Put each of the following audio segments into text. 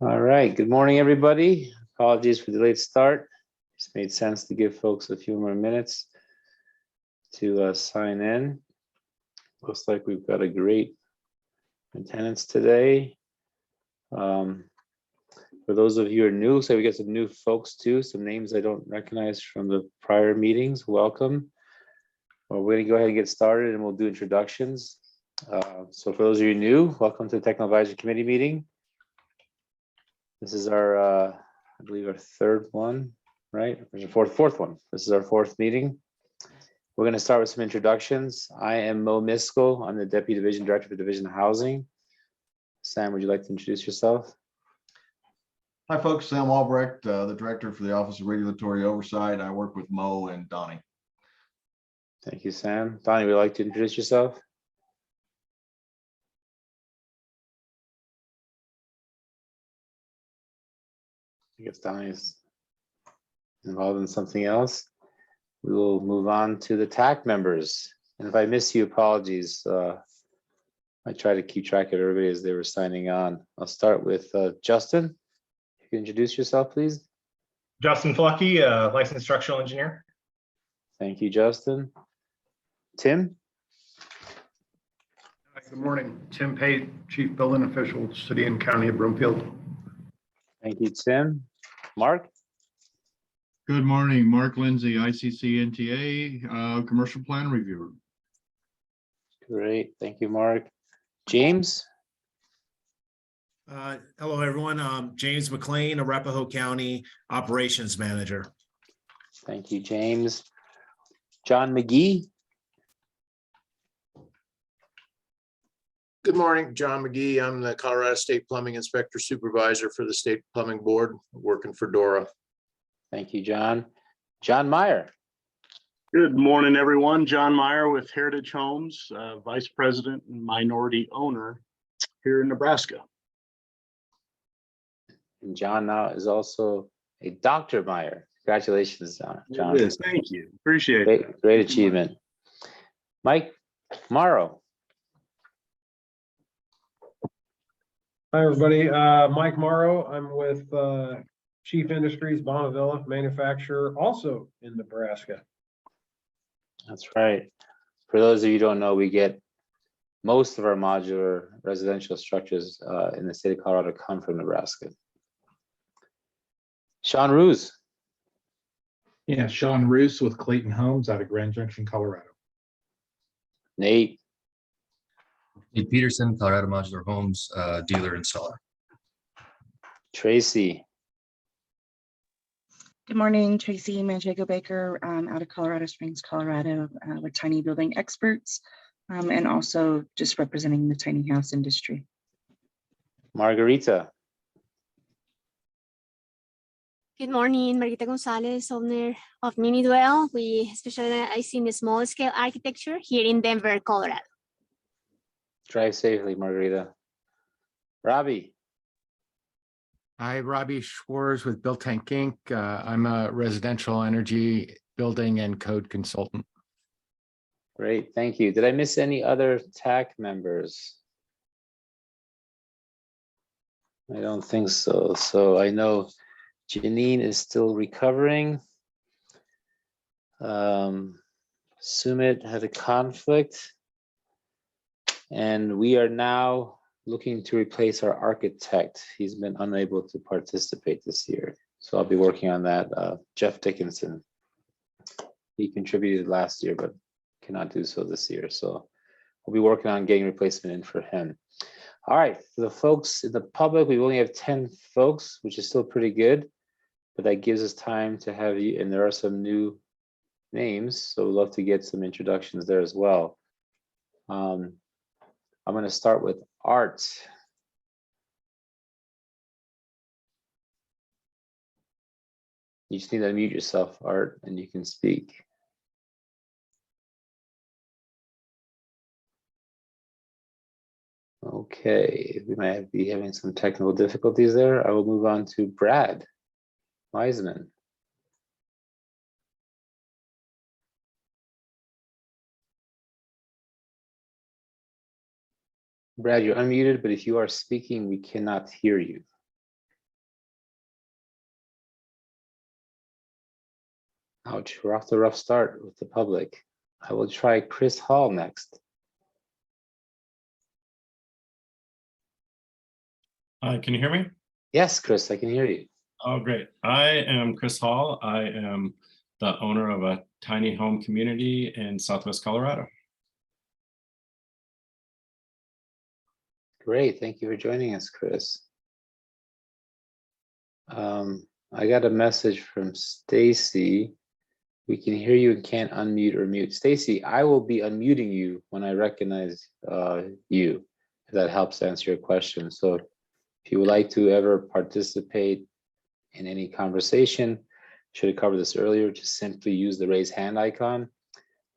All right, good morning, everybody. Apologies for the late start. Just made sense to give folks a few more minutes to sign in. Looks like we've got a great attendance today. For those of you who are new, so we got some new folks too, some names I don't recognize from the prior meetings. Welcome. Well, we're gonna go ahead and get started and we'll do introductions. So for those of you new, welcome to the Technical Advisory Committee meeting. This is our, I believe our third one, right? Fourth one. This is our fourth meeting. We're going to start with some introductions. I am Mo Miskell. I'm the Deputy Division Director for Division of Housing. Sam, would you like to introduce yourself? Hi, folks. Sam Albrecht, the Director for the Office of Regulatory Oversight. I work with Mo and Donnie. Thank you, Sam. Donnie, would you like to introduce yourself? I guess Donnie is involved in something else. We will move on to the TAC members. And if I miss you, apologies. I try to keep track of everybody as they were signing on. I'll start with Justin. You can introduce yourself, please. Justin Flucky, licensed structural engineer. Thank you, Justin. Tim? Good morning. Tim Pate, Chief Building Official, City and County of Broomfield. Thank you, Tim. Mark? Good morning, Mark Lindsay, ICC NTA, Commercial Plan Reviewer. Great, thank you, Mark. James? Hello, everyone. James McLean, Arapahoe County Operations Manager. Thank you, James. John McGee? Good morning, John McGee. I'm the Colorado State Plumbing Inspector Supervisor for the State Plumbing Board, working for DORA. Thank you, John. John Meyer? Good morning, everyone. John Meyer with Heritage Homes, Vice President and Minority Owner here in Nebraska. And John now is also a Dr. Meyer. Congratulations, John. It is. Thank you. Appreciate it. Great achievement. Mike Morrow? Hi, everybody. Mike Morrow. I'm with Chief Industries, Bonneville manufacturer, also in Nebraska. That's right. For those of you who don't know, we get most of our modular residential structures in the state of Colorado come from Nebraska. Sean Roos? Yeah, Sean Roos with Clayton Homes out of Grand Junction, Colorado. Nate? Nate Peterson, Colorado Modular Homes, dealer installer. Tracy? Good morning, Tracy Manchego Baker, out of Colorado Springs, Colorado, with Tiny Building Experts, and also just representing the tiny house industry. Margarita? Good morning, Margarita Gonzalez, owner of Mini Dwell. We specialize in small scale architecture here in Denver, Colorado. Drive safely, Margarita. Robbie? Hi, Robbie Schwartz with Built Tank Inc. I'm a residential energy building and code consultant. Great, thank you. Did I miss any other TAC members? I don't think so. So I know Janine is still recovering. Sumit had a conflict. And we are now looking to replace our architect. He's been unable to participate this year. So I'll be working on that. Jeff Dickinson. He contributed last year, but cannot do so this year. So we'll be working on getting replacement in for him. All right, for the folks in the public, we only have 10 folks, which is still pretty good, but that gives us time to have you, and there are some new names, so we'd love to get some introductions there as well. I'm going to start with Art. You just need to unmute yourself, Art, and you can speak. Okay, we might be having some technical difficulties there. I will move on to Brad Wiseman. Brad, you're unmuted, but if you are speaking, we cannot hear you. Ouch, we're off to a rough start with the public. I will try Chris Hall next. Can you hear me? Yes, Chris, I can hear you. Oh, great. I am Chris Hall. I am the owner of a tiny home community in Southwest Colorado. Great, thank you for joining us, Chris. I got a message from Stacy. We can hear you and can't unmute or mute. Stacy, I will be unmuting you when I recognize you, if that helps answer your question. So if you would like to ever participate in any conversation, should have covered this earlier, just simply use the raise hand icon,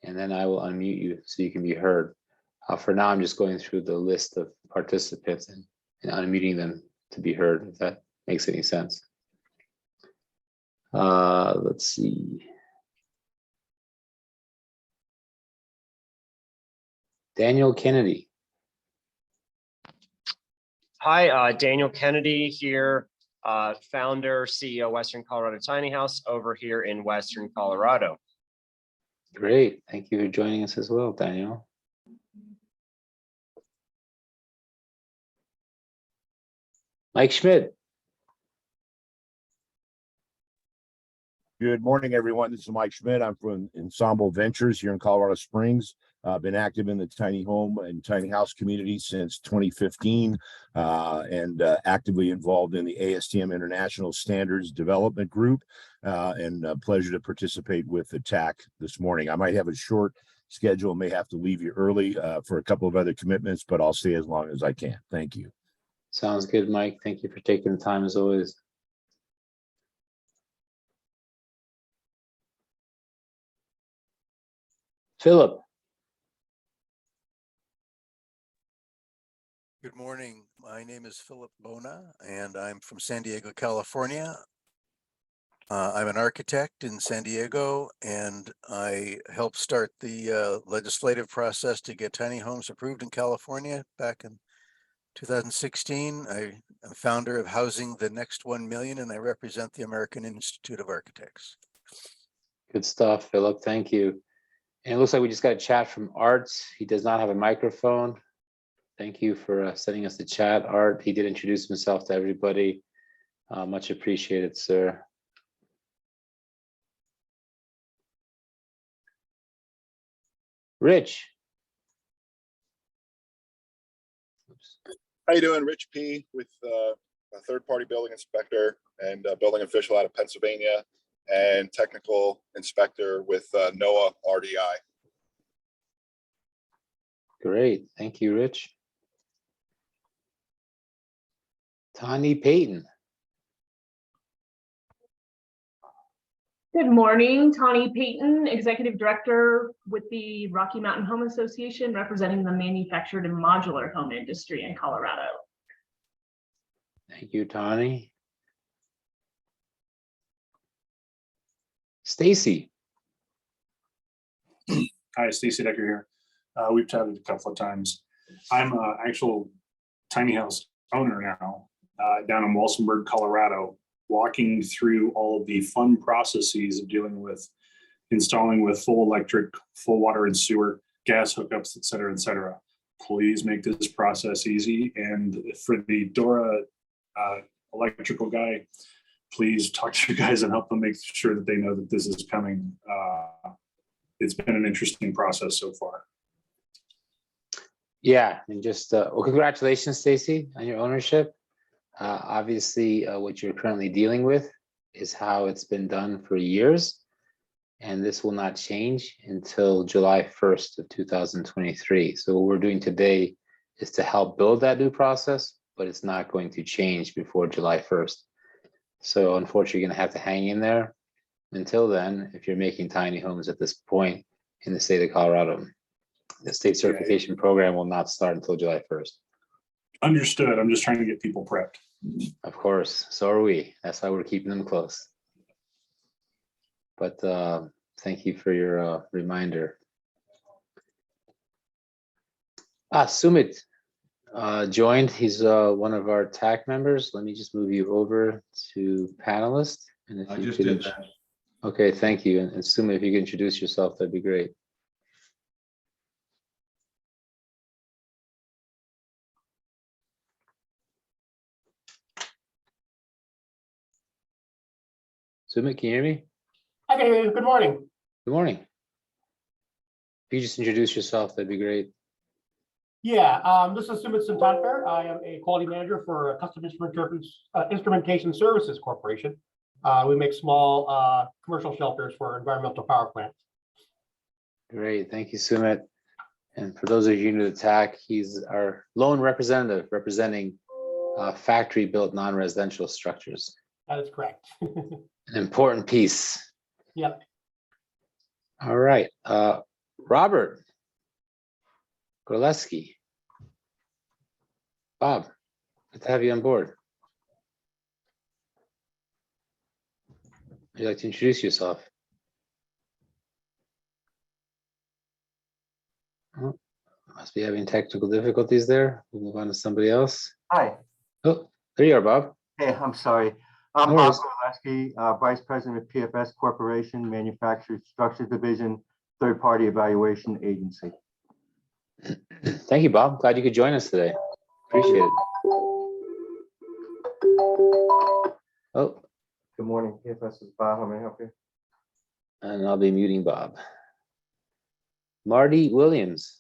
and then I will unmute you so you can be heard. For now, I'm just going through the list of participants and unmuting them to be heard, if that makes any sense. Let's see. Daniel Kennedy. Hi, Daniel Kennedy here, founder, CEO, Western Colorado Tiny House over here in Western Colorado. Great, thank you for joining us as well, Daniel. Mike Schmidt. Good morning, everyone. This is Mike Schmidt. I'm from Ensemble Ventures here in Colorado Springs. Been active in the tiny home and tiny house community since 2015 and actively involved in the ASTM International Standards Development Group and a pleasure to participate with the TAC this morning. I might have a short schedule, may have to leave you early for a couple of other commitments, but I'll stay as long as I can. Thank you. Sounds good, Mike. Thank you for taking the time as always. Philip. Good morning. My name is Philip Bona, and I'm from San Diego, California. I'm an architect in San Diego, and I helped start the legislative process to get tiny homes approved in California back in 2016. I'm founder of Housing the Next 1 Million, and I represent the American Institute of Architects. Good stuff, Philip. Thank you. And it looks like we just got a chat from Art. He does not have a microphone. Thank you for sending us the chat, Art. He did introduce himself to everybody. Much appreciated, sir. Rich. How you doing? Rich P. with a third-party building inspector and building official out of Pennsylvania and technical inspector with NOAA RDI. Great. Thank you, Rich. Tani Payton. Good morning, Tani Payton, Executive Director with the Rocky Mountain Home Association, representing the manufactured and modular home industry in Colorado. Thank you, Tani. Stacy. Hi, Stacy Decker here. We've chatted a couple of times. I'm an actual tiny house owner now down in Walsenburg, Colorado, walking through all of the fun processes of dealing with installing with full electric, full water and sewer, gas hookups, et cetera, et cetera. Please make this process easy. And for the Dora electrical guy, please talk to you guys and help them make sure that they know that this is coming. It's been an interesting process so far. Yeah, and just well, congratulations, Stacy, on your ownership. Obviously, what you're currently dealing with is how it's been done for years, and this will not change until July 1st of 2023. So what we're doing today is to help build that new process, but it's not going to change before July 1st. So unfortunately, you're going to have to hang in there until then if you're making tiny homes at this point in the state of Colorado. The state certification program will not start until July 1st. Understood. I'm just trying to get people prepped. Of course, so are we. That's why we're keeping them close. But thank you for your reminder. Sumit joined. He's one of our TAC members. Let me just move you over to panelist. And if I you just could did that. Okay, thank you. And Sumit, if you could introduce yourself, that'd be great. Sumit, can you hear me? I can hear you. Good morning. Good morning. If you just introduce yourself, that'd be great. Yeah, this is Sumit Sintankar. I am a quality manager for Custom Instrumentation Services Corporation. We make small commercial shelters for environmental power plants. Great, thank you, Sumit. And for those of you new to TAC, he's our lone representative representing factory-built non-residential structures. That is correct. An important piece. Yep. All right, Robert Gorleski. Bob, good to have you on board. Would you like to introduce yourself? Oh, must be having technical difficulties there. We'll move on to somebody else. Hi. Oh, there you are, Bob. Hey, I'm sorry. I'm No Bob worries. Gorleski, Vice President of PFS Corporation, Manufactured Structures Division, Third-Party Evaluation Agency. Thank you, Bob. Glad you could join us today. Appreciate it. Oh, Good morning. PFS is Bob. How may I help you? and I'll be muting Bob. Marty Williams.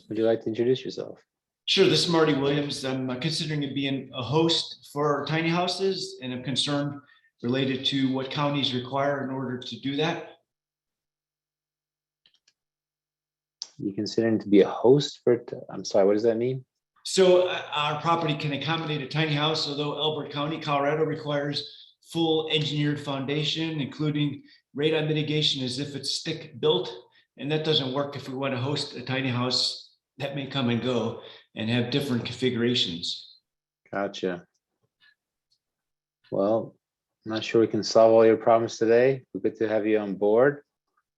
Would you like to introduce yourself? Sure, this is Marty Williams. I'm considering being a host for tiny houses, and I'm concerned related to what counties require in order to do that. You considering to be a host for, I'm sorry, what does that mean? So our property can accommodate a tiny house, although Elbert County, Colorado requires full engineered foundation, including radon mitigation as if it's stick built. And that doesn't work if we want to host a tiny house that may come and go and have different configurations. Gotcha. Well, I'm not sure we can solve all your problems today. We're good to have you on board.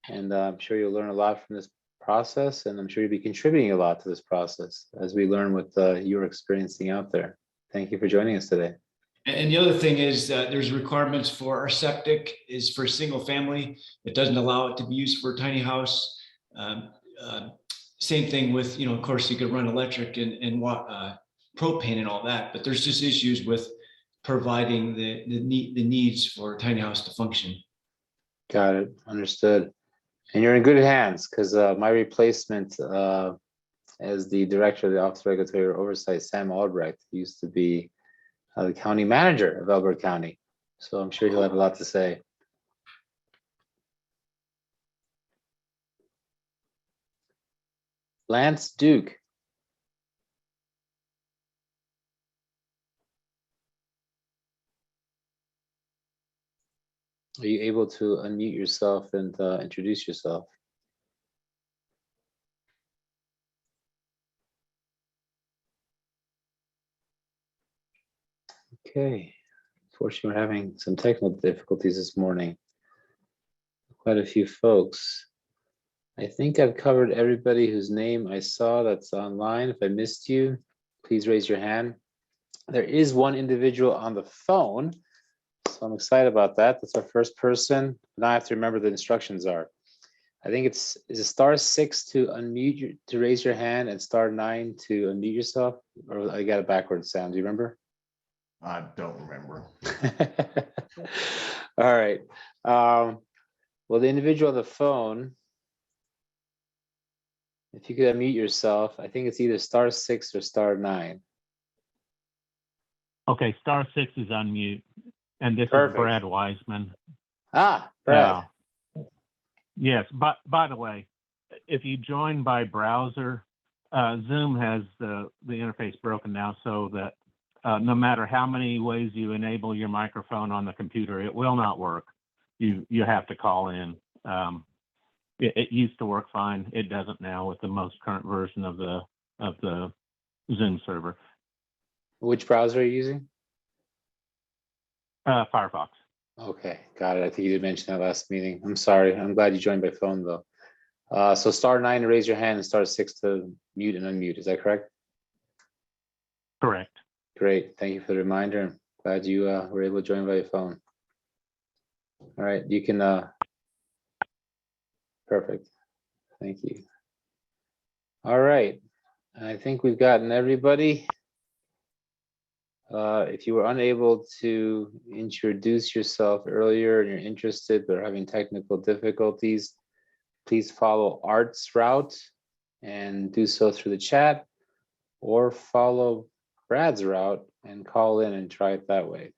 And I'm sure you'll learn a lot from this process, and I'm sure you'll be contributing a lot to this process as we learn what you're experiencing out there. Thank you for joining us today. And the other thing is that there's requirements for our septic is for single family. It doesn't allow it to be used for a tiny house. Same thing with, of course, you could run electric and propane and all that, but there's just issues with providing the needs for a tiny house to function. Got it. Understood. And you're in good hands because my replacement as the director of the Office of Regulatory Oversight, Sam Albrecht, used to be the county manager of Elbert County. So I'm sure he'll have a lot to say. Lance Duke. Are you able to unmute yourself and introduce yourself? Okay. Unfortunately, we're having some technical difficulties this morning. Quite a few folks. I think I've covered everybody whose name I saw that's online. If I missed you, please raise your hand. There is one individual on the phone, so I'm excited about that. That's our first person. Now I have to remember the instructions are. I think is it *6 to unmute to raise your hand and *9 to unmute yourself? Or I got it backwards, Sam. Do you remember? I don't remember. All right. Well, the individual on the phone, if you could unmute yourself, I think it's either *6 or *9. Okay, *6 is unmute, and this Perfect. is Brad Wiseman. Ah, Brad. Yes, but by the way, if you join by browser, Zoom has the interface broken now so that no matter how many ways you enable your microphone on the computer, it will not work. You have to call in. It used to work fine. It doesn't now with the most current version of the Zoom server. Which browser are you using? Firefox. Okay, got it. I think you did mention that last meeting. I'm sorry. I'm glad you joined by phone though. So *9 to raise your hand and *6 to mute and unmute. Is that correct? Correct. Great. Thank you for the reminder. Glad you were able to join by phone. All right, you can perfect. Thank you. All right. I think we've gotten everybody. If you were unable to introduce yourself earlier and you're interested but are having technical difficulties, please follow Art's route and do so through the chat, or follow Brad's route and call in and try it that way.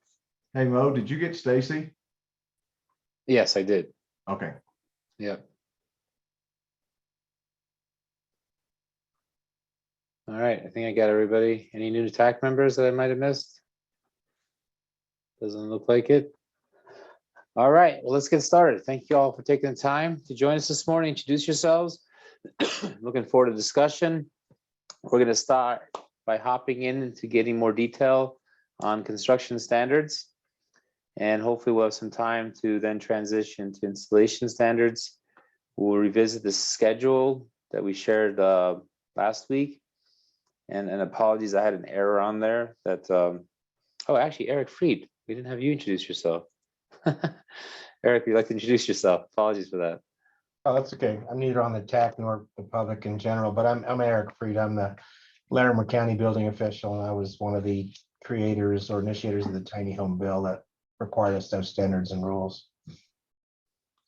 Hey, Mo, did you get Stacy? Yes, I did. Okay. Yep. All right, I think I got everybody. Any new TAC members that I might have missed? Doesn't look like it. All right, well, let's get started. Thank you all for taking the time to join us this morning. Introduce yourselves. Looking forward to discussion. We're going to start by hopping into getting more detail on construction standards. And hopefully we'll have some time to then transition to installation standards. We'll revisit the schedule that we shared last week. And apologies, I had an error on there that, oh, actually, Eric Fried, we didn't have you introduce yourself. Eric, you'd like to introduce yourself. Apologies for that. Oh, that's okay. I'm neither on the TAC nor the public in general, but I'm Eric Fried. I'm the Larimer County building official, and I was one of the creators or initiators of the tiny home bill that required us to have standards and rules.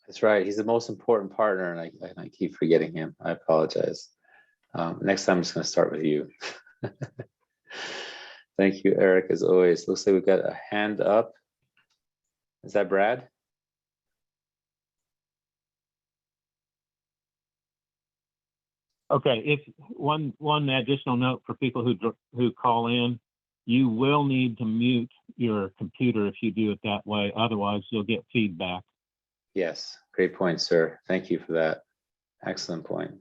That's right. He's the most important partner, and I keep forgetting him. I apologize. Next time I'm just going to start with you. Thank you, Eric, as always. Looks like we've got a hand up. Is that Brad? Okay, if one additional note for people who call in, you will need to mute your computer if you do it that way. Otherwise, you'll get feedback. Yes, great point, sir. Thank you for that. Excellent point.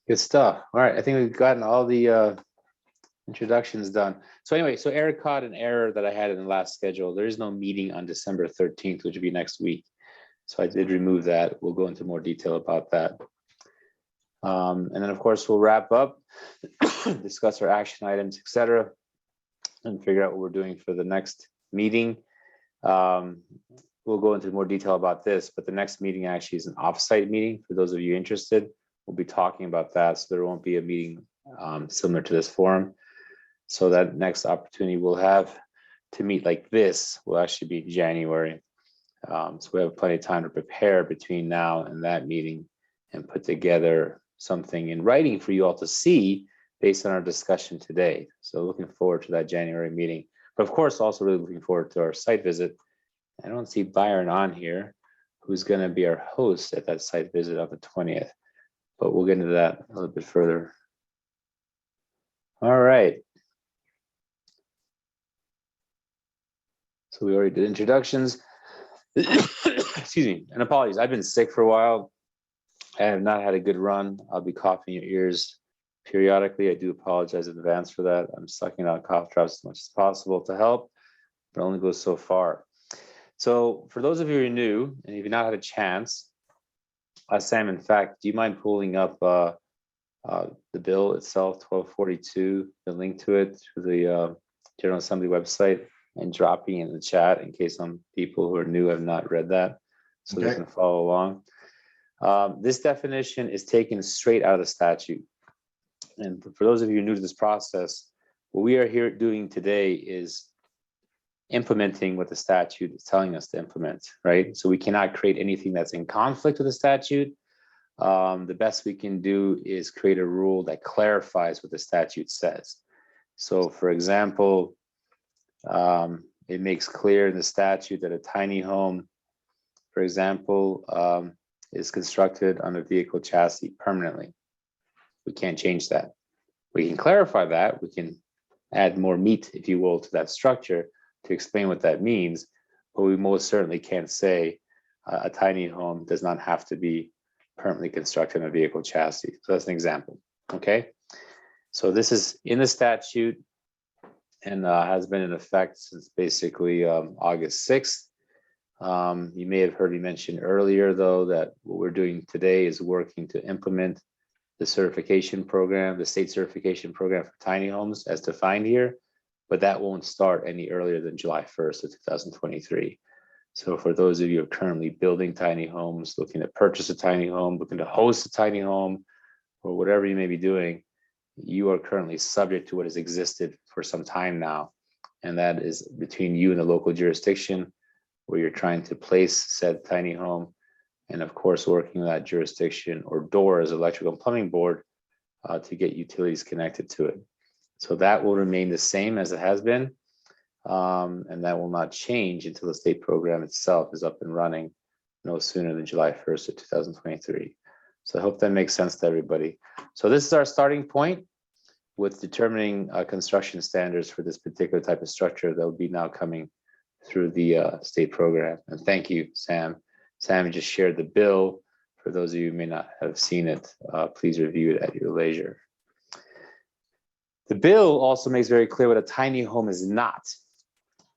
Good stuff. All right, I think we've gotten all the introductions done. So anyway, so Eric caught an error that I had in the last schedule. There is no meeting on December 13th, which would be next week. So I did remove that. We'll go into more detail about that. And then of course, we'll wrap up, discuss our action items, etc., and figure out what we're doing for the next meeting. We'll go into more detail about this, but the next meeting actually is an offsite meeting. For those of you interested, we'll be talking about that. So there won't be a meeting similar to this forum. So that next opportunity we'll have to meet like this will actually be in January. So we have plenty of time to prepare between now and that meeting and put together something in writing for you all to see based on our discussion today. So looking forward to that January meeting. But of course, also really looking forward to our site visit. I don't see Byron on here, who's going to be our host at that site visit on the 20th. But we'll get into that a little bit further. All right. So we already did introductions. Excuse me, and apologies. I've been sick for a while. I have not had a good run. I'll be coughing your ears periodically. I do apologize in advance for that. I'm sucking out cough drops as much as possible to help, but it only goes so far. So for those of you who are new, and if you've not had a chance, Sam, in fact, do you mind pulling up the bill itself, 1242, the link to it through the General Assembly website, and dropping it in the chat in case some people who are new have not read that, so they can follow along. This definition is taken straight out of the statute. And for those of you new to this process, what we are here doing today is implementing what the statute is telling us to implement, right? So we cannot create anything that's in conflict with the statute. The best we can do is create a rule that clarifies what the statute says. So for example, it makes clear in the statute that a tiny home, for example, is constructed on a vehicle chassis permanently. We can't change that. We can clarify that. We can add more meat, if you will, to that structure to explain what that means, but we most certainly can't say a tiny home does not have to be permanently constructed on a vehicle chassis. So that's an example, okay? So this is in the statute and has been in effect since basically August 6th. You may have heard me mention earlier, though, that what we're doing today is working to implement the certification program, the state certification program for tiny homes as defined here, but that won't start any earlier than July 1st of 2023. So for those of you who are currently building tiny homes, looking to purchase a tiny home, looking to host a tiny home, or whatever you may be doing, you are currently subject to what has existed for some time now. And that is between you and the local jurisdiction where you're trying to place said tiny home, and of course, working with that jurisdiction or DORA's electrical and plumbing board to get utilities connected to it. So that will remain the same as it has been. And that will not change until the state program itself is up and running no sooner than July 1st of 2023. So I hope that makes sense to everybody. So this is our starting point with determining construction standards for this particular type of structure that will be now coming through the state program. And thank you, Sam. Sam just shared the bill. For those of you who may not have seen it, please review it at your leisure. The bill also makes very clear what a tiny home is not.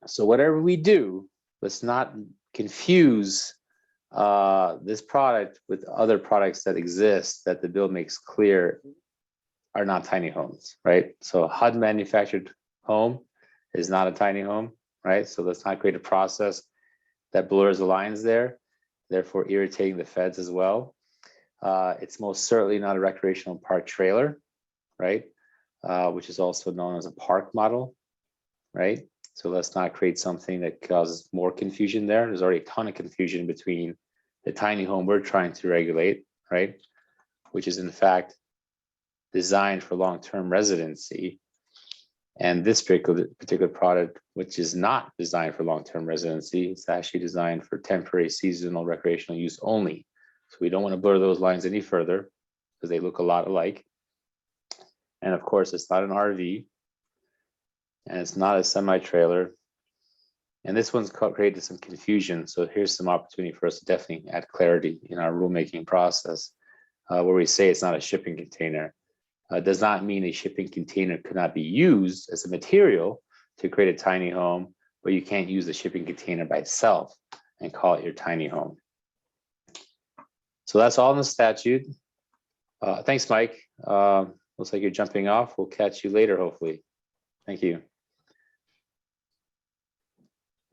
So whatever we do, let's not confuse this product with other products that exist that the bill makes clear are not tiny homes, right? So a HUD manufactured home is not a tiny home, right? So let's not create a process that blurs the lines there, therefore irritating the feds as well. It's most certainly not a recreational park trailer, right? Which is also known as a park model, right? So let's not create something that causes more confusion there. There's already a ton of confusion between the tiny home we're trying to regulate, right? Which is in fact designed for long-term residency. And this particular product, which is not designed for long-term residency, it's actually designed for temporary seasonal recreational use only. So we don't want to blur those lines any further because they look a lot alike. And of course, it's not an RV and it's not a semi-trailer. And this one's created some confusion. So here's some opportunity for us to definitely add clarity in our rulemaking process where we say it's not a shipping container. Does not mean a shipping container could not be used as a material to create a tiny home, but you can't use the shipping container by itself and call it your tiny home. So that's all in the statute. Thanks, Mike. Looks like you're jumping off. We'll catch you later, hopefully. Thank you.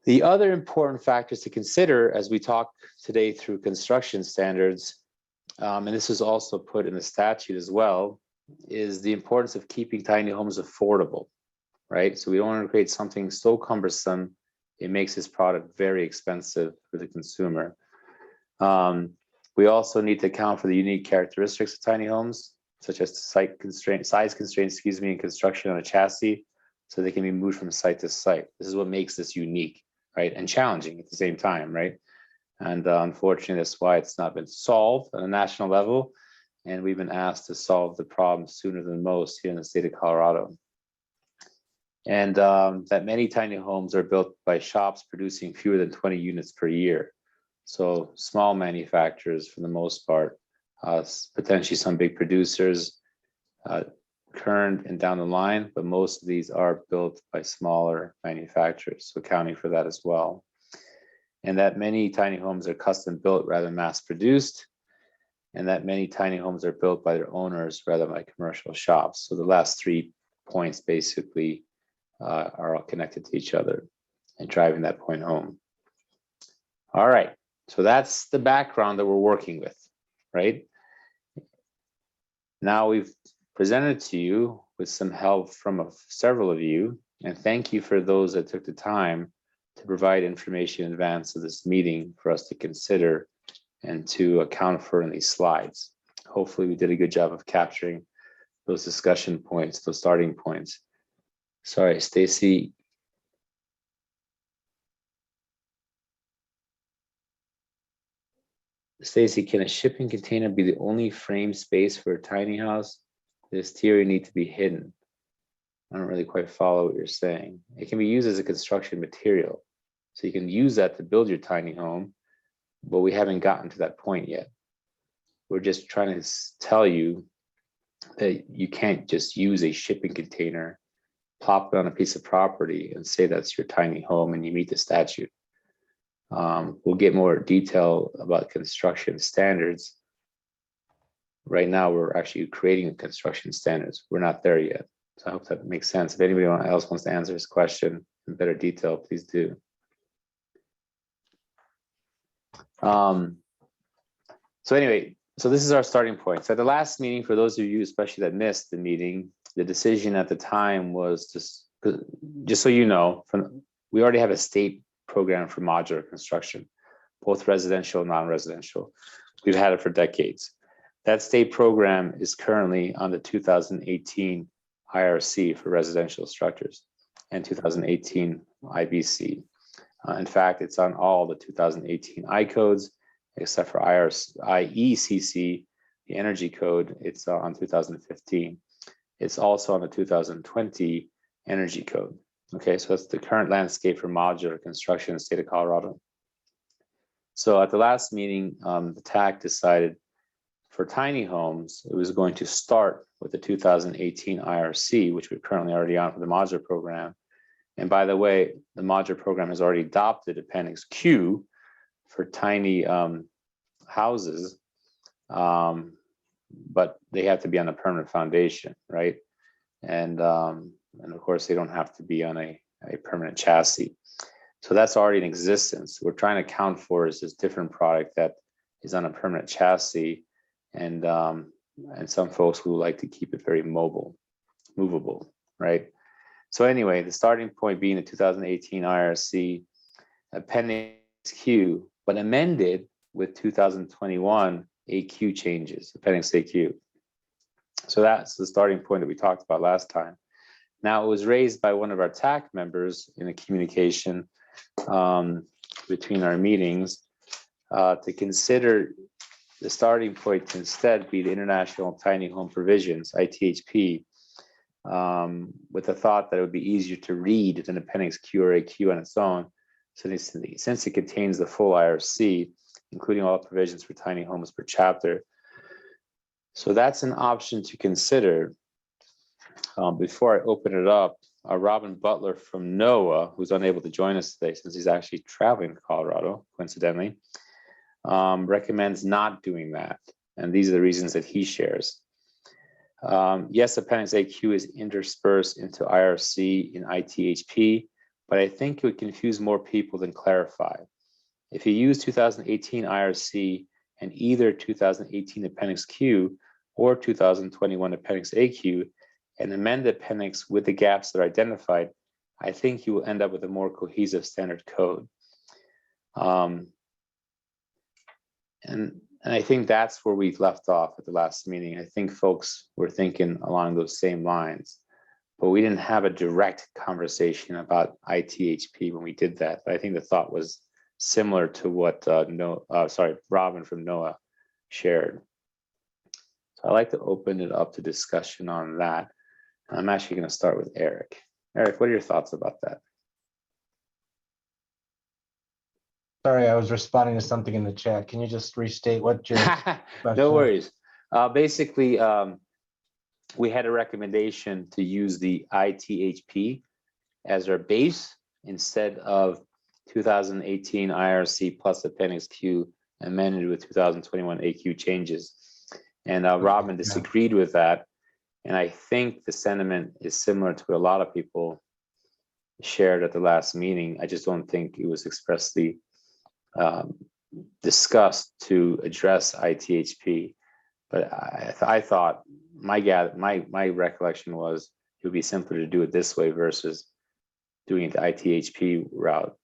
The other important factors to consider as we talk today through construction standards, and this is also put in the statute as well, is the importance of keeping tiny homes affordable, right? So we don't want to create something so cumbersome, it makes this product very expensive for the consumer. We also need to account for the unique characteristics of tiny homes, such as size constraints, and construction on a chassis, so they can be moved from site to site. This is what makes this unique, right? And challenging at the same time, right? And unfortunately, that's why it's not been solved on a national level. And we've been asked to solve the problem sooner than most here in the state of Colorado. And that many tiny homes are built by shops producing fewer than 20 units per year. So small manufacturers for the most part, potentially some big producers, current and down the line, but most of these are built by smaller manufacturers, so accounting for that as well. And that many tiny homes are custom built rather than mass produced, and that many tiny homes are built by their owners rather than by commercial shops. So the last 3 points basically are all connected to each other and driving that point home. All right, so that's the background that we're working with, right? Now we've presented to you with some help from several of you, and thank you for those that took the time to provide information in advance of this meeting for us to consider and to account for in these slides. Hopefully we did a good job of capturing those discussion points, those starting points. Sorry, Stacy. Stacy, can a shipping container be the only frame space for a tiny house? Does exterior need to be hidden? I don't really quite follow what you're saying. It can be used as a construction material. So you can use that to build your tiny home, but we haven't gotten to that point yet. We're just trying to tell you that you can't just use a shipping container, plop it on a piece of property and say that's your tiny home and you meet the statute. We'll get more detail about construction standards right now we're actually creating construction standards. We're not there yet. So I hope that makes sense. If anybody else wants to answer this question in better detail, please do. So anyway, so this is our starting point. So at the last meeting, for those of you especially that missed the meeting, the decision at the time was just so you know, we already have a state program for modular construction, both residential and non-residential. We've had it for decades. That state program is currently on the 2018 IRC for residential structures and 2018 IBC. In fact, it's on all the 2018 I codes, except for IECC, the energy code, it's on 2015. It's also on the 2020 energy code. Okay, so that's the current landscape for modular construction in the state of Colorado. So at the last meeting, the TAC decided for tiny homes, it was going to start with the 2018 IRC, which we're currently already on for the modular program. And by the way, the modular program has already adopted Appendix Q for tiny houses, but they have to be on a permanent foundation, right? And of course, they don't have to be on a permanent chassis. So that's already in existence. We're trying to account for is this different product that is on a permanent chassis, and some folks who like to keep it very movable, right? So anyway, the starting point being the 2018 IRC Appendix Q, but amended with 2021 AQ changes, Appendix AQ. So that's the starting point that we talked about last time. Now, it was raised by one of our TAC members in a communication between our meetings to consider the starting point to instead be the International Tiny Home Provisions, ITHP, with the thought that it would be easier to read than Appendix Q or AQ on its own, since it contains the full IRC, including all provisions for tiny homes per chapter. So that's an option to consider. Before I open it up, Robin Butler from NOAA, who's unable to join us today since he's actually traveling to Colorado, coincidentally, recommends not doing that. And these are the reasons that he shares. Yes, Appendix AQ is interspersed into IRC in ITHP, but I think it would confuse more people than clarify. If you use 2018 IRC and either 2018 Appendix Q or 2021 Appendix AQ and amend the appendix with the gaps that are identified, I think you will end up with a more cohesive standard code. And I think that's where we left off at the last meeting. I think folks were thinking along those same lines, but we didn't have a direct conversation about ITHP when we did that. But I think the thought was similar to what Robin from NOAA shared. So I'd like to open it up to discussion on that. I'm actually going to start with Eric. Eric, what are your thoughts about that? Sorry, I was responding to something in the chat. Can you just restate what your No worries. Basically, we had a recommendation to use the ITHP as our base instead of 2018 IRC plus Appendix Q amended with 2021 AQ changes. And Robin disagreed with that. And I think the sentiment is similar to what a lot of people shared at the last meeting. I just don't think it was expressly discussed to address ITHP. But I thought my recollection was it would be simpler to do it this way versus doing it the ITHP route,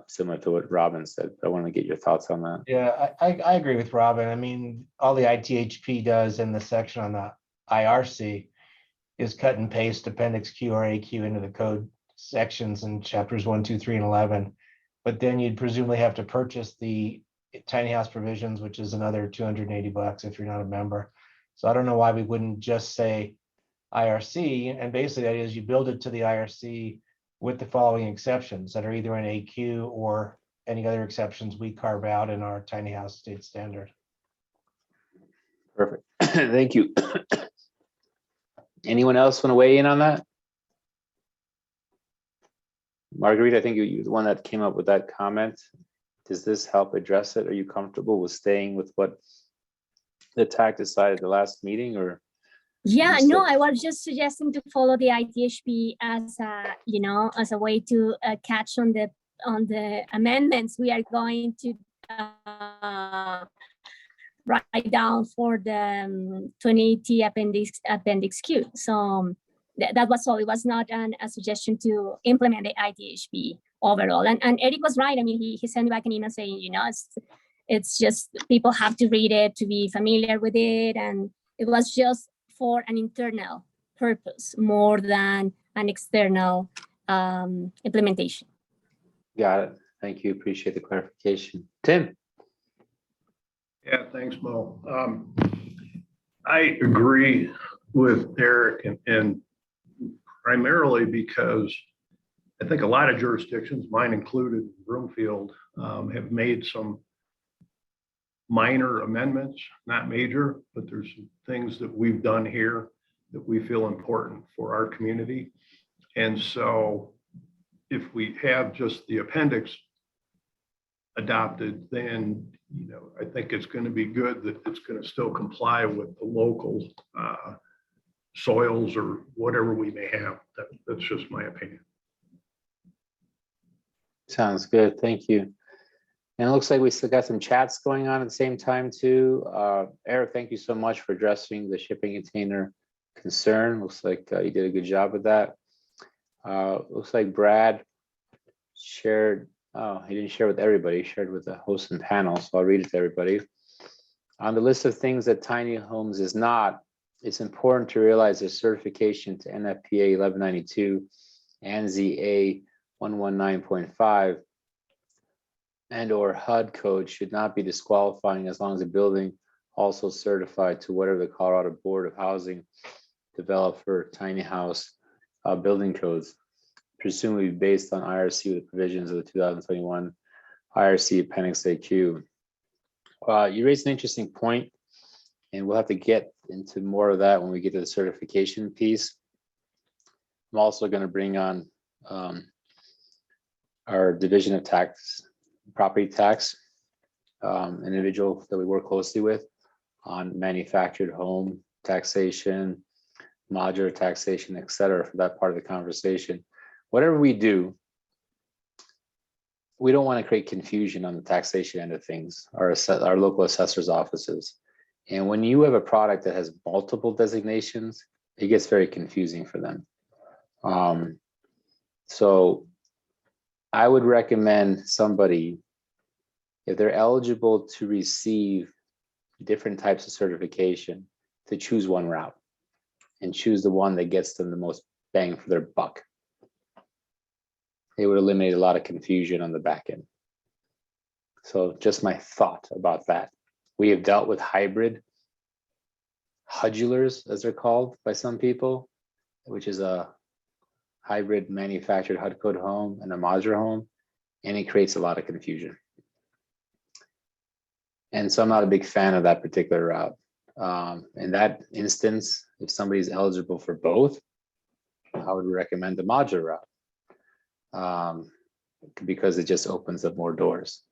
similar to what Robin said. I want to get your thoughts on that. Yeah, I agree with Robin. I mean, all the ITHP does in the section on the IRC is cut and paste Appendix Q or AQ into the code sections in chapters 1, 2, 3, and 11. But then you'd presumably have to purchase the tiny house provisions, which is another $280 if you're not a member. So I don't know why we wouldn't just say IRC. And basically that is you build it to the IRC with the following exceptions that are either in AQ or any other exceptions we carve out in our tiny house state standard. Perfect. Thank you. Anyone else want to weigh in on that? Marguerite, I think you're the one that came up with that comment. Does this help address it? Are you comfortable with staying with what the TAC decided at the last meeting, or? Yeah, You no, said- I was just suggesting to follow the ITHP as a, you know, as a way to catch on the amendments we are going to write down for the 2080 appendix Q. So that was all. It was not a suggestion to implement the ITHP overall. And Eric was right. I mean, he sent me back an email saying, you know, it's just people have to read it to be familiar with it, and it was just for an internal purpose more than an external implementation. Got it. Thank you. Appreciate the clarification. Tim? Yeah, thanks, Mo. I agree with Eric and primarily because I think a lot of jurisdictions, mine included, Broomfield, have made some minor amendments, not major, but there's some things that we've done here that we feel important for our community. And so if we have just the appendix adopted, then, you know, I think it's going to be good that it's going to still comply with the local soils or whatever we may have. That's just my opinion. Sounds good. Thank you. And it looks like we still got some chats going on at the same time too. Eric, thank you so much for addressing the shipping container concern. Looks like you did a good job with that. Looks like Brad shared, oh, he didn't share with everybody, he shared with the host and panel, so I'll read it to everybody. On the list of things that tiny homes is not, it's important to realize that certification to NFPA 1192 and ZA 119.5 and or HUD code should not be disqualifying as long as the building also certified to whatever the Colorado Board of Housing developed for tiny house building codes, presumably based on IRC with the provisions of the 2021 IRC Appendix AQ. You raised an interesting point, and we'll have to get into more of that when we get to the certification piece. I'm also going to bring on our Division of Tax, Property Tax, an individual that we work closely with on manufactured home taxation, modular taxation, et cetera, for that part of the conversation. Whatever we do, we don't want to create confusion on the taxation end of things, our local assessor's offices. And when you have a product that has multiple designations, it gets very confusing for them. So I would recommend somebody, if they're eligible to receive different types of certification, to choose one route and choose the one that gets them the most bang for their buck. It would eliminate a lot of confusion on the back end. So just my thought about that. We have dealt with hybrid HUDulars, as they're called by some people, which is a hybrid manufactured HUD code home and a modular home, and it creates a lot of confusion. And so I'm not a big fan of that particular route. In that instance, if somebody's eligible for both, I would recommend the modular route, because it just opens up more doors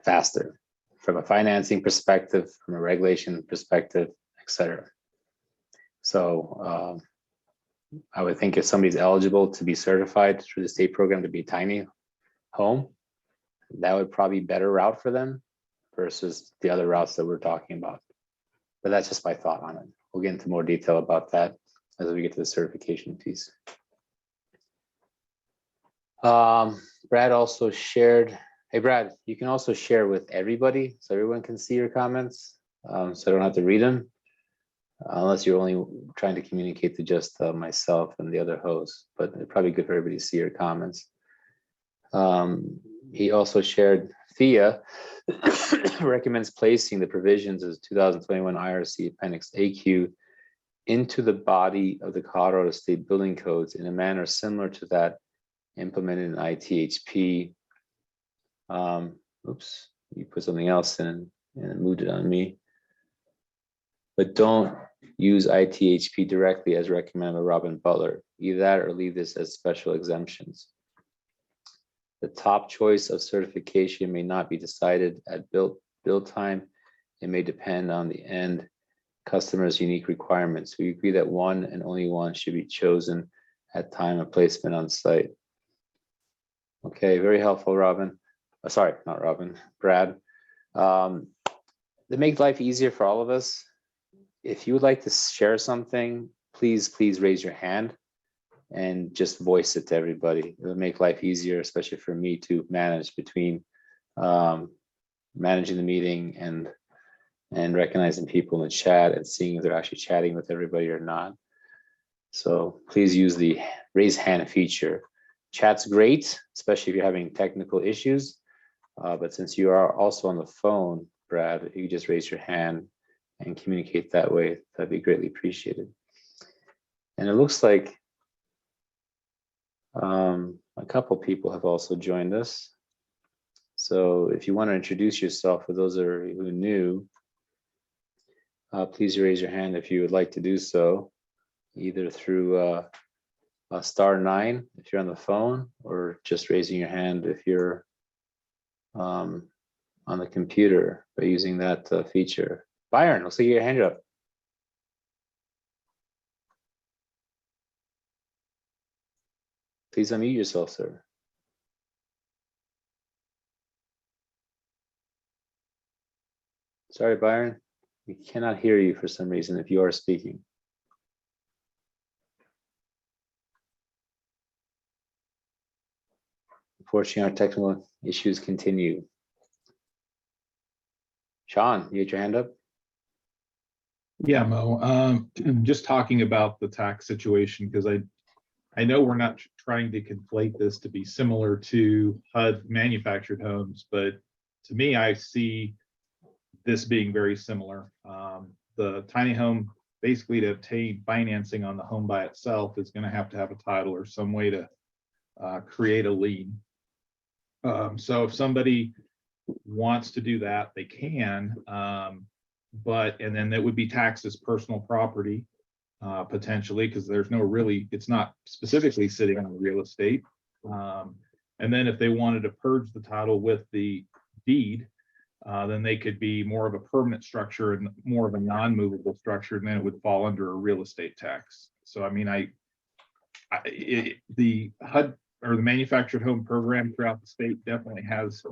faster from a financing perspective, from a regulation perspective, et cetera. So I would think if somebody's eligible to be certified through the state program to be a tiny home, that would probably be a better route for them versus the other routes that we're talking about. But that's just my thought on it. We'll get into more detail about that as we get to the certification piece. Brad also shared, hey Brad, you can also share with everybody so everyone can see your comments. So I don't have to read them unless you're only trying to communicate to just myself and the other hosts, but it's probably good for everybody to see your comments. He also shared FIA recommends placing the provisions of the 2021 IRC Appendix AQ into the body of the Colorado State Building Codes in a manner similar to that implemented in ITHP. Oops, you put something else in and it moved it on me. But don't use ITHP directly as recommended by Robin Butler. Either that or leave this as special exemptions. The top choice of certification may not be decided at build time It may depend on the end customer's unique requirements. We agree that one and only one should be chosen at time of placement on site. Okay, very helpful, Robin. Sorry, not Robin, Brad. To make life easier for all of us, if you would like to share something, please raise your hand and just voice it to everybody. It'll make life easier, especially for me to manage between managing the meeting and recognizing people in the chat and seeing if they're actually chatting with everybody or not. So please use the raise hand feature. Chat's great, especially if you're having technical issues. But since you are also on the phone, Brad, if you could just raise your hand and communicate that way, that'd be greatly appreciated. And it looks like a couple people have also joined us. So if you want to introduce yourself, for those who are new, please raise your hand if you would like to do so, either through *9 if you're on the phone, or just raising your hand if you're on the computer by using that feature. Byron, looks like you got your hand up. Please unmute yourself, sir. Sorry, Byron, we cannot hear you for some reason if you are speaking. Unfortunately, our technical issues continue. Sean, you get your hand up? Yeah, Mo, just talking about the tax situation, because I know we're not trying to conflate this to be similar to HUD manufactured homes, but to me, I see this being very similar. The tiny home, basically to obtain financing on the home by itself, is going to have a title or some way to create a lien. So if somebody wants to do that, they can, and then that would be taxed as personal property, potentially, because there's no it's not specifically sitting on real estate. And then if they wanted to purge the title with the deed, then they could be more of a permanent structure and more of a non-movable structure, and then it would fall under a real estate tax. So I mean, the HUD or the manufactured home program throughout the state definitely has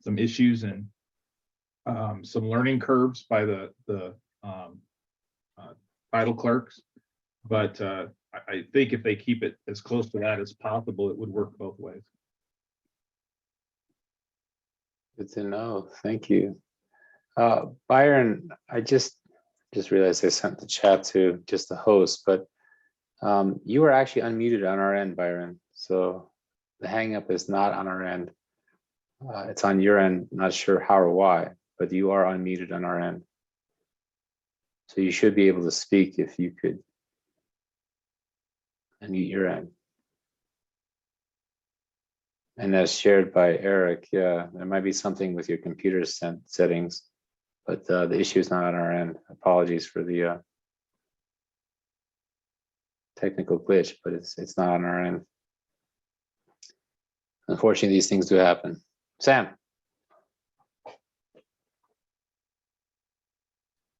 some issues and some learning curves by the title clerks. But I think if they keep it as close to that as possible, it would work both ways. Good to know. Thank you. Byron, I just realized I sent the chat to just the host, but you are actually unmuted on our end, Byron. So the hang up is not on our end. It's on your end, not sure how or why, but you are unmuted on our end. So you should be able to speak if you could unmute your end. And as shared by Eric, yeah, there might be something with your computer settings, but the issue is not on our end. Apologies for the technical glitch, but it's not on our end. Unfortunately, these things do happen. Sam.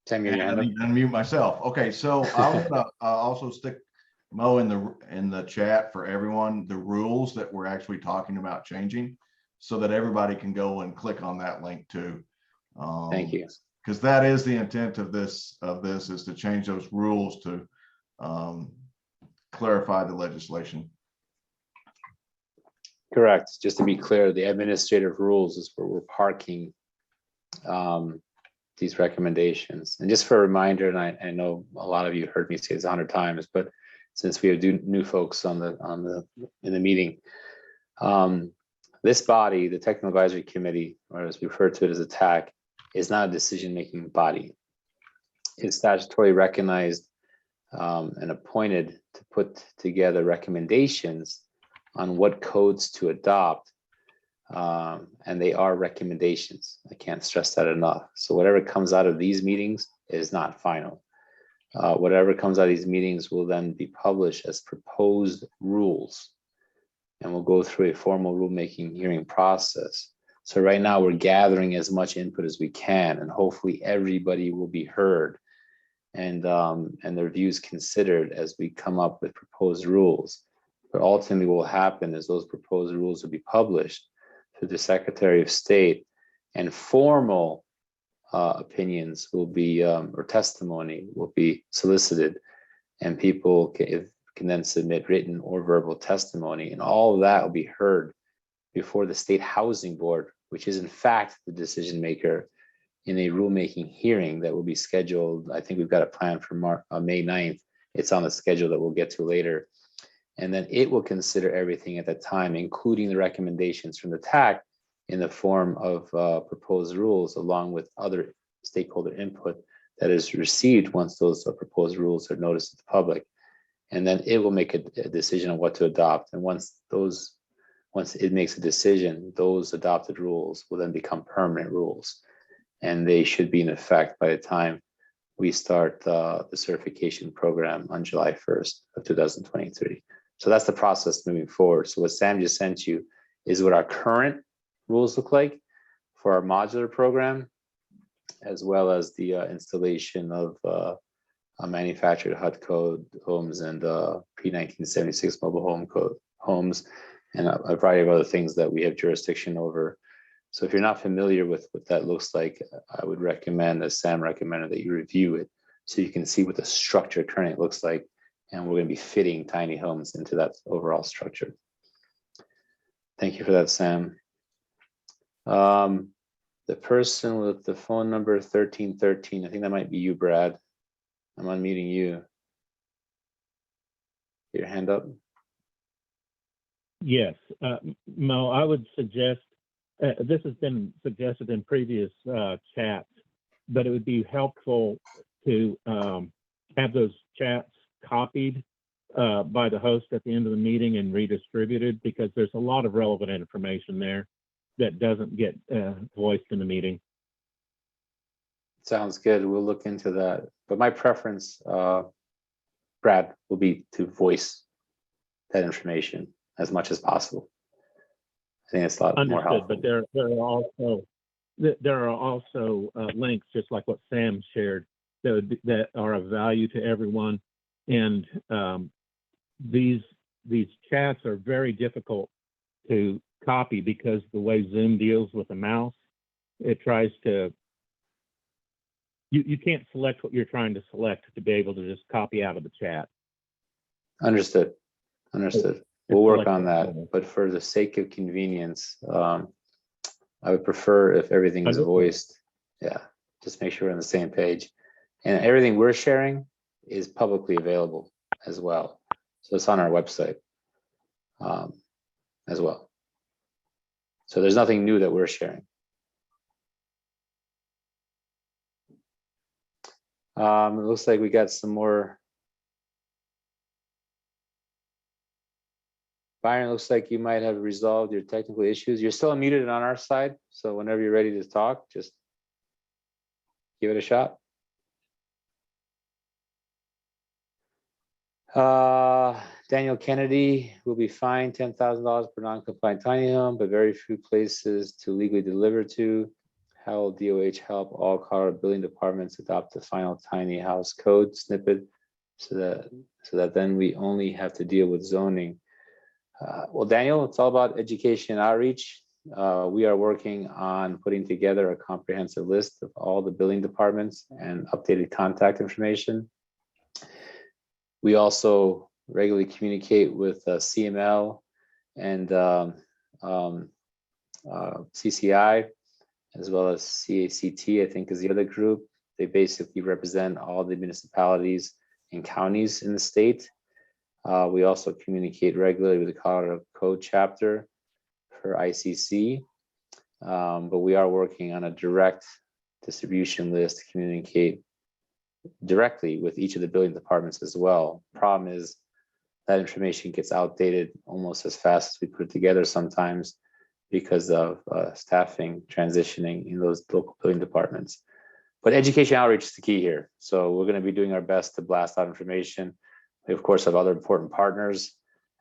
Sam, you're I need to unmute myself. Okay, so I want to also stick Mo in the chat for everyone, the rules that we're actually talking about changing, so that everybody can go and click on that link too. Thank you. Because that is the intent of this is to change those rules to clarify the legislation. Correct. Just to be clear, the administrative rules is where we're parking these recommendations. And just for a reminder, and I know a lot of you heard me say this 100 times, but since we have new folks in the meeting, this body, the Technical Advisory Committee, or as we refer to it as a TAC, is not a decision-making body. It's statutorily recognized and appointed to put together recommendations on what codes to adopt, and they are recommendations. I can't stress that enough. So whatever comes out of these meetings is not final. Whatever comes out of these meetings will then be published as proposed rules, and we'll go through a formal rulemaking hearing process So right now we're gathering as much input as we can, and hopefully everybody will be heard and their views considered as we come up with proposed rules. But ultimately what will happen is those proposed rules will be published to the Secretary of State, and formal opinions will be, or testimony will be solicited, and people can then submit written or verbal testimony, and all of that will be heard before the State Housing Board, which is in fact the decision maker, in a rulemaking hearing that will be scheduled. I think we've got a plan for May 9th. It's on the schedule that we'll get to later. And then it will consider everything at that time, including the recommendations from the TAC in the form of proposed rules, along with other stakeholder input that is received once those proposed rules are noticed to the public. And then it will make a decision on what to adopt. And once it makes a decision, those adopted rules will then become permanent rules. And they should be in effect by the time we start the certification program on July 1st of 2023. So that's the process moving forward. So what Sam just sent you is what our current rules look like for our modular program, as well as the installation of manufactured HUD code homes and pre-1976 mobile home code homes, and a variety of other things that we have jurisdiction over. So if you're not familiar with what that looks like, I would recommend, as Sam recommended, that you review it so you can see what the structure currently looks like, and we're going to be fitting tiny homes into that overall structure. Thank you for that, Sam. The person with the phone number 1313, I think that might be you, Brad. I'm unmuting you. Your hand up. Yes, Mo, I would suggest, this has been suggested in previous chats, but it would be helpful to have those chats copied by the host at the end of the meeting and redistributed, because there's a lot of relevant information there that doesn't get voiced in the meeting. Sounds good. We'll look into that. But my preference, Brad, will be to voice that information as much as possible. I think it's a lot more helpful. But there are also links, just like what Sam shared, that are of value to everyone. And these chats are very difficult to copy because the way Zoom deals with the mouse, it tries to, you can't select what you're trying to select to be able to just copy out of the chat. Understood. Understood. We'll work on that, but for the sake of convenience, I would prefer if everything is voiced. Yeah, just make sure we're on the same page. And everything we're sharing is publicly available as well. So it's on our website as well. So there's nothing new that we're sharing. It looks like we got some more. Byron, looks like you might have resolved your technical issues. You're still unmuted on our side, so whenever you're ready to talk, just give it a shot. Daniel Kennedy will be fined $10,000 per non-compliant tiny home, but very few places to legally deliver to. How will DOH help all Colorado building departments adopt the final tiny house code snippet so that then we only have to deal with zoning? Well, Daniel, it's all about education and outreach. We are working on putting together a comprehensive list of all the building departments and updated contact information. We also regularly communicate with CML and CCI, as well as CACT, I think is the other group. They basically represent all the municipalities and counties in the state. We also communicate regularly with the Colorado Code chapter for ICC, but we are working on a direct distribution list to communicate directly with each of the building departments as well. Problem is that information gets outdated almost as fast as we put it together sometimes because of staffing transitioning in those local building departments. But education outreach is the key here. So we're going to be doing our best to blast out information. We, of course, have other important partners,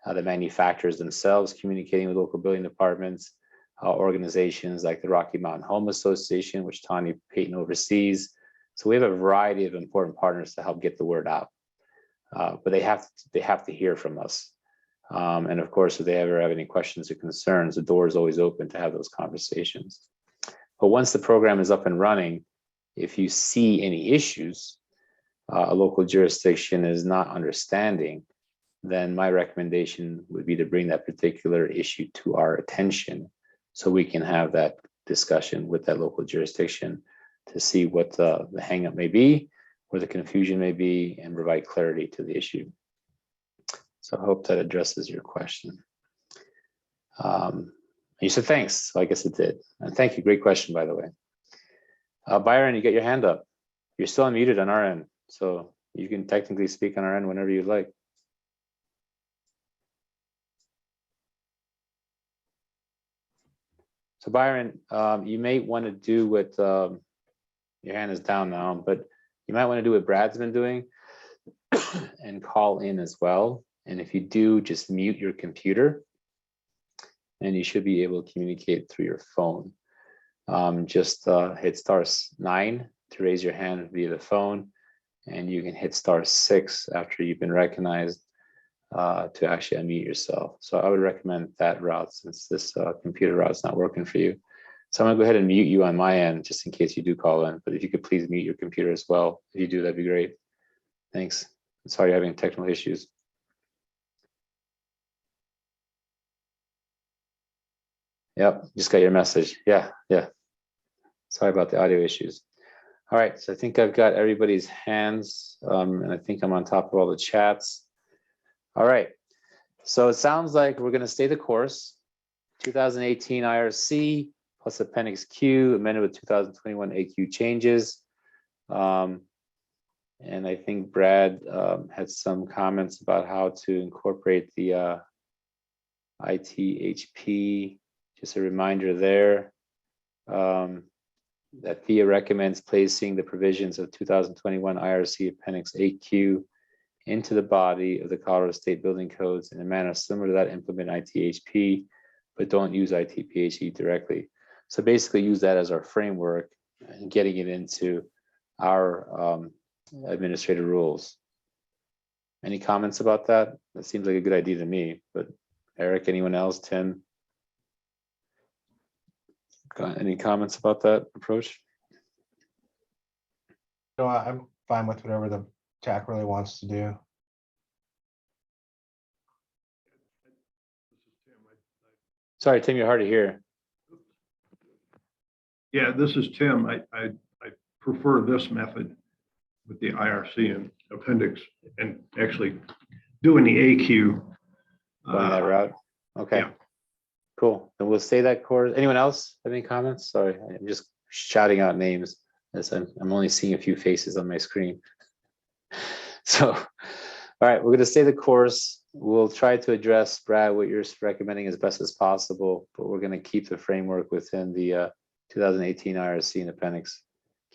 the manufacturers themselves communicating with local building departments, organizations like the Rocky Mountain Home Association, which Tani Payton oversees. So we have a variety of important partners to help get the word out. But they have to hear from us. And of course, if they ever have any questions or concerns, the door is always open to have those conversations. But once the program is up and running, if you see any issues, a local jurisdiction is not understanding, then my recommendation would be to bring that particular issue to our attention so we can have that discussion with that local jurisdiction to see what the hangup may be, where the confusion may be, and provide clarity to the issue. So I hope that addresses your question. You said thanks, so I guess it did. And thank you, great question, by the way. Byron, you got your hand up. You're still unmuted on our end, so you can technically speak on our end whenever you'd like. So Byron, you may want to do what, your hand is down now, but you might want to do what Brad's been doing and call in as well. And if you do, just mute your computer and you should be able to communicate through your phone. Just hit *9 to raise your hand via the phone, and you can hit *6 after you've been recognized to actually unmute yourself. So I would recommend that route since this computer route is not working for you. So I'm gonna go ahead and mute you on my end just in case you do call in, but if you could please mute your computer as well. If you do, that'd be great. Thanks. Sorry you're having technical issues. Yep, just got your message. Yeah. Sorry about the audio issues. All right, so I think I've got everybody's hands and I think I'm on top of all the chats. All right, so it sounds like we're gonna stay the course. 2018 IRC plus Appendix Q amended with 2021 AQ changes. And I think Brad had some comments about how to incorporate the ITHP. Just a reminder there that FIA recommends placing the provisions of 2021 IRC Appendix 8Q into the body of the Colorado State Building Codes in a manner similar to that implement ITHP, but don't use ITPHE directly. So basically use that as our framework and getting it into our administrative rules. Any comments about that? That seems like a good idea to me, but Eric, anyone else, Tim? Got any comments about that approach? No, I'm fine with whatever the TAC really wants to do. Sorry, Tim, you're hard to hear. Yeah, this is Tim. I prefer this method with the IRC and appendix and actually doing the AQ. Going that route? Okay. Yeah. Cool. And we'll stay that course. Anyone else have any comments? Sorry, I'm just shouting out names as I'm only seeing a few faces on my screen. So, all right, we're going to stay the course. We'll try to address, Brad, what you're recommending as best as possible, but we're going to keep the framework within the 2018 IRC and Appendix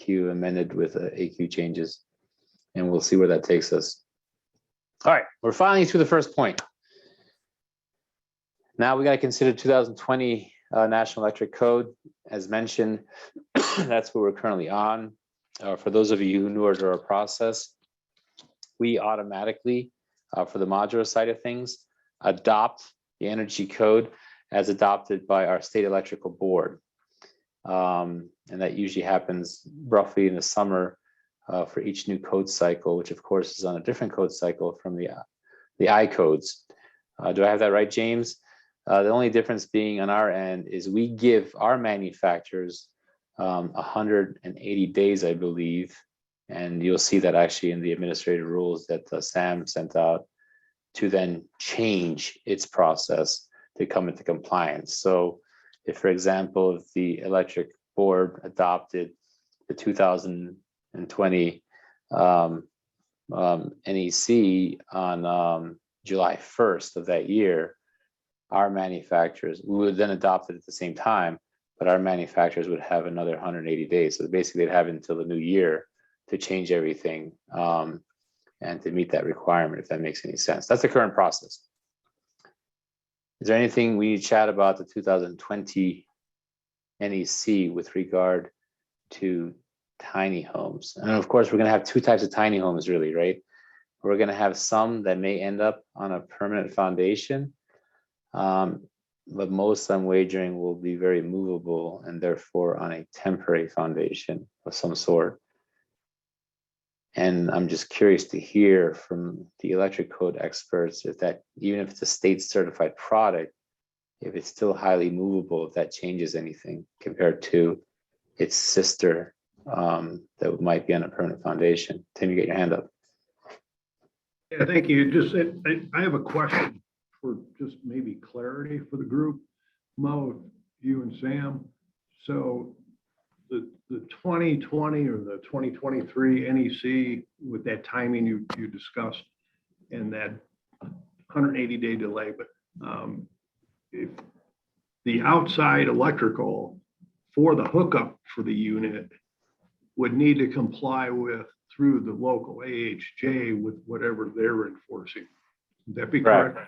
Q amended with AQ changes, and we'll see where that takes us. All right, we're finally through the first point. Now we got to consider 2020 National Electric Code. As mentioned, that's what we're currently on. For those of you who knew our process, we automatically, for the modular side of things, adopt the energy code as adopted by our state electrical board. And that usually happens roughly in the summer for each new code cycle, which of course is on a different code cycle from the I codes. Do I have that right, James? The only difference being on our end is we give our manufacturers 180 days, I believe, and you'll see that actually in the administrative rules that Sam sent out to then change its process to come into compliance. So if, for example, if the electric board adopted the 2020 NEC on July 1st of that year, our manufacturers, we would then adopt it at the same time, but our manufacturers would have another 180 days. So basically they'd have until the new year to change everything and to meet that requirement, if that makes any sense. That's the current process. Is there anything we need to chat about the 2020 NEC with regard to tiny homes. And of course, we're going to have two types of tiny homes, really, right? We're going to have some that may end up on a permanent foundation, but most I'm wagering will be very movable and therefore on a temporary foundation of some sort. And I'm just curious to hear from the electric code experts if that, even if it's a state certified product, if it's still highly movable, if that changes anything compared to its sister that might be on a permanent foundation. Tim, you get your hand up. Yeah, thank you. Just, I have a question for just maybe clarity for the group. Mo, you and Sam. So the 2020 or the 2023 NEC with that timing you discussed and that 180-day delay, but if the outside electrical for the hookup for the unit would need to comply with through the local AHJ with whatever they're enforcing. Would that be correct?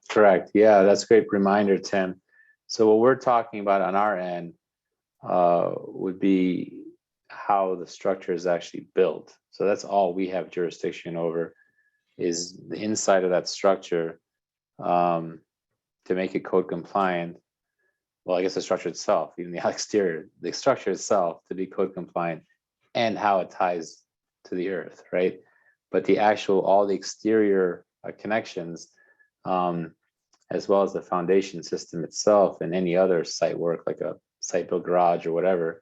Correct. Yeah, that's a great reminder, Tim. So what we're talking about on our end would be how the structure is actually built. So that's all we have jurisdiction over, is the inside of that structure to make it code compliant. Well, I guess the structure itself, even the exterior, the structure itself to be code compliant, and how it ties to the earth, right? But the actual, all the exterior connections, as well as the foundation system itself and any other site work like a site built garage or whatever,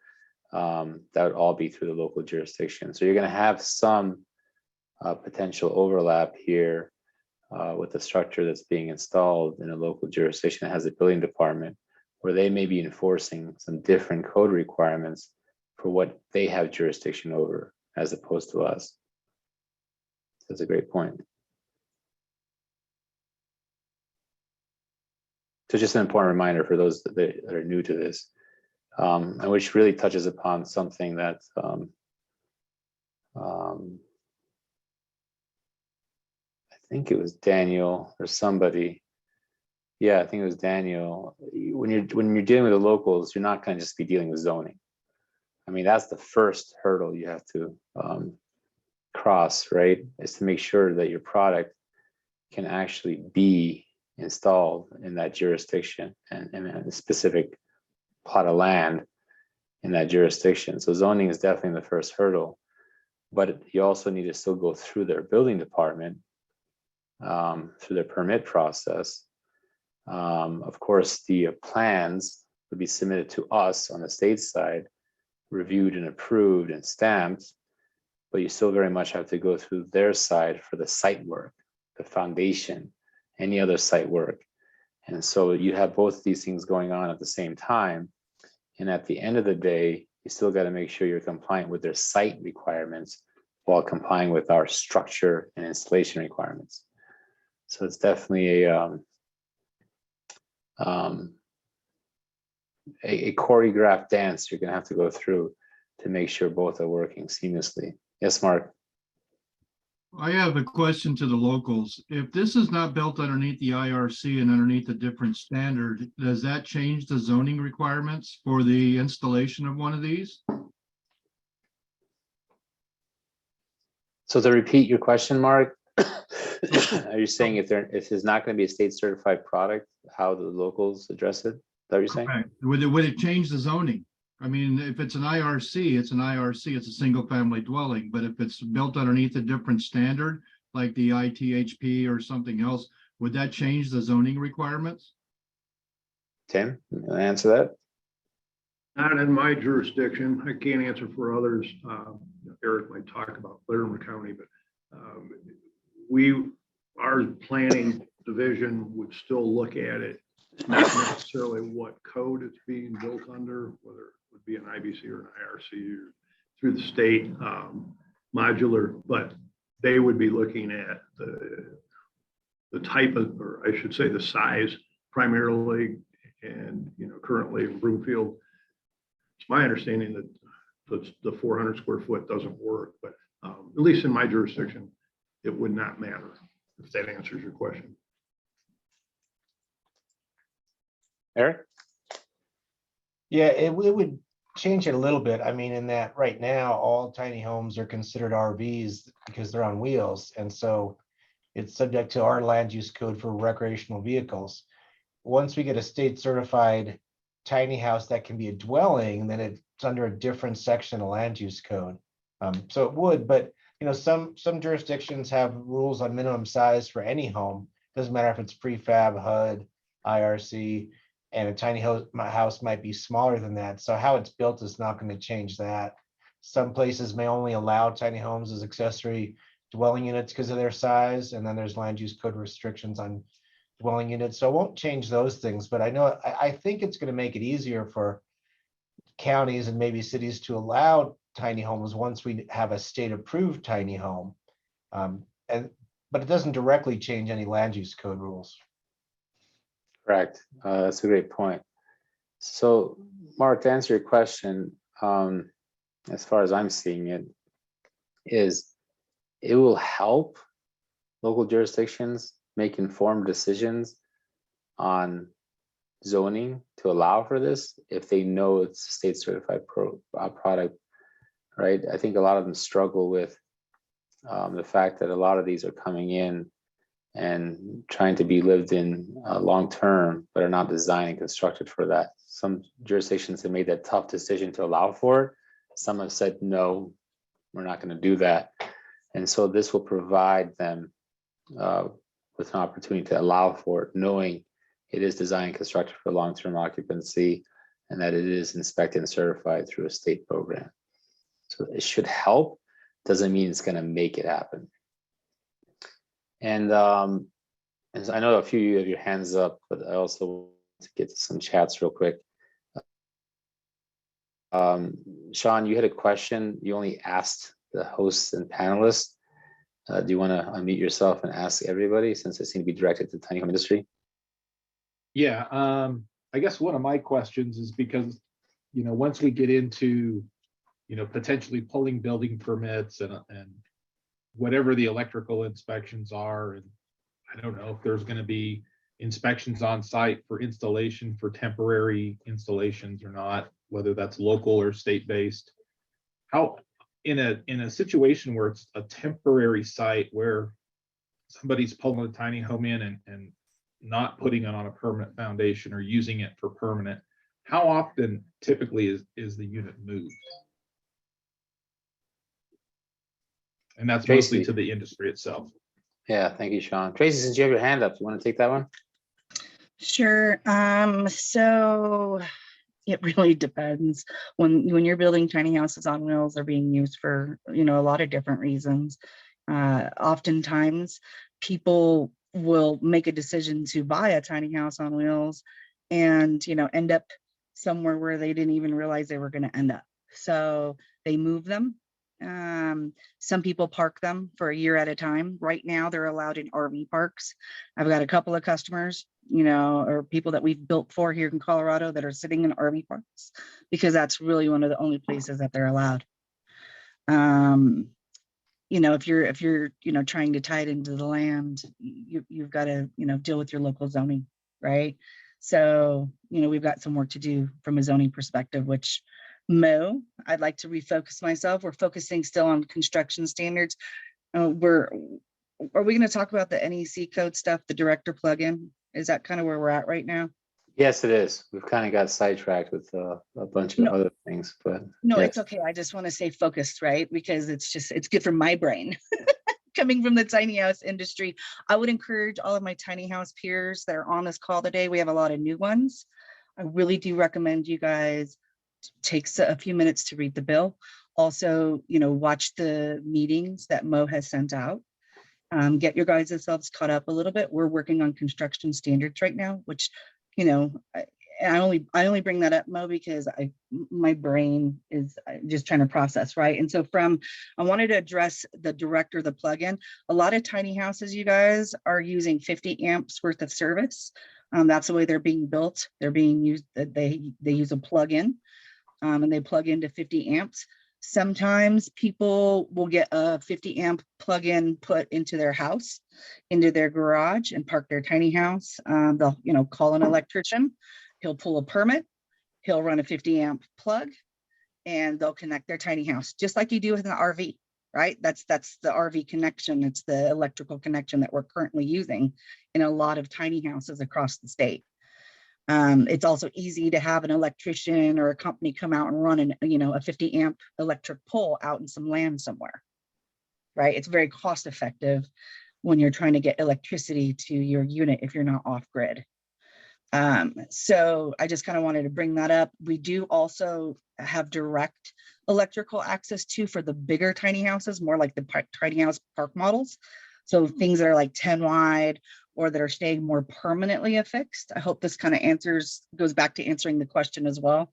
that would all be through the local jurisdiction. So you're going to have some potential overlap here with the structure that's being installed in a local jurisdiction that has a building department, where they may be enforcing some different code requirements for what they have jurisdiction over as opposed to us. That's a great point. So just an important reminder for those that are new to this, and which really touches upon something that I think it was Daniel or somebody. Yeah, I think it was Daniel. When you're dealing with the locals, you're not going to just be dealing with zoning. I mean, that's the first hurdle you have to cross, right? Is to make sure that your product can actually be installed in that jurisdiction and in a specific plot of land in that jurisdiction. So zoning is definitely the first hurdle, but you also need to still go through their building department, through their permit process. Of course, the plans would be submitted to us on the state side, reviewed and approved and stamped, but you still very much have to go through their side for the site work, the foundation, any other site work. And so you have both of these things going on at the same time. And at the end of the day, you still got to make sure you're compliant with their site requirements while complying with our structure and installation requirements. So it's definitely a choreographed dance you're going to have to go through to make sure both are working seamlessly. Yes, Mark. I have a question to the locals. If this is not built underneath the IRC and underneath a different standard, does that change the zoning requirements for the installation of one of these? So to repeat your question, Mark, are you saying if it's not going to be a state certified product, how the locals address it? Is that what you're saying? Okay. Would it change the zoning? I mean, if it's an IRC, it's an IRC, it's a single family dwelling, but if it's built underneath a different standard, like the ITHP or something else, would that change the zoning requirements? Tim, you want to answer that? Not in my jurisdiction. I can't answer for others. Eric might talk about Larimer County, but our planning division would still look at it, not necessarily what code it's being built under, whether it would be an IBC or an IRC or through the state modular, but they would be looking at the type of, or I should say the size primarily, and currently in Broomfield, it's my understanding that the 400 square foot doesn't work, but at least in my jurisdiction, it would not matter, if that answers your question. Eric? Yeah, it would change it a little bit. I mean, in that right now, all tiny homes are considered RVs because they're on wheels. And so it's subject to our land use code for recreational vehicles. Once we get a state certified tiny house that can be a dwelling, then it's under a different section of land use code. So it would, but some jurisdictions have rules on minimum size for any home. Doesn't matter if it's prefab, HUD, IRC, and a tiny house might be smaller than that. So how it's built is not going to change that. Some places may only allow tiny homes as accessory dwelling units because of their size, and then there's land use code restrictions on dwelling units. So it won't change those things, but I think it's going to make it easier for counties and maybe cities to allow tiny homes once we have a state approved tiny home. But it doesn't directly change any land use code rules. Correct. That's a great point. So, Mark, to answer your question, as far as I'm seeing it, is it will help local jurisdictions make informed decisions on zoning to allow for this if they know it's a state certified product, right? I think a lot of them struggle with the fact that a lot of these are coming in and trying to be lived in long term, but are not designed and constructed for that. Some jurisdictions have made that tough decision to allow for it. Some have said, no, we're not going to do that. And so this will provide them with an opportunity to allow for it, knowing it is designed and constructed for long-term occupancy and that it is inspected and certified through a state program. So it should help. Doesn't mean it's going to make it happen. And I know a few of you have your hands up, but I also want to get to some chats real quick. Sean, you had a question. You only asked the hosts and panelists. Do you want to unmute yourself and ask everybody, since it seemed to be directed to the tiny home industry? Yeah, I guess one of my questions is because, once we get into, potentially pulling building permits and whatever the electrical inspections are, and I don't know if there's going to be inspections on site for installation for temporary installations or not, whether that's local or state-based. How in a situation where it's a temporary site where somebody's pulling a tiny home in and not putting it on a permanent foundation or using it for permanent, how often typically is the unit moved? And that's mostly to the industry itself. Yeah, thank you, Sean. Tracy, since you have your hand up, you want to take that one? Sure. So it really depends. When you're building tiny houses on wheels, they're being used for, a lot of different reasons. Oftentimes people will make a decision to buy a tiny house on wheels and, end up somewhere where they didn't even realize they were going to end up. So they move them. Some people park them for a year at a time. Right now, they're allowed in RV parks. I've got a couple of customers, or people that we've built for here in Colorado that are sitting in RV parks because that's really one of the only places that they're allowed. If you're trying to tie it into the land, you've got to, deal with your local zoning, right? So, we've got some work to do from a zoning perspective, which Mo, I'd like to refocus myself. We're focusing still on construction standards. Are we going to talk about the NEC code stuff, the director plugin? Is that kind of where we're at right now? Yes, it is. We've kind of got sidetracked with a bunch of other things, but no, yes. It's okay. I just want to stay focused, right? Because it's good for my brain. Coming from the tiny house industry, I would encourage all of my tiny house peers that are on this call today. We have a lot of new ones. I really do recommend you guys take a few minutes to read the bill. Also, watch the meetings that Mo has sent out. Get your guys themselves caught up a little bit. We're working on construction standards right now, which, I only bring that up, Mo, because my brain is just trying to process, right? And so I wanted to address the director, the plugin. A lot of tiny houses, you guys, are using 50 amps worth of service. That's the way they're being built. They're being used, they use a plug-in and they plug into 50 amps. Sometimes people will get a 50 amp plug-in put into their house, into their garage, and park their tiny house. They'll, call an electrician. He'll pull a permit. he'll run a 50 amp plug and they'll connect their tiny house, just like you do with an RV, right? That's the RV connection. It's the electrical connection that we're currently using in a lot of tiny houses across the state. It's also easy to have an electrician or a company come out and run a 50 amp electric pole out in some land somewhere, right? It's very cost effective when you're trying to get electricity to your unit if you're not off grid. So I just kind of wanted to bring that up. We do also have direct electrical access to for the bigger tiny houses, more like the tiny house park models. So things that are like 10 wide or that are staying more permanently affixed. I hope this kind of goes back to answering the question as well.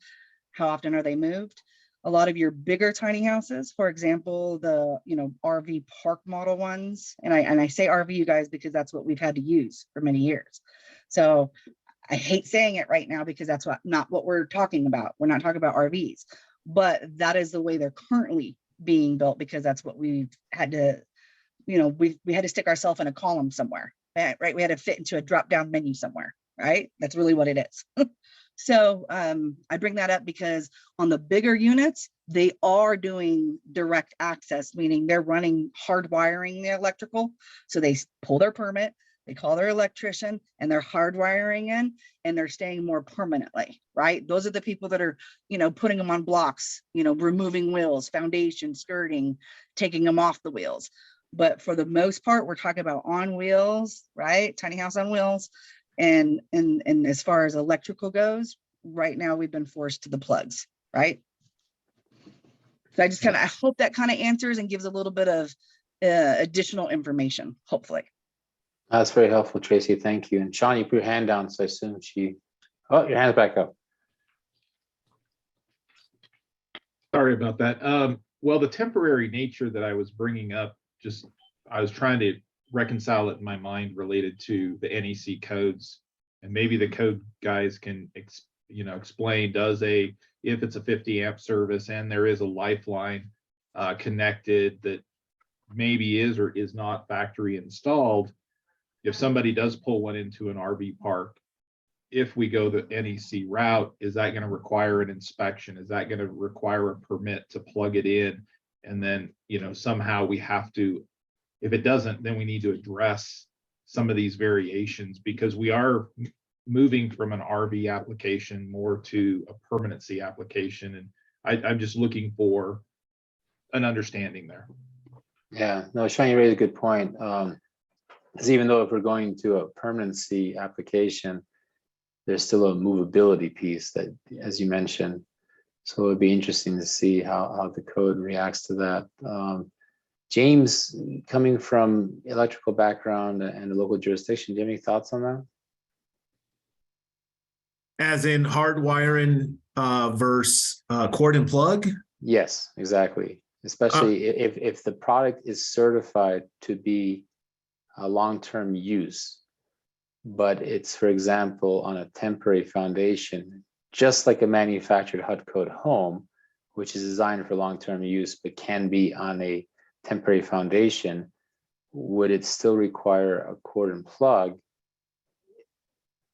How often are they moved? A lot of your bigger tiny houses, for example, the RV park model ones, and I say RV, you guys, because that's what we've had to use for many years. So I hate saying it right now because that's not what we're talking about. We're not talking about RVs, but that is the way they're currently being built because that's what we've had to, we had to stick ourselves in a column somewhere, right? We had to fit into a drop-down menu somewhere, right? That's really what it is. So I bring that up because on the bigger units, they are doing direct access, meaning they're running hardwiring the electrical. So they pull their permit, they call their electrician and they're hardwiring in and they're staying more permanently, right? Those are the people that are, putting them on blocks, removing wheels, foundation, skirting, taking them off the wheels. But for the most part, we're talking about on wheels, right? Tiny house on wheels. And as far as electrical goes, right now we've been forced to the plugs, right? So I hope that kind of answers and gives a little bit of additional information, hopefully. That's very helpful, Tracy. Thank you. And Sean, you put your hand down, so I assume your hand's back up. Sorry about that. Well, the temporary nature that I was bringing up, I was trying to reconcile it in my mind related to the NEC codes. And maybe the code guys can, explain, if it's a 50 amp service and there is a lifeline connected that maybe is or is not factory installed, if somebody does pull one into an RV park, if we go the NEC route, is that going to require an inspection? Is that going to require a permit to plug it in? And then, somehow we have to, if it doesn't, then we need to address some of these variations because we are moving from an RV application more to a permanency application. And I'm just looking for an understanding there. Yeah, no, Sean, you raised a good point. Because even though if we're going to a permanency application, there's still a movability piece that, as you mentioned, so it would be interesting to see how the code reacts to that. James, coming from electrical background and a local jurisdiction, do you have any thoughts on that? As in hardwiring versus cord and plug? Yes, exactly. Especially if the product is certified to be a long-term use, but it's, for example, on a temporary foundation, just like a manufactured HUD code home, which is designed for long-term use, but can be on a temporary foundation, would it still require a cord and plug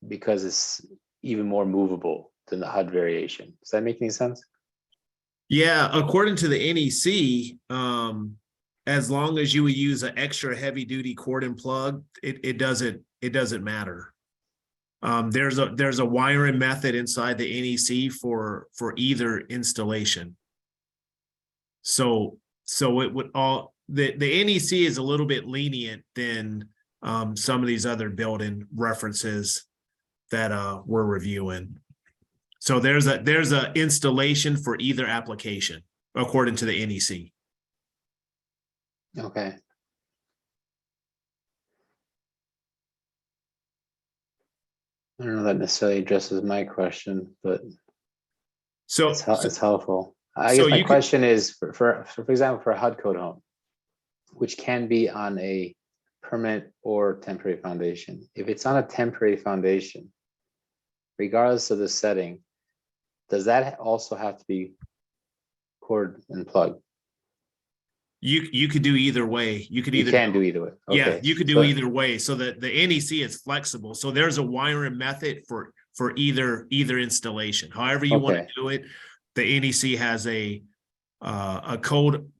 because it's even more movable than the HUD variation? Does that make any sense? Yeah, according to the NEC, as long as you would use an extra heavy duty cord and plug, it doesn't matter. There's a wiring method inside the NEC for either installation. So it would the NEC is a little bit lenient than some of these other building references that we're reviewing. So there's a installation for either application according to the NEC. Okay. I don't know that necessarily addresses my question, but it's helpful. I guess my question is for example, for a HUD code home, which can be on a permanent or temporary foundation. If it's on a temporary foundation, regardless of the setting, does that also have to be cord and plug? You could do either way. You can do either way. Okay. Yeah, you could do either way. So that the NEC is flexible. So there's a wiring method for for either installation. However you want to Okay. do it, the NEC has a code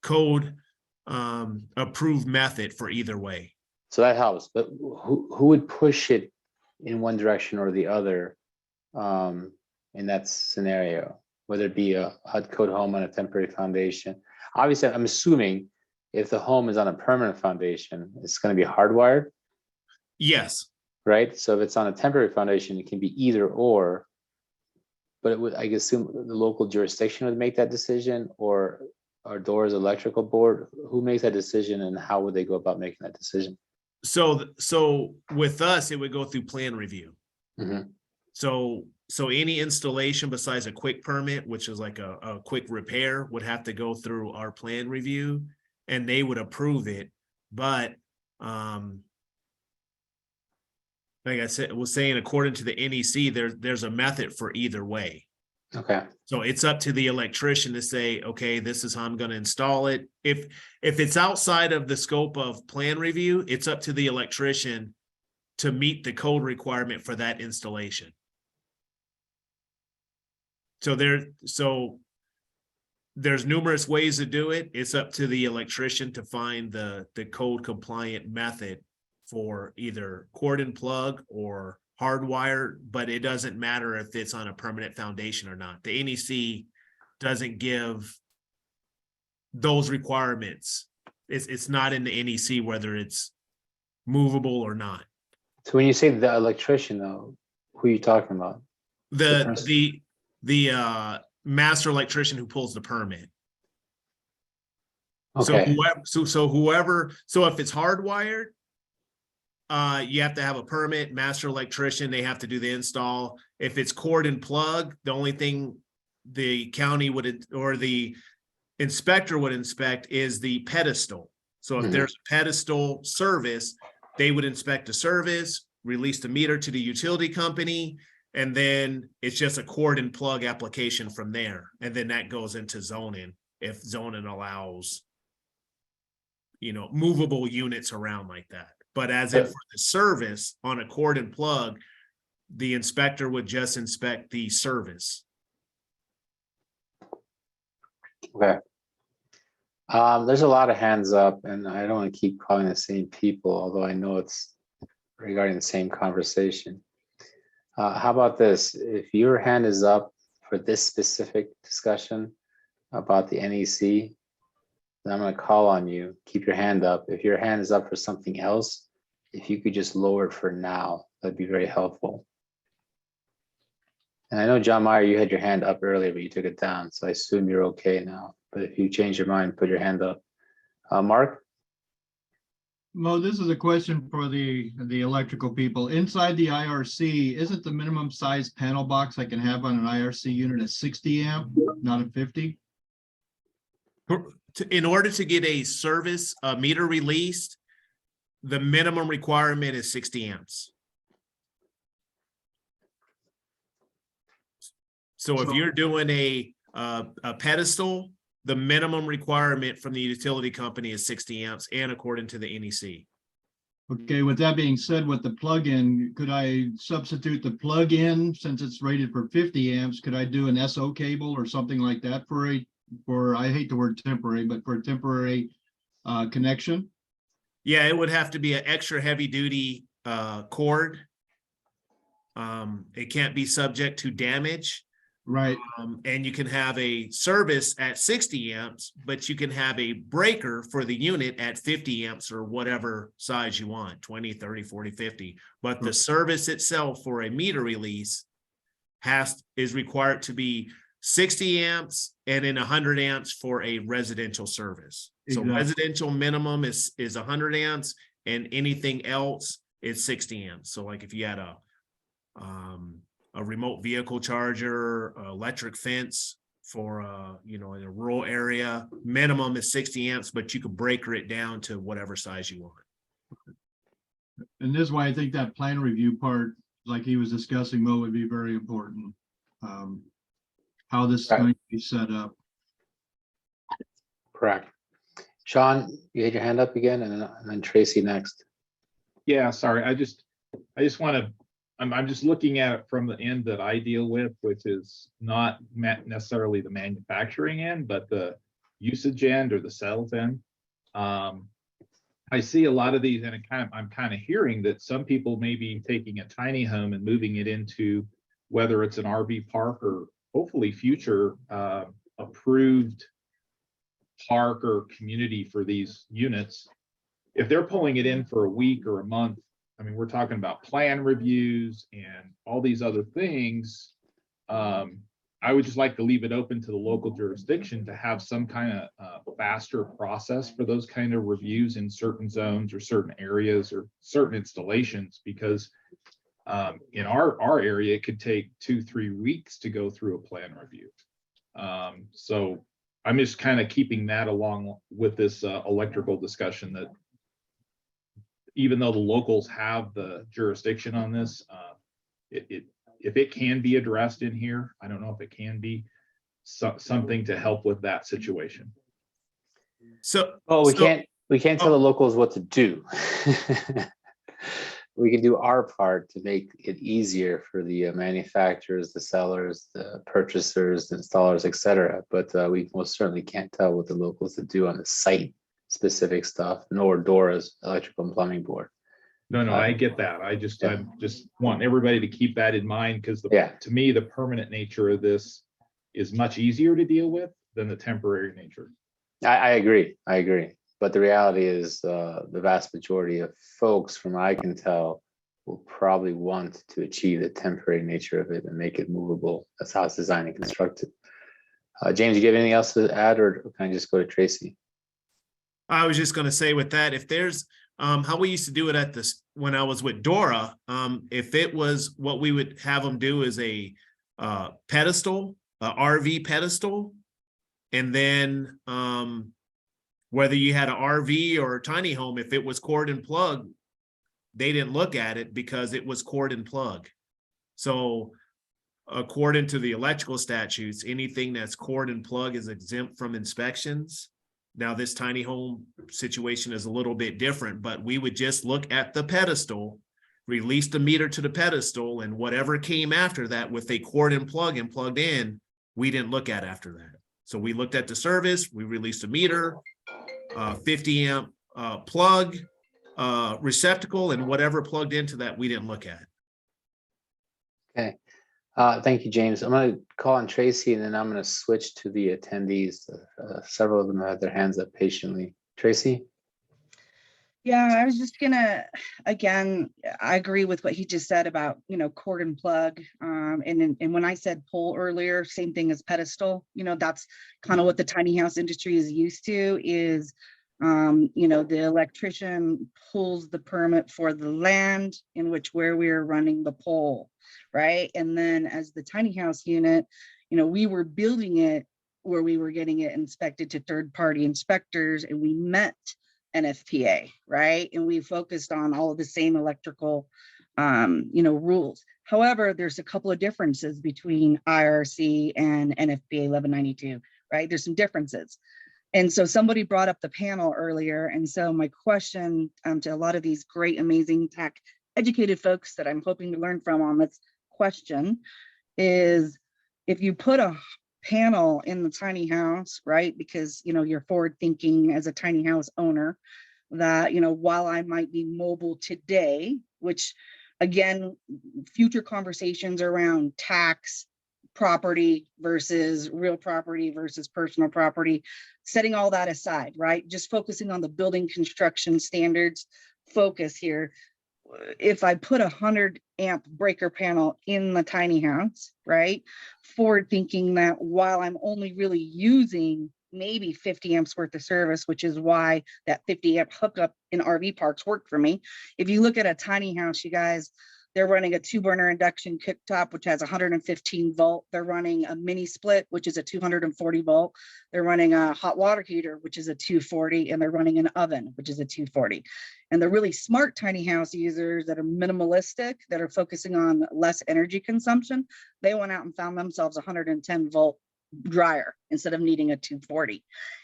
approved method for either way. So that helps, but who would push it in one direction or the other in that scenario? Whether it be a HUD code home on a temporary foundation. Obviously, I'm assuming if the home is on a permanent foundation, it's going to be hardwired, Yes. right? So if it's on a temporary foundation, it can be either or. But it would, I assume, the local jurisdiction would make that decision, or our doors electrical board. Who makes that decision, and how would they go about making that decision? So with us, it would go through plan review. Mhm. So any installation besides a quick permit, which is like a quick repair, would have to go through our plan review, and they would approve it. But like I said, was saying, according to the NEC, there's a method for either way. Okay. So it's up to the electrician to say, okay, this is how I'm going to install it. If it's outside of the scope of plan review, it's up to the electrician to meet the code requirement for that installation. So there's numerous ways to do it. It's up to the electrician to find the code compliant method for either cord and plug or hardwire, but it doesn't matter if it's on a permanent foundation or not. The NEC doesn't give those requirements. It's not in the NEC whether it's movable or not. So when you say the electrician, though, who are you talking about? The master electrician who pulls the permit. Okay. So if it's hardwired, you have to have a permit, master electrician, they have to do the install. If it's cord and plug, the only thing the county would, or the inspector would inspect is the pedestal. So if there's a pedestal service, they would inspect the service, release the meter to the utility company, and then it's just a cord and plug application from there. And then that goes into zoning, if zoning allows, movable units around like that. But as if for the service on a cord and plug, the inspector would just inspect the service. Okay. There's a lot of hands up, and I don't want to keep calling the same people, although I know it's regarding the same conversation. How about this? If your hand is up for this specific discussion about the NEC, then I'm going to call on you. Keep your hand up. If your hand is up for something else, if you could just lower it for now, that'd be very helpful. And I know, John Meyer, you had your hand up earlier, but you took it down. So I assume you're okay now. But if you change your mind, put your hand up. Mark? Mo, this is a question for the electrical people. Inside the IRC, isn't the minimum size panel box I can have on an IRC unit a 60 amp, not a 50? In order to get a service meter released, the minimum requirement is 60 amps. So if you're doing a pedestal, the minimum requirement from the utility company is 60 amps, and according to the NEC. Okay, with that being said, with the plug-in, could I substitute the plug-in since it's rated for 50 amps? Could I do an SO cable or something like that for I hate the word temporary, but for a temporary connection? Yeah, it would have to be an extra heavy duty cord. It can't be subject to damage. Right. And you can have a service at 60 amps, but you can have a breaker for the unit at 50 amps or whatever size you want, 20, 30, 40, 50. But the service itself for a meter release is required to be 60 amps and then 100 amps for a residential service. Exactly. So residential minimum is 100 amps, and anything else is 60 amps. So like if you had a remote vehicle charger, electric fence for in a rural area, minimum is 60 amps, but you could breaker it down to whatever size you want. And this is why I think that plan review part, like he was discussing, Mo, would be very important. How this is going to be set up. Correct. Sean, you had your hand up again, and then Tracy next. Yeah, sorry. I just want to I'm just looking at it from the end that I deal with, which is not necessarily the manufacturing end, but the usage end or the sales end. I see a lot of these, and I'm kind of hearing that some people may be taking a tiny home and moving it into whether it's an RV park or hopefully future approved park or community for these units. If they're pulling it in for a week or a month, I mean, we're talking about plan reviews and all these other things. I would just like to leave it open to the local jurisdiction to have some kind of faster process for those kind of reviews in certain zones or certain areas or certain installations, because in our area, it could take 2-3 weeks to go through a plan review. So I'm just kind of keeping that along with this electrical discussion, that even though the locals have the jurisdiction on this, if it can be addressed in here, I don't know if it can be something to help with that situation. So, we can't tell the locals what to do. We can do our part to make it easier for the manufacturers, the sellers, the purchasers, the installers, etc. But we most certainly can't tell what the locals to do on the site specific stuff, nor DORA's electrical and plumbing board. No, I get that. I just want everybody to keep that in mind, because to me, the permanent nature of this is much easier to deal with than the temporary nature. I agree. But the reality is the vast majority of folks, from what I can tell, will probably want to achieve the temporary nature of it and make it movable. That's how it's designed and constructed. James, do you have anything else to add, or can I just go to Tracy? I was just going to say with that, if there's how we used to do it at this when I was with Dora, if it was what we would have them do is a pedestal, RV pedestal, and then whether you had an RV or a tiny home, if it was cord and plug, they didn't look at it because it was cord and plug. So according to the electrical statutes, anything that's cord and plug is exempt from inspections. Now, this tiny home situation is a little bit different, but we would just look at the pedestal, release the meter to the pedestal, and whatever came after that with a cord and plugged in, we didn't look at after that. So we looked at the service, we released a meter, 50 amp plug, receptacle, and whatever plugged into that, we didn't look at. Okay. Thank you, James. I'm going to call on Tracy, and then I'm going to switch to the attendees. Several of them have their hands up patiently. Tracy? Yeah, I was just gonna, again, I agree with what he just said about, cord and plug. And when I said pole earlier, same thing as pedestal, that's kind of what the tiny house industry is used to is, the electrician pulls the permit for the land in which where we are running the pole, right? And then as the tiny house unit, we were building it where we were getting it inspected to third-party inspectors, and we met NFPA, right? And we focused on all of the same electrical, rules. However, there's a couple of differences between IRC and NFPA 1192, right? There's some differences. And so somebody brought up the panel earlier. And so my question to a lot of these great, amazing tech educated folks that I'm hoping to learn from on this question is, if you put a panel in the tiny house, right? Because, you're forward thinking as a tiny house owner that, while I might be mobile today, which again, future conversations around tax, property versus real property versus personal property, setting all that aside, right? Just focusing on the building construction standards focus here. If I put 100 amp breaker panel in the tiny house, right? Forward thinking that while I'm only really using maybe 50 amps worth of service, which is why that 50 amp hookup in RV parks worked for me. If you look at a tiny house, you guys, they're running a 2-burner induction cooktop, which has 115 volt. They're running a mini split, which is a 240 volt. They're running a hot water heater, which is a 240, and they're running an oven, which is a 240. And the really smart tiny house users that are minimalistic, that are focusing on less energy consumption, they went out and found themselves a 110 volt dryer instead of needing a 240.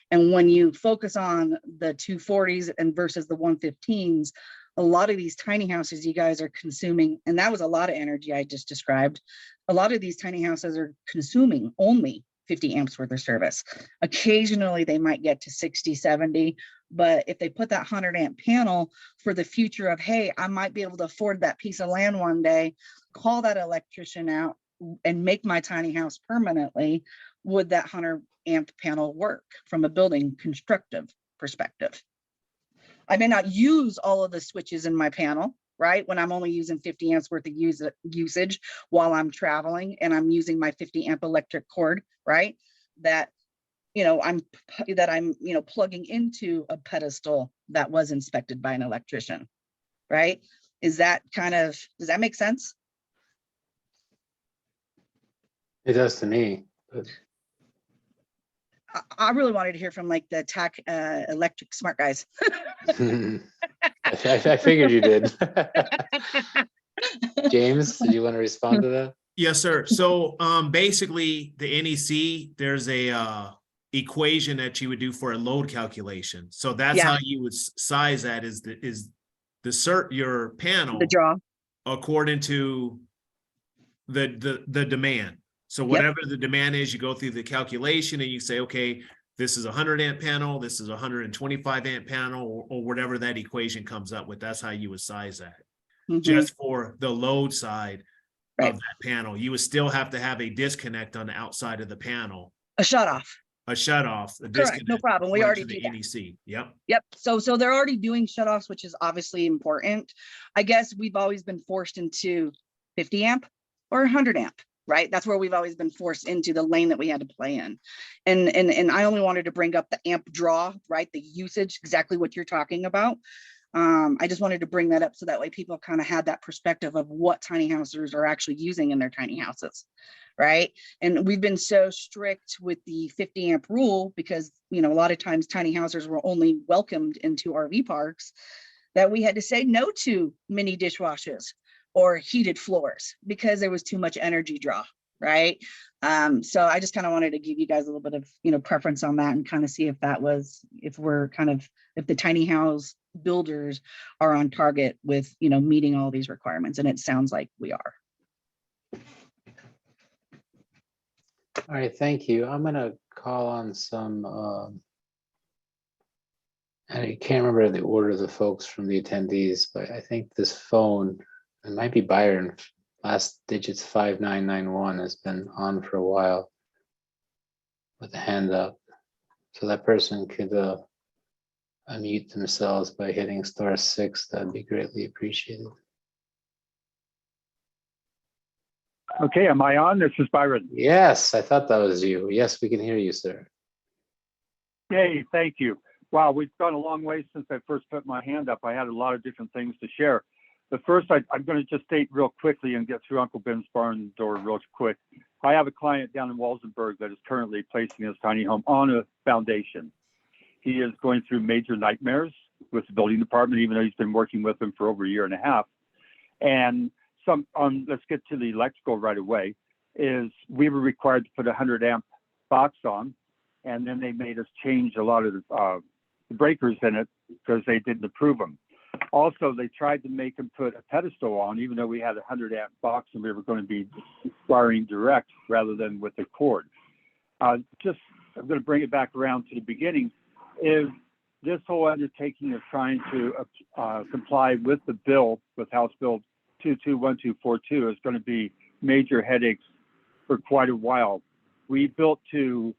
And when you focus on the 240s and versus the 115s, a lot of these tiny houses you guys are consuming, and that was a lot of energy I just described. A lot of these tiny houses are consuming only 50 amps worth of service. Occasionally they might get to 60, 70, but if they put that 100 amp panel for the future of, hey, I might be able to afford that piece of land one day, call that electrician out and make my tiny house permanently, would that 100 amp panel work from a building constructive perspective? I may not use all of the switches in my panel, right? When I'm only using 50 amps worth of usage while I'm traveling and I'm using my 50 amp electric cord, right? That, I'm plugging into a pedestal that was inspected by an electrician, right? Does that make sense? It does to me. But I really wanted to hear from like the TAC electric smart guys. I figured you did. James, did you want to respond to that? Yes, sir. So basically the NEC, there's a equation that you would do for a load calculation. So that's how you would size that is your panel the draw according to the demand. So whatever the demand is, you go through the calculation and you say, okay, this is a 100 amp panel, this is a 125 amp panel, or whatever that equation comes up with. That's how you would size that. Just for the load side of that panel, you would still have to have a disconnect on the outside of the panel. A shut off. A shut off. A Correct, disconnect no problem. We already according do to that. the NEC. Yep. Yep. So they're already doing shutoffs, which is obviously important. I guess we've always been forced into 50 amp or 100 amp, right? That's where we've always been forced into the lane that we had to play in. And I only wanted to bring up the amp draw, right? The usage, exactly what you're talking about. I just wanted to bring that up so that way people kind of had that perspective of what tiny houses are actually using in their tiny houses, right? And we've been so strict with the 50 amp rule because, a lot of times tiny houses were only welcomed into RV parks that we had to say no to mini dishwashers or heated floors because there was too much energy draw, right? So I just kind of wanted to give you guys a little bit of, preference on that and kind of see if the tiny house builders are on target with, meeting all these requirements. And it sounds like we are. All right, thank you. I'm gonna call on some, I can't remember the order of the folks from the attendees, but I think this phone, it might be Byron, last digits 5991 has been on for a while with a hand up. So that person could unmute themselves by hitting *6. That'd be greatly appreciated. Okay, am I on? This is Byron. Yes, I thought that was you. Yes, we can hear you, sir. Hey, thank you. Wow, we've gone a long way since I first put my hand up. I had a lot of different things to share. But first, I'm going to just state real quickly and get through Uncle Ben's barn door real quick. I have a client down in Walsenburg that is currently placing his tiny home on a foundation. He is going through major nightmares with the building department, even though he's been working with them for over a year and a half. And let's get to the electrical right away, is we were required to put a 100 amp box on, and then they made us change a lot of the breakers in it because they didn't approve them. Also, they tried to make him put a pedestal on, even though we had a 100 amp box and we were going to be wiring direct rather than with the cord. I'm going to bring it back around to the beginning, is this whole undertaking of trying to comply with the bill, with House Bill 221242, is going to be major headaches for quite a while. We built to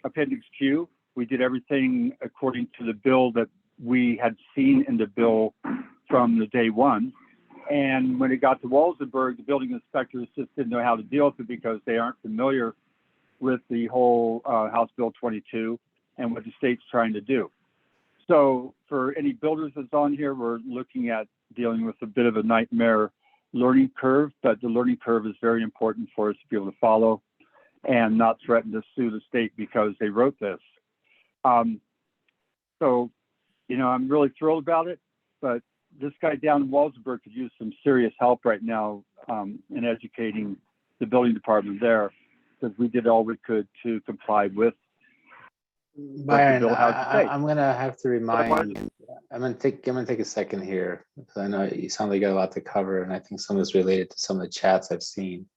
Appendix Q. We did everything according to the bill that we had seen in the bill from the day one. And when it got to Walsenburg, the building inspectors just didn't know how to deal with it because they aren't familiar with the whole House Bill 22 and what the state's trying to do. So for any builders that's on here, we're looking at dealing with a bit of a nightmare learning curve, but the learning curve is very important for us to be able to follow and not threaten to sue the state because they wrote this. So, I'm really thrilled about it, but this guy down in Walsenburg could use some serious help right now in educating the building department there, because we did all we could to comply with Byron, I'm gonna have to remind I'm gonna take a second here because I know you sound like you got a lot to cover, and I think some of it's related to some of the chats I've seen.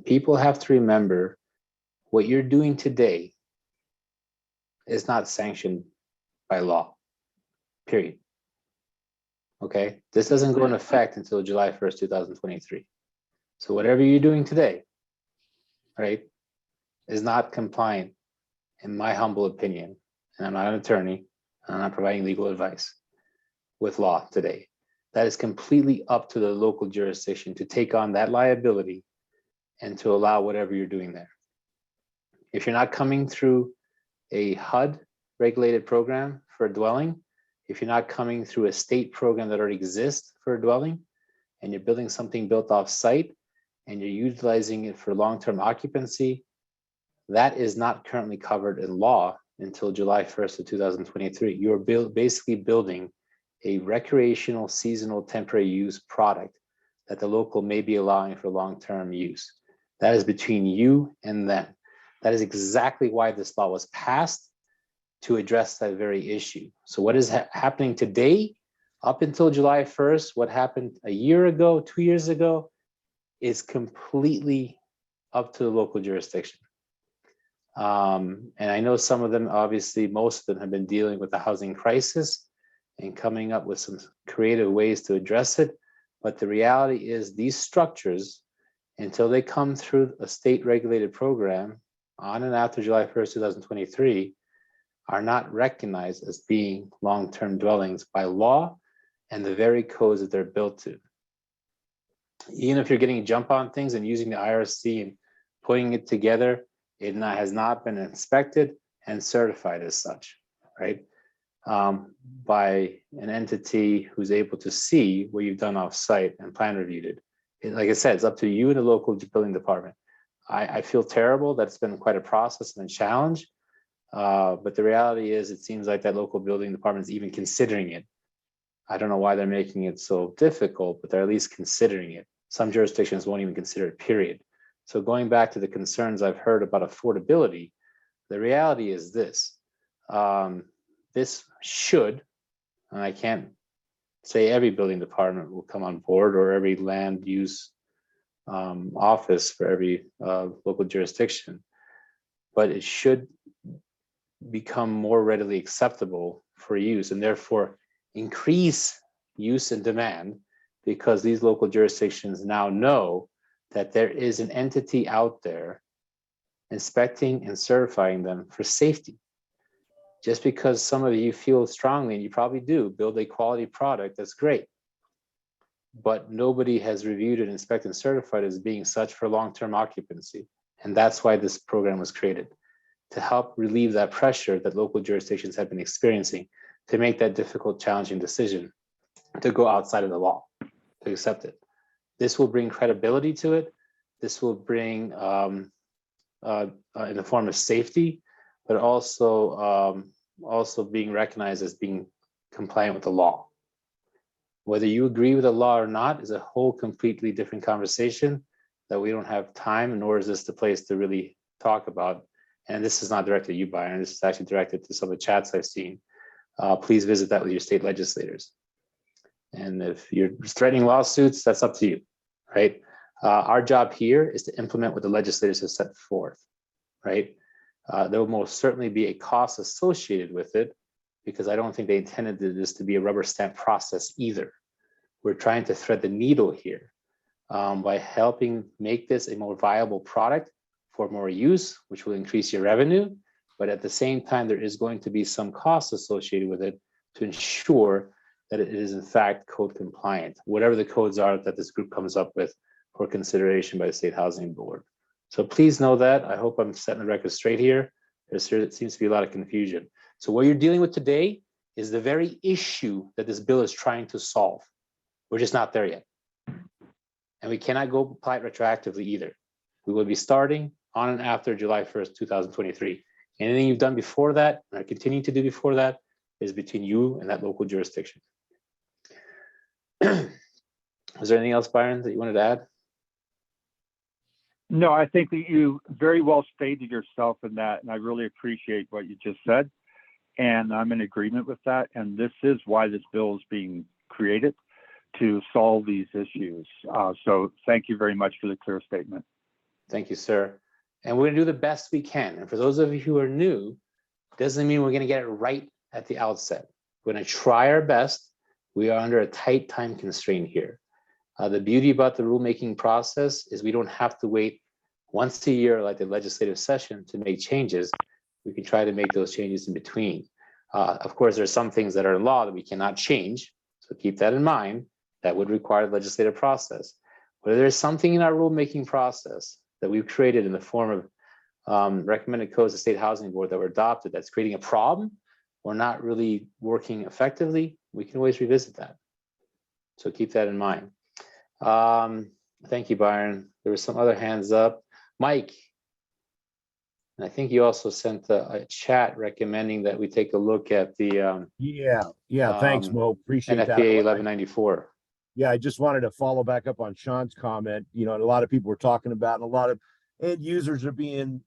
People have to remember what you're doing today is not sanctioned by law, period. Okay, this doesn't go into effect until July 1st, 2023. So whatever you're doing today, right, is not compliant, in my humble opinion, and I'm not an attorney, and I'm not providing legal advice, with law today. That is completely up to the local jurisdiction to take on that liability and to allow whatever you're doing there. If you're not coming through a HUD regulated program for a dwelling, if you're not coming through a state program that already exists for a dwelling, and you're building something built off site, and you're utilizing it for long-term occupancy, that is not currently covered in law until July 1st of 2023. You're basically building a recreational, seasonal, temporary use product that the local may be allowing for long-term use. That is between you and them. That is exactly why this law was passed, to address that very issue. So what is happening today, up until July 1st, what happened a year ago, 2 years ago, is completely up to the local jurisdiction. And I know some of them, obviously, most of them have been dealing with the housing crisis and coming up with some creative ways to address it. But the reality is these structures, until they come through a state regulated program on and after July 1st, 2023, are not recognized as being long-term dwellings by law and the very codes that they're built to. Even if you're getting jump on things and using the IRC and putting it together, it has not been inspected and certified as such, right? By an entity who's able to see what you've done off-site and plan reviewed it. Like I said, it's up to you and the local building department. I feel terrible that it's been quite a process and a challenge, but the reality is it seems like that local building department is even considering it. I don't know why they're making it so difficult, but they're at least considering it. Some jurisdictions won't even consider it, period. So going back to the concerns I've heard about affordability, the reality is this. This should, and I can't say every building department will come on board or every land use office for every local jurisdiction, but it should become more readily acceptable for use and therefore increase use and demand, because these local jurisdictions now know that there is an entity out there inspecting and certifying them for safety. Just because some of you feel strongly, and you probably do, build a quality product, that's great. But nobody has reviewed it, inspected, and certified as being such for long-term occupancy. And that's why this program was created, to help relieve that pressure that local jurisdictions have been experiencing, to make that difficult, challenging decision to go outside of the law, to accept it. This will bring credibility to it. This will bring in the form of safety, but also being recognized as being compliant with the law. Whether you agree with the law or not is a whole completely different conversation that we don't have time, nor is this the place to really talk about. And this is not directed at you, Byron. This is actually directed to some of the chats I've seen. Please visit that with your state legislators. And if you're threatening lawsuits, that's up to you, right? Our job here is to implement what the legislators have set forth, right? There will most certainly be a cost associated with it, because I don't think they intended this to be a rubber stamp process either. We're trying to thread the needle here by helping make this a more viable product for more use, which will increase your revenue. But at the same time, there is going to be some costs associated with it to ensure that it is in fact code compliant, whatever the codes are that this group comes up with for consideration by the State Housing Board. So please know that. I hope I'm setting the record straight here. There seems to be a lot of confusion. So what you're dealing with today is the very issue that this bill is trying to solve. We're just not there yet. And we cannot go apply it retroactively either. We will be starting on and after July 1st, 2023. Anything you've done before that, and are continuing to do before that, is between you and that local jurisdiction. Was there anything else, Byron, that you wanted to add? No, I think that you very well stated yourself in that, and I really appreciate what you just said. And I'm in agreement with that. And this is why this bill is being created, to solve these issues. So thank you very much for the clear statement. Thank you, sir. And we're gonna do the best we can. And for those of you who are new, doesn't mean we're gonna get it right at the outset. We're gonna try our best. We are under a tight time constraint here. The beauty about the rulemaking process is we don't have to wait once a year like the legislative session to make changes. We can try to make those changes in between. Of course, there's some things that are law that we cannot change. So keep that in mind. That would require the legislative process. But if there's something in our rulemaking process that we've created in the form of recommended codes of state housing board that were adopted that's creating a problem or not really working effectively, we can always revisit that. So keep that in mind. Thank you, Byron. There were some other hands up. Mike, and I think you also sent a chat recommending that we take a look at the Thanks, Mo. Appreciate that. NFPA 1194. Yeah, I just wanted to follow back up on Sean's comment. You know, and a lot of people were talking about, and a lot of end users are being,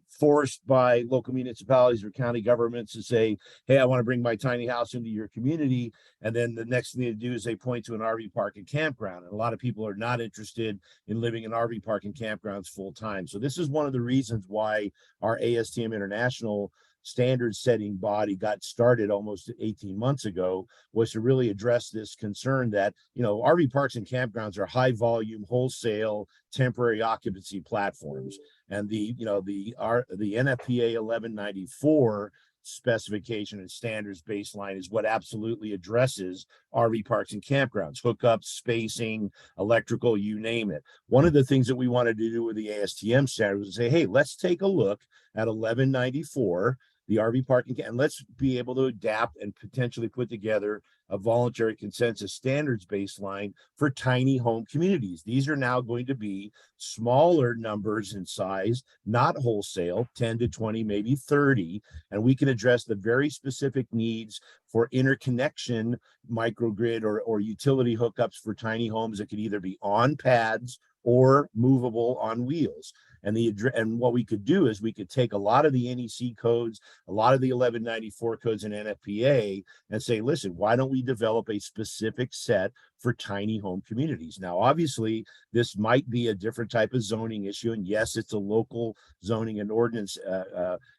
forced by local municipalities or county governments to say, hey, I want to bring my tiny house into your community. And then the next thing they do is they point to an RV park and campground. And a lot of people are not interested in living in RV park and campgrounds full time. So this is one of the reasons why our ASTM International standard setting body got started almost 18 months ago, was to really address this concern that, RV parks and campgrounds are high volume, wholesale, temporary occupancy platforms. And the NFPA 1194 specification and standards baseline is what absolutely addresses RV parks and campgrounds, hookups, spacing, electrical, you name it. One of the things that we wanted to do with the ASTM standard was to say, hey, let's take a look at 1194, the RV parking, and let's be able to adapt and potentially put together a voluntary consensus standards baseline for tiny home communities. These are now going to be smaller numbers in size, not wholesale, 10 to 20, maybe 30, and we can address the very specific needs for interconnection, microgrid or utility hookups for tiny homes that could either be on pads or movable on wheels. And what we could do is we could take a lot of the NEC codes, a lot of the 1194 codes and NFPA and say, listen, why don't we develop a specific set for tiny home communities? Now, obviously, this might be a different type of zoning issue. And yes, it's a local zoning and ordinance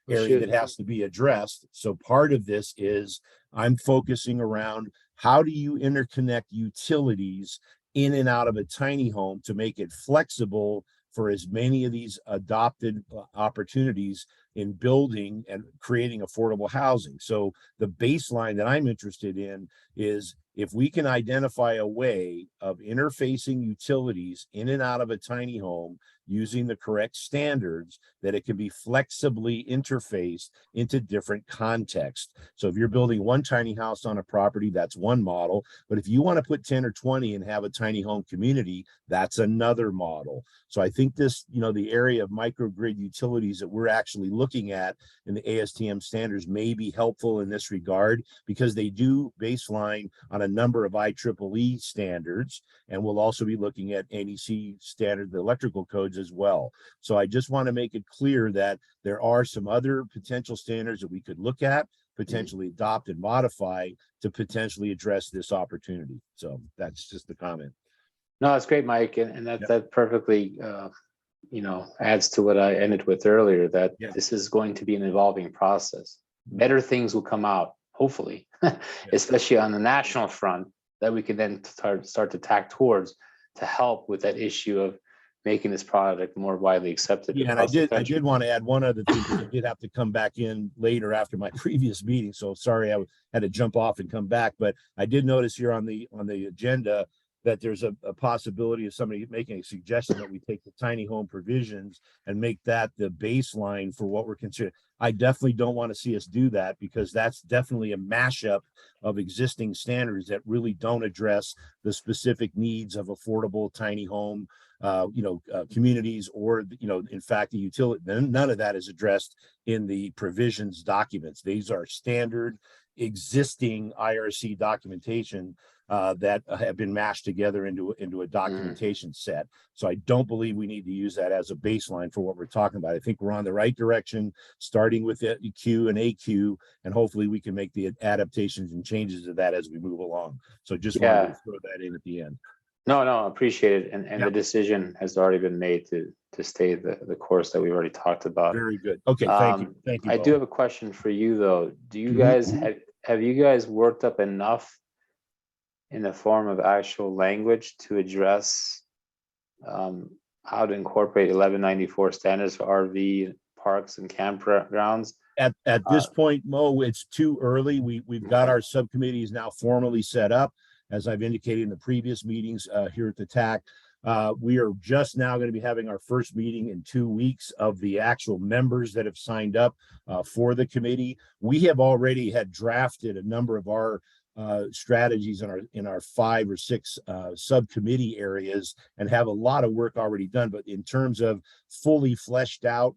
area that has to be addressed. So part of this is I'm focusing around how do you interconnect utilities in and out of a tiny home to make it flexible for as many of these adopted opportunities in building and creating affordable housing. So the baseline that I'm interested in is if we can identify a way of interfacing utilities in and out of a tiny home using the correct standards, that it can be flexibly interfaced into different contexts. So if you're building one tiny house on a property, that's one model. But if you want to put 10 or 20 and have a tiny home community, that's another model. So I think this, the area of microgrid utilities that we're actually looking at in the ASTM standards may be helpful in this regard, because they do baseline on a number of IEEE standards, and we'll also be looking at NEC standard, the electrical codes as well. So I just want to make it clear that there are some other potential standards that we could look at, potentially adopt and modify to potentially address this opportunity. So that's just the comment. No, that's great, Mike. And that perfectly, adds to what I ended with earlier, that this is going to be an evolving process. Better things will come out, hopefully, especially on the national front, that we can then start to tack towards to help with that issue of making this product more widely accepted. Yeah, and I did want to add one other thing, because I did have to come back in later after my previous meeting. So sorry, I had to jump off and come back. But I did notice here on the agenda that there's a possibility of somebody making a suggestion that we take the tiny home provisions and make that the baseline for what we're considering. I definitely don't want to see us do that, because that's definitely a mashup of existing standards that really don't address the specific needs of affordable tiny home communities, or in fact the utility. None of that is addressed in the provisions documents. These are standard existing IRC documentation that have been mashed together into a documentation set. So I don't believe we need to use that as a baseline for what we're talking about. I think we're on the right direction, starting with the Q and AQ, and hopefully we can make the adaptations and changes to that as we move along. So just wanted to throw that in at the end. No, I appreciate it. And Yeah. the decision has already been made to stay the course that we've already talked about. Very good. Okay, thank you. Thank you. I Bo. do have a question for you though. Do you Mhm, guys mhm. have you guys worked up enough in the form of actual language to address how to incorporate 1194 standards for RV parks and campgrounds? At this point, Mo, it's too early. We've got our subcommittees now formally set up. As I've indicated in the previous meetings here at the TAC, we are just now going to be having our first meeting in 2 weeks of the actual members that have signed up for the committee. We have already had drafted a number of our strategies in our 5 or 6 subcommittee areas and have a lot of work already done. But in terms of fully fleshed out,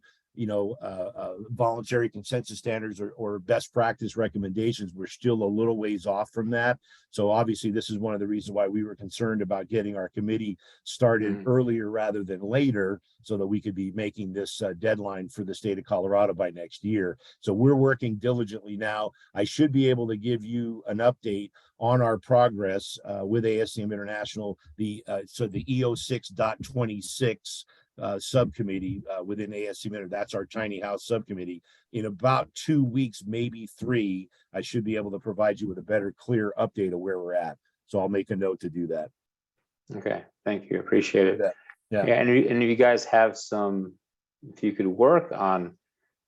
voluntary consensus standards or best practice recommendations, we're still a little ways off from that. So obviously this is one of the reasons why we were concerned about getting our committee started earlier rather than later, so that we could be making this deadline for the state of Colorado by next year. So we're working diligently now. I should be able to give you an update on our progress with ASCM International, the EO6.26 subcommittee within ASCM. That's our tiny house subcommittee. In about 2 weeks, maybe 3, I should be able to provide you with a better, clear update of where we're at. So I'll make a note to do that. Okay, thank you. Appreciate it. Yeah. And if you guys have if you could work on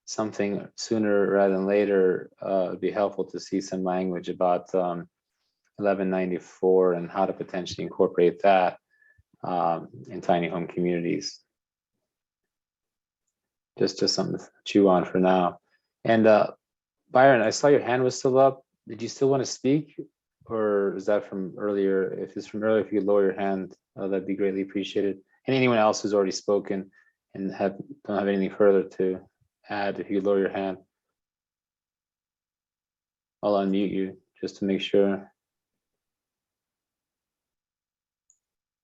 something sooner rather than later, it'd be helpful to see some language about 1194 and how to potentially incorporate that in tiny home communities. Just something to chew on for now. And Byron, I saw your hand was still up. Did you still want to speak, or is that from earlier? If it's from earlier, if you could lower your hand, that'd be greatly appreciated. And anyone else who's already spoken and don't have anything further to add, if you could lower your hand, I'll unmute you just to make sure.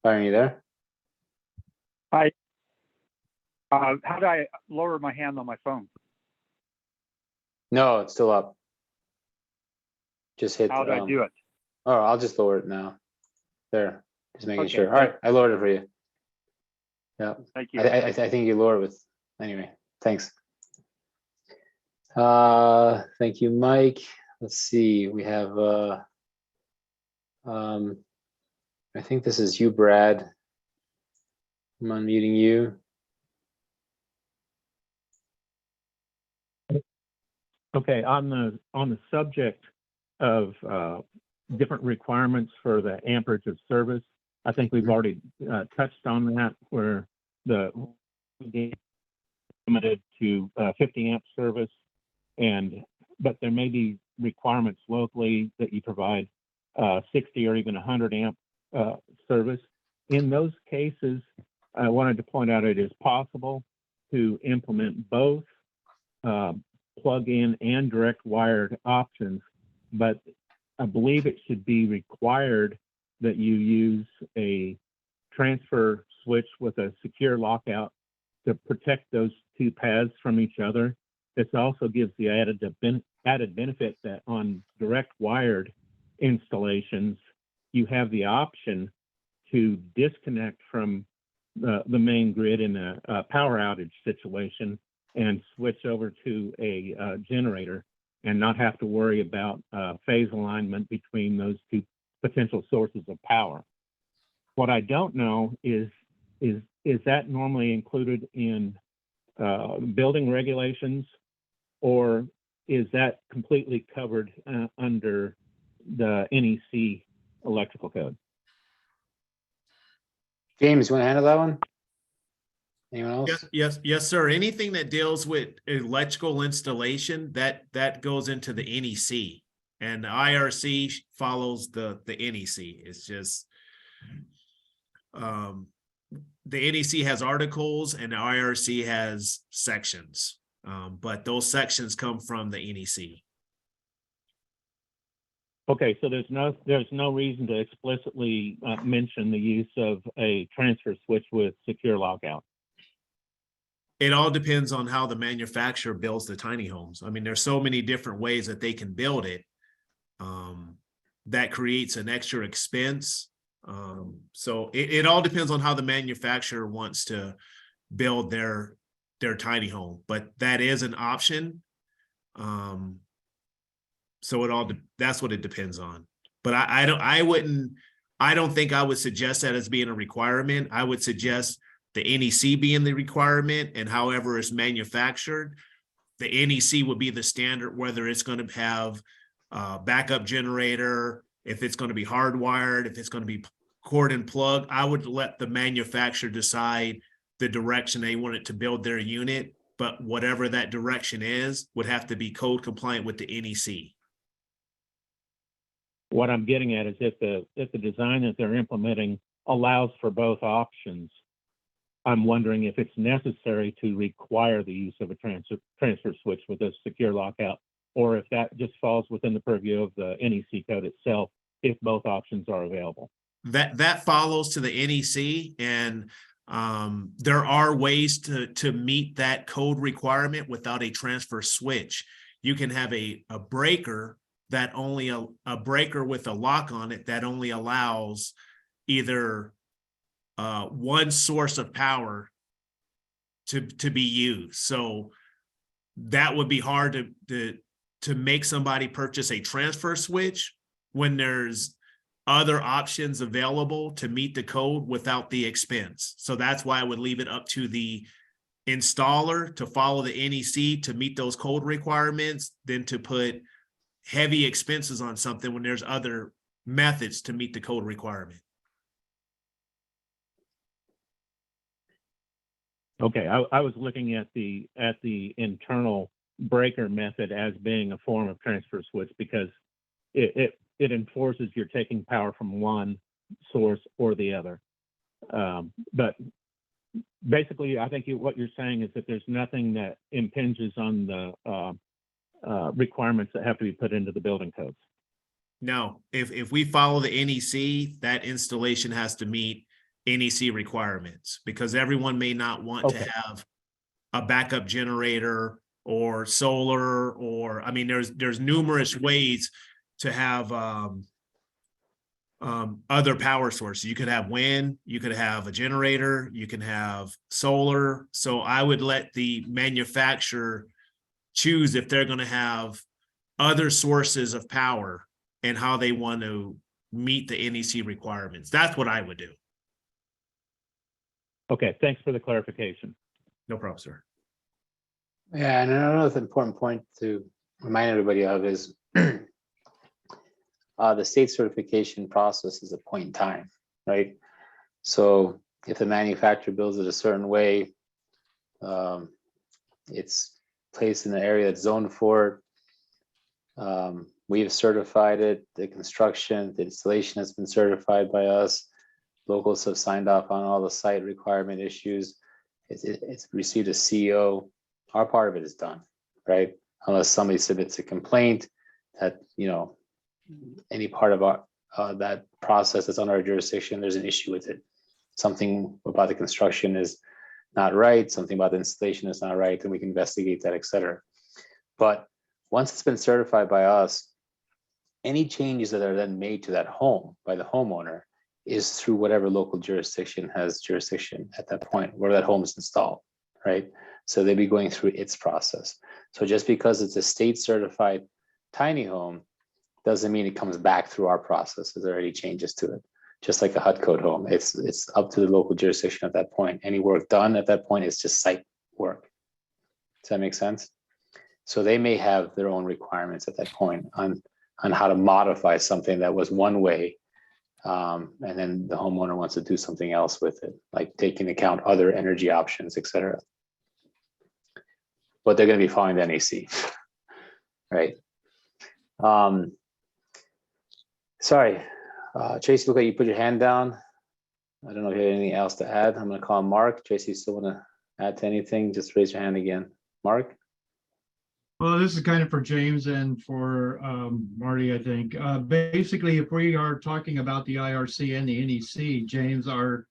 Byron, you there? Hi. How do I lower my hand on my phone? No, it's still up. Just hit. How do I do it? Oh, I'll just lower it now. There, just making Okay, sure. All right, I lowered it for you. Yeah. Thank you. I think you lowered with. Anyway, thanks. Thank you, Mike. Let's see. We have. I think this is you, Brad. I'm unmuting you. Okay, on the subject of different requirements for the amperage of service, I think we've already touched on that, where the limited to 50 amp service, but there may be requirements locally that you provide 60 or even 100 amp service. In those cases, I wanted to point out it is possible to implement both plug-in and direct wired options, but I believe it should be required that you use a transfer switch with a secure lockout to protect those two paths from each other. This also gives the added benefit that on direct wired installations, you have the option to disconnect from the main grid in a power outage situation and switch over to a generator and not have to worry about phase alignment between those two potential sources of power. What I don't know is that normally included in building regulations, or is that completely covered under the NEC electrical code? James, you want to handle that one? Anyone else? Yes, sir. Anything that deals with electrical installation, that goes into the NEC, and the IRC follows the NEC. It's just the NEC has articles and the IRC has sections, but those sections come from the NEC. Okay, so there's no reason to explicitly mention the use of a transfer switch with secure lockout. It all depends on how the manufacturer builds the tiny homes. I mean, there's so many different ways that they can build it. That creates an extra expense. So it all depends on how the manufacturer wants to build their tiny home, but that is an option. So that's what it depends on. But I don't think I would suggest that as being a requirement. I would suggest the NEC being the requirement, and however it's manufactured, the NEC would be the standard, whether it's going to have a backup generator, if it's going to be hardwired, if it's going to be cord and plug. I would let the manufacturer decide the direction they want it to build their unit, but whatever that direction is would have to be code compliant with the NEC. What I'm getting at is if the design that they're implementing allows for both options, I'm wondering if it's necessary to require the use of a transfer switch with a secure lockout, or if that just falls within the purview of the NEC code itself, if both options are available. That follows to the NEC, and there are ways to meet that code requirement without a transfer switch. You can have a breaker that only a breaker with a lock on it that only allows either one source of power to be used. So that would be hard to make somebody purchase a transfer switch when there's other options available to meet the code without the expense. So that's why I would leave it up to the installer to follow the NEC to meet those code requirements than to put heavy expenses on something when there's other methods to meet the code requirement. Okay, I was looking at the internal breaker method as being a form of transfer switch because it enforces you're taking power from one source or the other. But basically, I think what you're saying is that there's nothing that impinges on the requirements that have to be put into the building codes. No, if we follow the NEC, that installation has to meet NEC requirements because everyone may not want to have a backup generator or solar, or I mean, there's numerous ways to have other power sources. You could have wind, you could have a generator, you can have solar. So I would let the manufacturer choose if they're going to have other sources of power and how they want to meet the NEC requirements. That's what I would do. Okay, thanks for the clarification. No problem, sir. Yeah, and another important point to remind everybody of is the state certification process is a point in time, right? So if the manufacturer builds it a certain way, it's placed in the area that's zoned for it. We've certified it, the construction, the installation has been certified by us. Locals have signed off on all the site requirement issues. It's received a CO. Our part of it is done, right? Unless somebody submits a complaint that, you know, any part of our that process that's under our jurisdiction, there's an issue with it. Something about the construction is not right, something about the installation is not right, and we can investigate that, et cetera. But once it's been certified by us, any changes that are then made to that home by the homeowner is through whatever local jurisdiction has jurisdiction at that point where that home is installed, right? So they'd be going through its process. So just because it's a state certified tiny home doesn't mean it comes back through our process if there are any changes to it. Just like a HUD code home, it's up to the local jurisdiction at that point. Any work done at that point is just site work. Does that make sense? So they may have their own requirements at that point on how to modify something that was one way, and then the homeowner wants to do something else with it, like take into account other energy options, et cetera. But they're going to be following the NEC, right? Sorry, Tracy, look like you put your hand down. I don't know if you have anything else to add. I'm going to call Mark. Tracy, you still want to add to anything? Just raise your hand again. Mark? Well, this is kind of for James and for Marty, I think. Basically, if we are talking about the IRC and the NEC, James, our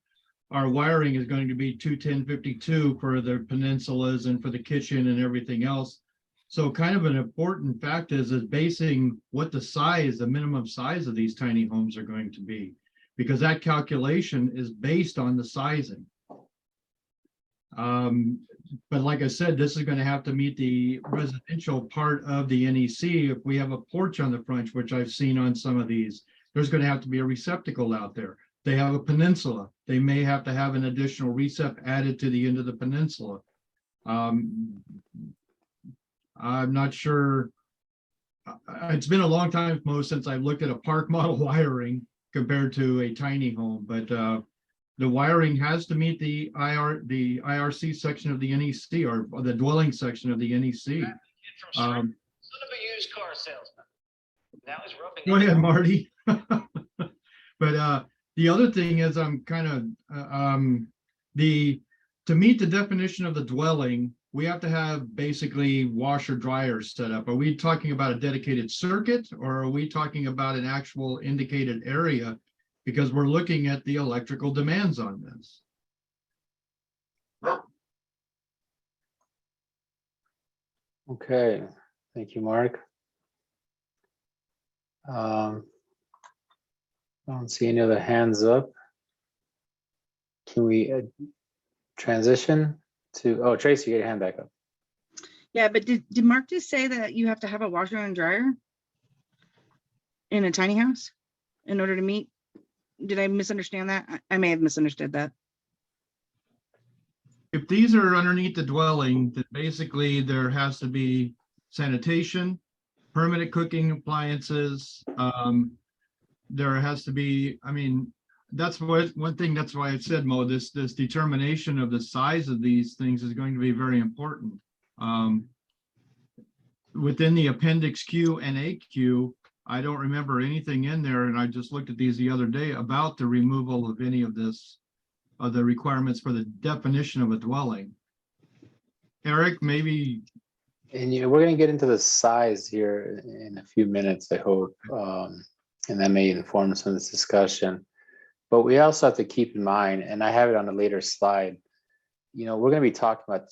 wiring is going to be 21052 for the peninsulas and for the kitchen and everything else. So kind of an important fact is basing what the size, the minimum size of these tiny homes are going to be, because that calculation is based on the sizing. But like I said, this is going to have to meet the residential part of the NEC. If we have a porch on the front, which I've seen on some of these, there's going to have to be a receptacle out there. They have a peninsula. They may have to have an additional recep added to the end of the peninsula. I'm not sure. It's been a long time, Mo, since I've looked at a park model wiring compared to a tiny home, but the wiring has to meet the IRC section of the NEC, or the dwelling section of the NEC. Son of a used car salesman. That was rubbing. Go ahead, Marty. But the other thing is, I'm kind of to meet the definition of the dwelling, we have to have basically washer dryers set up. Are we talking about a dedicated circuit, or are we talking about an actual indicated area? Because we're looking at the electrical demands on this. Okay, thank you, Mark. I don't see any other hands up. Can we transition to, oh, Tracy, you get your hand back up. Yeah, but did Mark just say that you have to have a washer and dryer in a tiny house in order to meet? Did I misunderstand that? I may have misunderstood that. If these are underneath the dwelling, then basically there has to be sanitation, permanent cooking appliances. There has to be, I mean, that's what one thing, that's why I said, Mo, this determination of the size of these things is going to be very important. Within the Appendix Q and AQ, I don't remember anything in there, and I just looked at these the other day about the removal of any of this, of the requirements for the definition of a dwelling. Eric, maybe. And we're going to get into the size here in a few minutes, I hope, and that may inform some of this discussion. But we also have to keep in mind, and I have it on a later slide, we're going to be talking about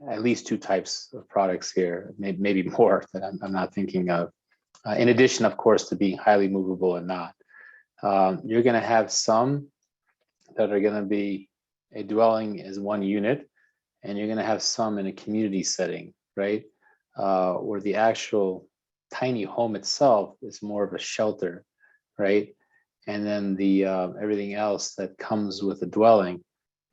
at least two types of products here, maybe more that I'm not thinking of. In addition, of course, to being highly movable and not. You're going to have some that are going to be a dwelling as one unit, and you're going to have some in a community setting, right? Where the actual tiny home itself is more of a shelter, right? And then the everything else that comes with a dwelling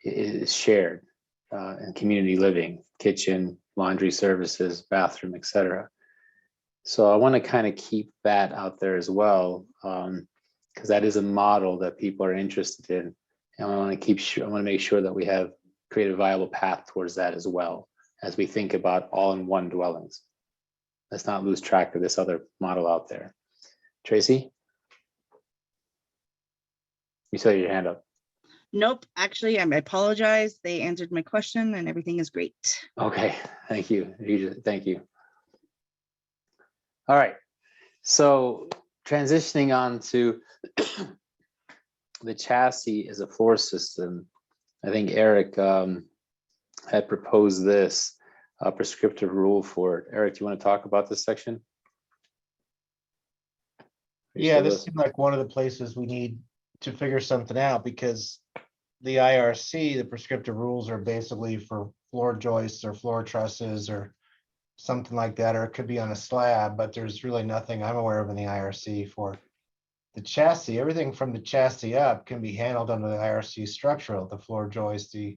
is shared in community living, kitchen, laundry services, bathroom, etc. So I want to kind of keep that out there as well, because that is a model that people are interested in. And I want to make sure that we have create a viable path towards that as well, as we think about all-in-one dwellings. Let's not lose track of this other model out there. Tracy? You still have your hand up. Nope, actually, I apologize. They answered my question and everything is great. Okay, thank you. Thank you. All right, so transitioning on to the chassis as a floor system, I think Eric had proposed this prescriptive rule for it. Eric, do you want to talk about this section? Yeah, this seems like one of the places we need to figure something out, because the IRC, the prescriptive rules are basically for floor joists or floor trusses or something like that, or it could be on a slab, but there's really nothing I'm aware of in the IRC for the chassis. Everything from the chassis up can be handled under the IRC structural, the floor joist, the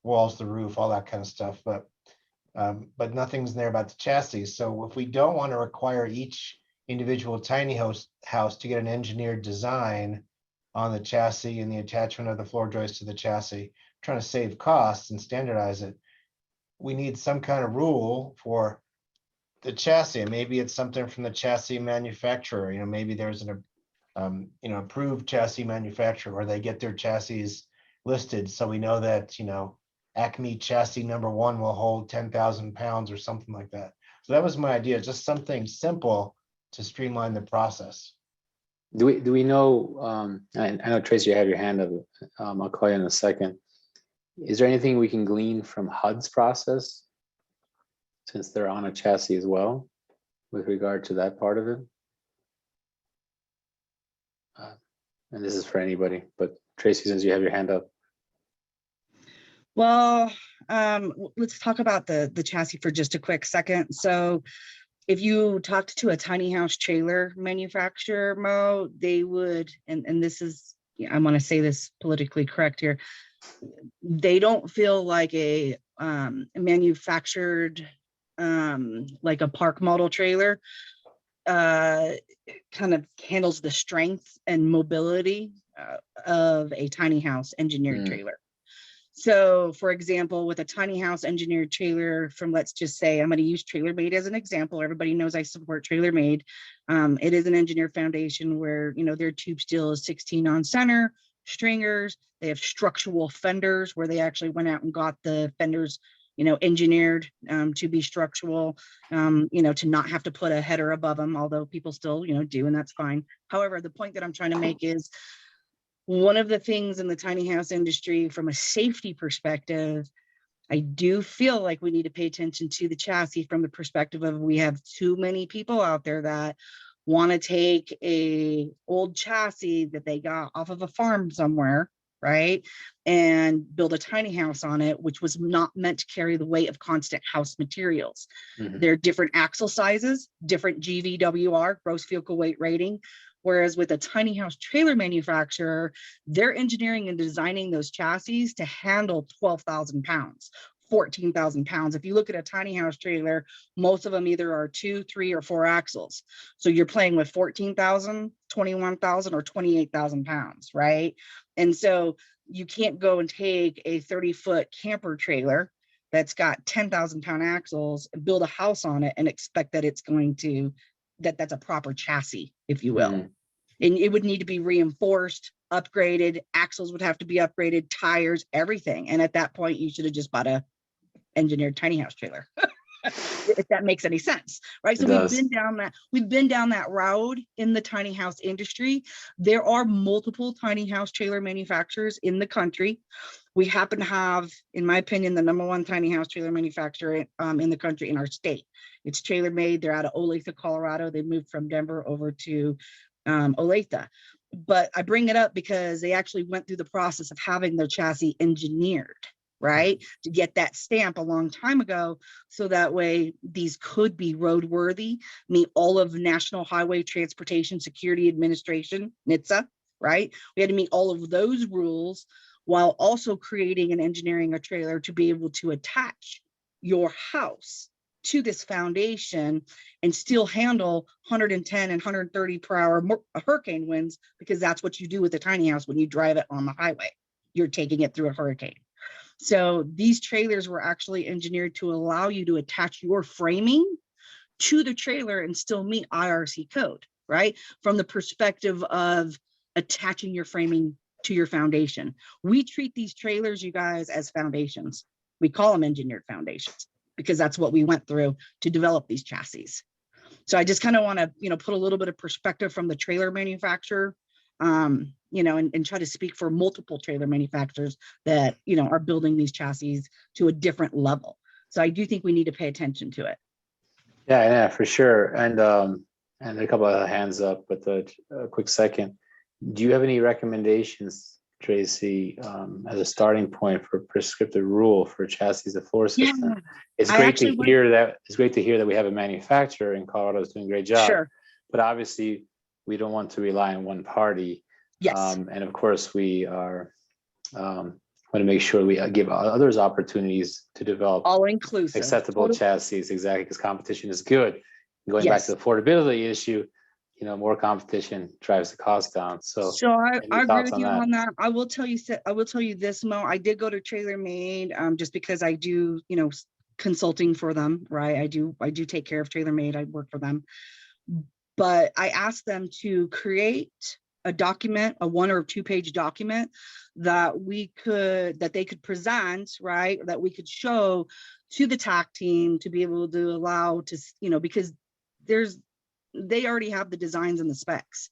walls, the roof, all that kind of stuff, but nothing's there about the chassis. So if we don't want to require each individual tiny house to get an engineered design on the chassis and the attachment of the floor joist to the chassis, trying to save costs and standardize it, we need some kind of rule for the chassis. And maybe it's something from the chassis manufacturer. Maybe there's an approved chassis manufacturer where they get their chassis listed, so we know that Acme chassis number 1 will hold 10,000 pounds or something like that. So that was my idea, just something simple to streamline the process. Do we know, I know Tracy, you have your hand up. I'll call you in a second. Is there anything we can glean from HUD's process? Since they're on a chassis as well, with regard to that part of it? And this is for anybody, but Tracy, since you have your hand up. Well, let's talk about the chassis for just a quick second. So if you talked to a tiny house trailer manufacturer, Mo, they would, and this is, I want to say this politically correct here, they don't feel like a manufactured, like a park model trailer, kind of handles the strength and mobility of a tiny house engineered trailer. So for example, with a tiny house engineered trailer from, let's just say, I'm going to use TrailerMade as an example. Everybody knows I support TrailerMade. It is an engineered foundation where, you know, their tube steel is 16 on center, stringers. They have structural fenders where they actually went out and got the fenders, you know, engineered to be structural, you know, to not have to put a header above them, although people still, you know, do, and that's fine. However, the point that I'm trying to make is, one of the things in the tiny house industry from a safety perspective, I do feel like we need to pay attention to the chassis from the perspective of, we have too many people out there that want to take a old chassis that they got off of a farm somewhere, right, and build a tiny house on it, which was not meant to carry the weight of constant house materials. There are different axle sizes, different GVWR, gross vehicle weight rating. Whereas with a tiny house trailer manufacturer, they're engineering and designing those chassis to handle 12,000 pounds, 14,000 pounds. If you look at a tiny house trailer, most of them either are 2, 3, or 4 axles. So you're playing with 14,000, 21,000, or 28,000 pounds, right? And so you can't go and take a 30-foot camper trailer that's got 10,000 pound axles and build a house on it and expect that it's going to, that's a proper chassis, if you will. And it would need to be reinforced, upgraded, axles would have to be upgraded, tires, everything. And at that point, you should have just bought a engineered tiny house trailer, if that makes any sense, right? So we've been down that road in the tiny house industry. There are multiple tiny house trailer manufacturers in the country. We happen to have, in my opinion, the #1 tiny house trailer manufacturer in the country, in our state. It's TrailerMade. They're out of Olathe, Colorado. They moved from Denver over to Olathe. But I bring it up because they actually went through the process of having their chassis engineered, right, to get that stamp a long time ago, so that way these could be roadworthy, meet all of National Highway Transportation Security Administration, NHTSA, right? We had to meet all of those rules while also creating and engineering a trailer to be able to attach your house to this foundation and still handle 110 and 130 per hour hurricane winds, because that's what you do with a tiny house when you drive it on the highway. You're taking it through a hurricane. So these trailers were actually engineered to allow you to attach your framing to the trailer and still meet IRC code, right? From the perspective of attaching your framing to your foundation. We treat these trailers, you guys, as foundations. We call them engineered foundations because that's what we went through to develop these chassis. So I just kind of want to, you know, put a little bit of perspective from the trailer manufacturer, you know, and try to speak for multiple trailer manufacturers that, you know, are building these chassis to a different level. So I do think we need to pay attention to it. Yeah, for sure. And a couple of hands up, but a quick second. Do you have any recommendations, Tracy, as a starting point for prescriptive rule for chassis to floor system? Yeah, It's great to hear that. It's great to hear that we have a manufacturer in Colorado who's doing a great job. Sure. But obviously, we don't want to rely on one party. Yes. And of course, we are want to make sure we give others opportunities to develop all inclusive, acceptable chassis. Exactly, because competition is good. Going back to the affordability issue, you know, more competition drives the cost down. So I agree with you on that. I will tell you this, Mo. I did go to TrailerMade just because I do, you know, consulting for them, right? I do take care of TrailerMade. I work for them. But I asked them to create a document, a 1 or 2 page document that they could present, right? That we could show to the TAC team to be able to allow to, because they already have the designs and the specs.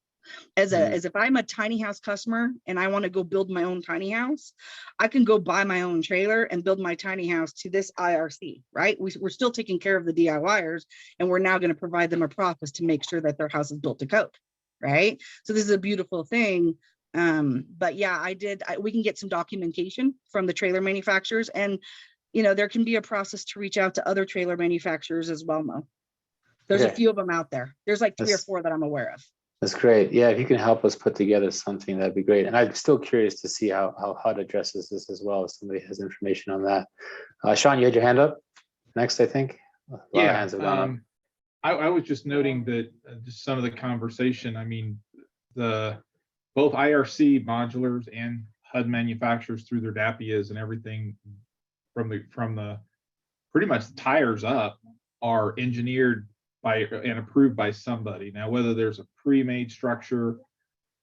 As if I'm a tiny house customer and I want to go build my own tiny house, I can go buy my own trailer and build my tiny house to this IRC, right? We're still taking care of the DIYers, and we're now going to provide them a process to make sure that their house is built to code, right? So this is a beautiful thing. But yeah, we can get some documentation from the trailer manufacturers, and there can be a process to reach out to other trailer manufacturers as well, Mo. There's a Okay. few of them out there. There's like 3 or That's- 4 that I'm aware of. That's great. Yeah, if you can help us put together something, that'd be great. And I'm still curious to see how HUD addresses this as well, if somebody has information on that. Sean, you had your hand up next, I think. A lot of Yeah, hands have gone up. I was just noting that just some of the conversation, I mean, both IRC modulars and HUD manufacturers through their DAPIAs and everything from the pretty much the tires up are engineered by and approved by somebody. Now, whether there's a pre-made structure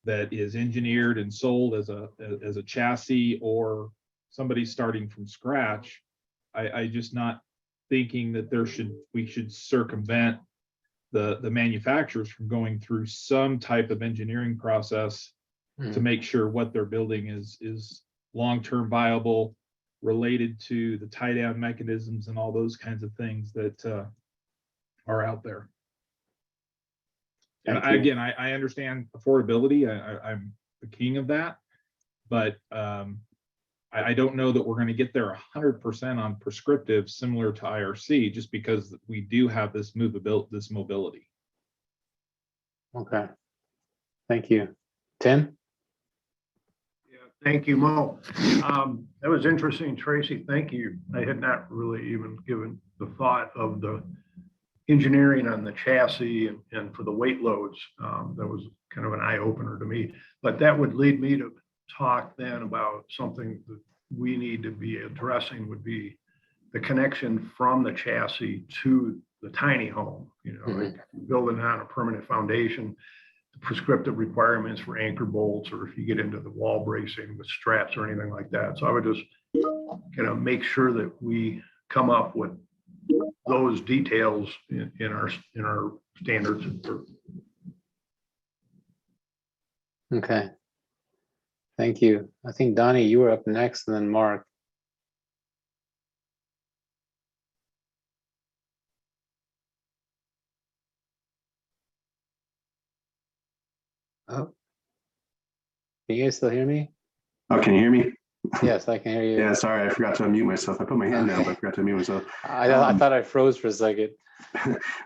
that is engineered and sold as a chassis, or somebody starting from scratch, I just not thinking that we should circumvent the manufacturers from going through some type of engineering process to make sure what they're building is long-term viable, related to the tie-down mechanisms and all those kinds of things that are out there. And Thank you. again, I understand affordability. I'm the king of that, but I don't know that we're going to get there 100% on prescriptive similar to IRC, just because we do have this mobility. Okay. Thank you. Tim? Thank you, Mo. That was interesting, Tracy. Thank you. I had not really even given the thought of the engineering on the chassis and for the weight loads. That was kind of an eye opener to me. But that would lead me to talk then about something that we need to be addressing, would be the connection from the chassis to the tiny home, like building on a permanent foundation, the prescriptive requirements for anchor bolts, or if you get into the wall bracing with straps or anything like that. So I would just kind of make sure that we come up with those details in our standards. Okay. Thank you. I think Donnie, you were up next, and then Mark. Oh. Can you guys still hear me? Oh, can you hear me? Yes, I can hear you. Yeah, sorry, I forgot to unmute myself. I put my hand down, but I forgot to unmute myself. I thought I froze for a second.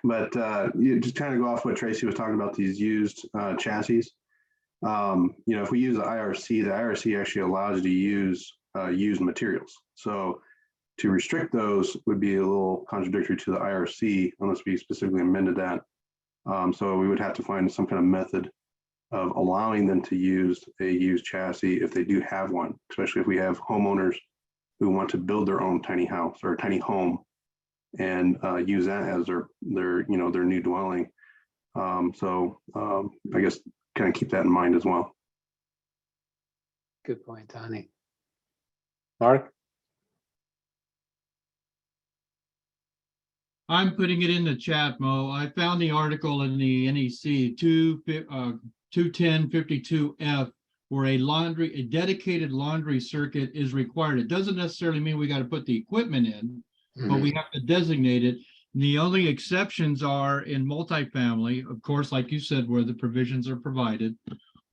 But just trying to go off what Tracy was talking about, these used chassis. If we use the IRC actually allows you to use used materials. So to restrict those would be a little contradictory to the IRC unless we specifically amended that. So we would have to find some kind of method of allowing them to use a used chassis if they do have one, especially if we have homeowners who want to build their own tiny house or tiny home and use that as their new dwelling. I guess kind of keep that in mind as well. Good point, Donnie. Mark? I'm putting it in the chat, Mo. I found the article in the NEC 21052F where a dedicated laundry circuit is required. It doesn't necessarily mean we got to put the equipment in, but we have to designate it. The only exceptions are in multifamily, of course, like you said, where the provisions are provided,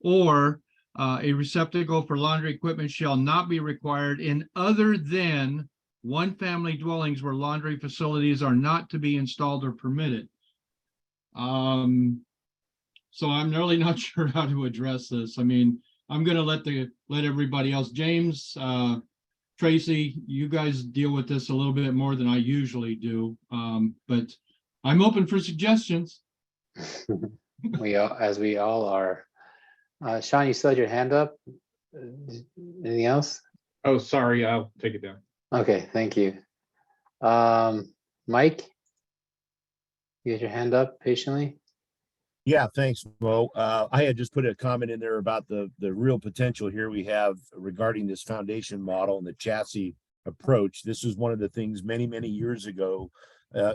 or a receptacle for laundry equipment shall not be required in other than one-family dwellings where laundry facilities are not to be installed or permitted. So I'm really not sure how to address this. I mean, I'm going to let everybody else. James, Tracy, you guys deal with this a little bit more than I usually do, but I'm open for suggestions. As we all are. Sean, you still had your hand up? Anything else? Oh, sorry, I'll take it down. Okay, thank you. Mike, you had your hand up patiently? Yeah, thanks, Mo. I had just put a comment in there about the real potential here we have regarding this foundation model and the chassis approach. This is one of the things many years ago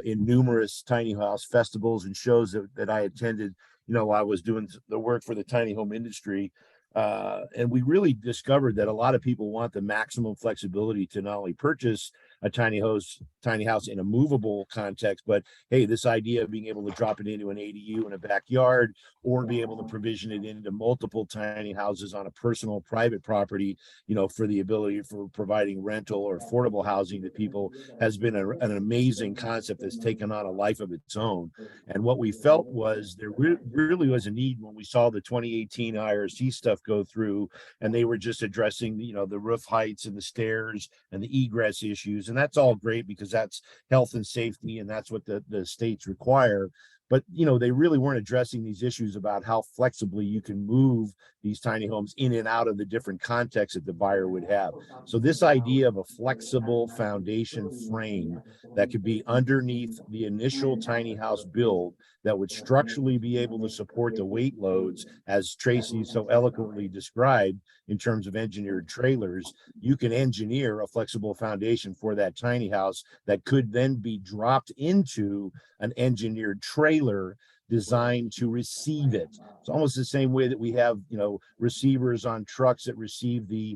in numerous tiny house festivals and shows that I attended. You know, I was doing the work for the tiny home industry. And we really discovered that a lot of people want the maximum flexibility to not only purchase a tiny house in a movable context, but hey, this idea of being able to drop it into an ADU in a backyard or be able to provision it into multiple tiny houses on a personal private property, you know, for the ability for providing rental or affordable housing to people has been an amazing concept that's taken on a life of its own. And what we felt was there really was a need when we saw the 2018 IRC stuff go through, and they were just addressing, you know, the roof heights and the stairs and the egress issues. And that's all great because that's health and safety, and that's what the states require. But, you know, they really weren't addressing these issues about how flexibly you can move these tiny homes in and out of the different contexts that the buyer would have. So this idea of a flexible foundation frame that could be underneath the initial tiny house build that would structurally be able to support the weight loads, as Tracy so eloquently described in terms of engineered trailers, you can engineer a flexible foundation for that tiny house that could then be dropped into an engineered trailer designed to receive it. It's almost the same way that we have, you know, receivers on trucks that receive the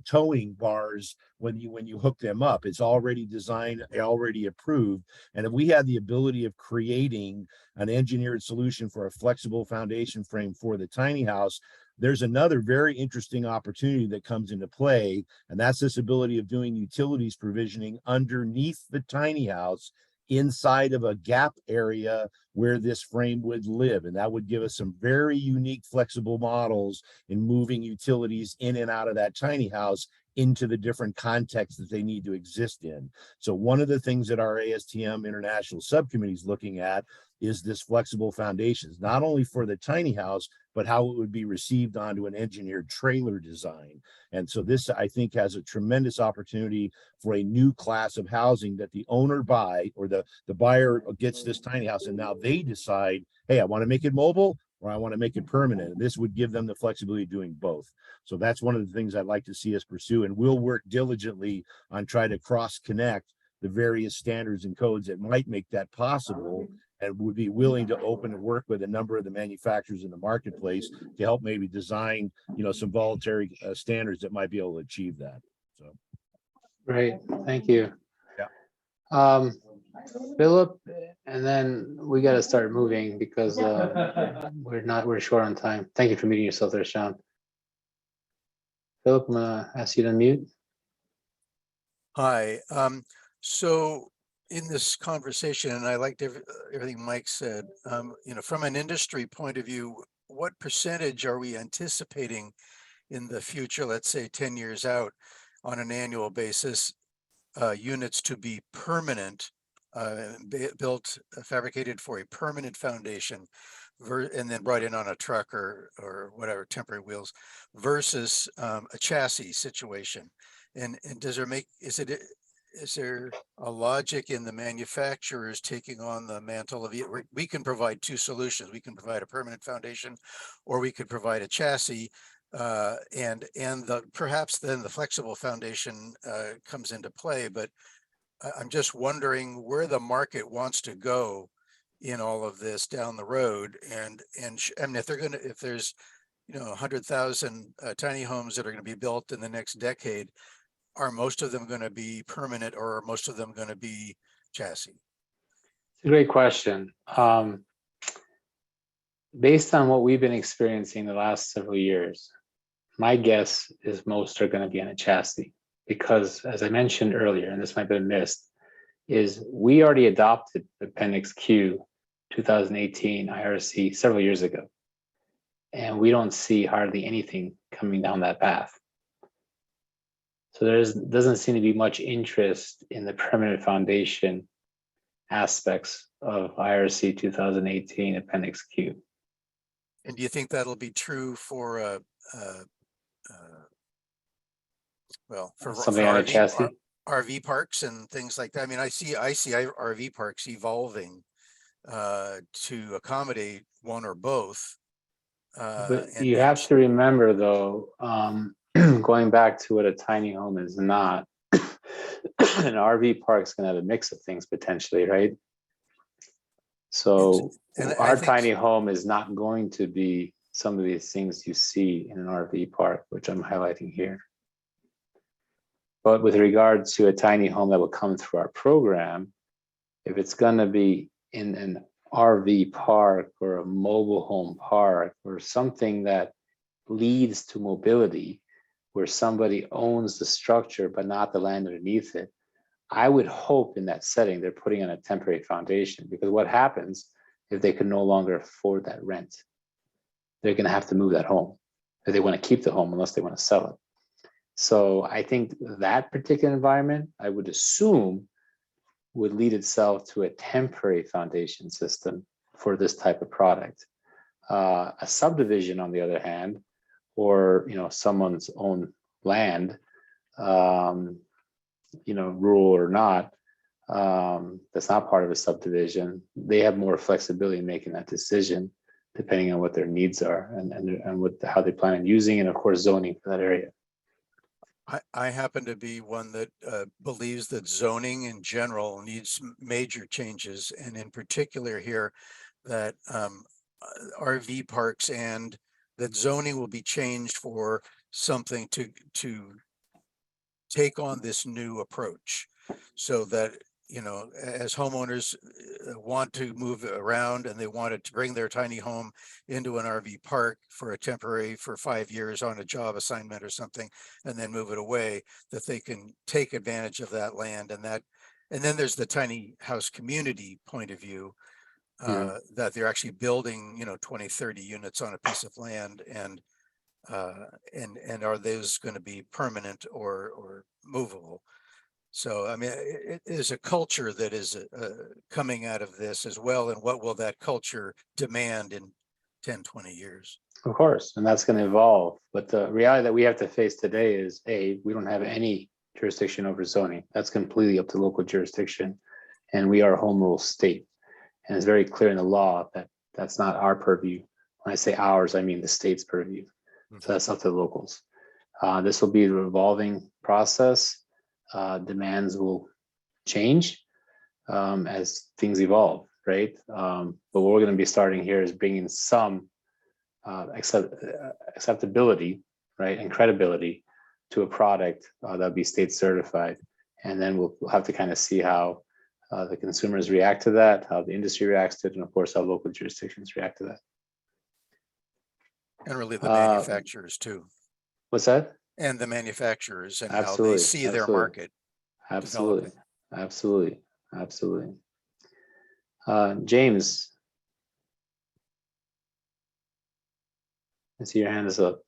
towing bars when you hook them up. It's already designed, already approved. And if we had the ability of creating an engineered solution for a flexible foundation frame for the tiny house, there's another very interesting opportunity that comes into play, and that's this ability of doing utilities provisioning underneath the tiny house inside of a gap area where this frame would live. And that would give us some very unique flexible models in moving utilities in and out of that tiny house into the different contexts that they need to exist in. So one of the things that our ASTM International Subcommittee is looking at is this flexible foundations, not only for the tiny house, but how it would be received onto an engineered trailer design. And so this, I think, has a tremendous opportunity for a new class of housing that the owner buy, or the buyer gets this tiny house and now they decide, hey, I want to make it mobile or I want to make it permanent. And this would give them the flexibility of doing both. So that's one of the things I'd like to see us pursue. And we'll work diligently on trying to cross connect the various standards and codes that might make that possible, and would be willing to open and work with a number of the manufacturers in the marketplace to help maybe design, you know, some voluntary standards that might be able to achieve that. So. Great, thank you. Yeah. Philip, and then we got to start moving because we're short on time. Thank you for meeting yourself there, Sean. Philip, I'm gonna ask you to unmute. Hi. So in this conversation, and I liked everything Mike said, you know, from an industry point of view, what percentage are we anticipating in the future, let's say 10 years out, on an annual basis, units to be permanent, built, fabricated for a permanent foundation, and then brought in on a truck or whatever, temporary wheels, versus a chassis situation? And is there a logic in the manufacturers taking on the mantle of, we can provide two solutions. We can provide a permanent foundation, or we could provide a chassis, and perhaps then the flexible foundation comes into play. But I'm just wondering where the market wants to go in all of this down the road. And I mean, if there's, you know, 100,000 tiny homes that are going to be built in the next decade, are most of them going to be permanent, or are most of them going to be chassis? It's a great question. Based on what we've been experiencing the last several years, my guess is most are going to be on a chassis, because as I mentioned earlier, and this might have been missed, is we already adopted Appendix Q 2018 IRC several years ago, and we don't see hardly anything coming down that path. So doesn't seem to be much interest in the permanent foundation aspects of IRC 2018 Appendix Q. And do you think that'll be true for for something on a chassis? RV parks and things like that? I mean, I see RV parks evolving to accommodate one or both. But And you have to remember though, going back to what a tiny home is not, an RV park's gonna have a mix of things potentially, right? So and I our think- tiny home is not going to be some of these things you see in an RV park, which I'm highlighting here. But with regard to a tiny home that will come through our program, if it's gonna be in an RV park or a mobile home park or something that leads to mobility, where somebody owns the structure but not the land underneath it, I would hope in that setting they're putting on a temporary foundation, because what happens if they can no longer afford that rent? They're going to have to move that home if they want to keep the home, unless they want to sell it. So I think that particular environment, I would assume, would lead itself to a temporary foundation system for this type of product. A subdivision, on the other hand, or someone's own land, rural or not, that's not part of a subdivision, they have more flexibility in making that decision depending on what their needs are and how they plan on using, and of course zoning for that area. I happen to be one that believes that zoning in general needs major changes, and in particular here that RV parks, and that zoning will be changed for something to take on this new approach, so that as homeowners want to move around and they wanted to bring their tiny home into an RV park for a temporary, for 5 years on a job assignment or something, and then move it away, that they can take advantage of that land. And then there's the tiny house community point of view, that they're actually building 20, 30 units on a piece of land, and are those going to be permanent or movable? So, I mean, it is a culture that is coming out of this as well. And what will that culture demand in 10, 20 years? Of course, and that's going to evolve. But the reality that we have to face today is, A, we don't have any jurisdiction over zoning. That's completely up to local jurisdiction. And we are a home rule state. And it's very clear in the law that that's not our purview. When I say ours, I mean the state's purview. So that's up to the locals. This will be a revolving process. Demands will change as things evolve, right? But what we're going to be starting here is bringing some acceptability, right, and credibility to a product that'll be state certified. And then we'll have to kind of see how the consumers react to that, how the industry reacts to it, and of course, how local jurisdictions react to that. And really the manufacturers too. What's that? And the manufacturers and Absolutely, how they see their market. Absolutely, absolutely, absolutely. James, I see your hand is up.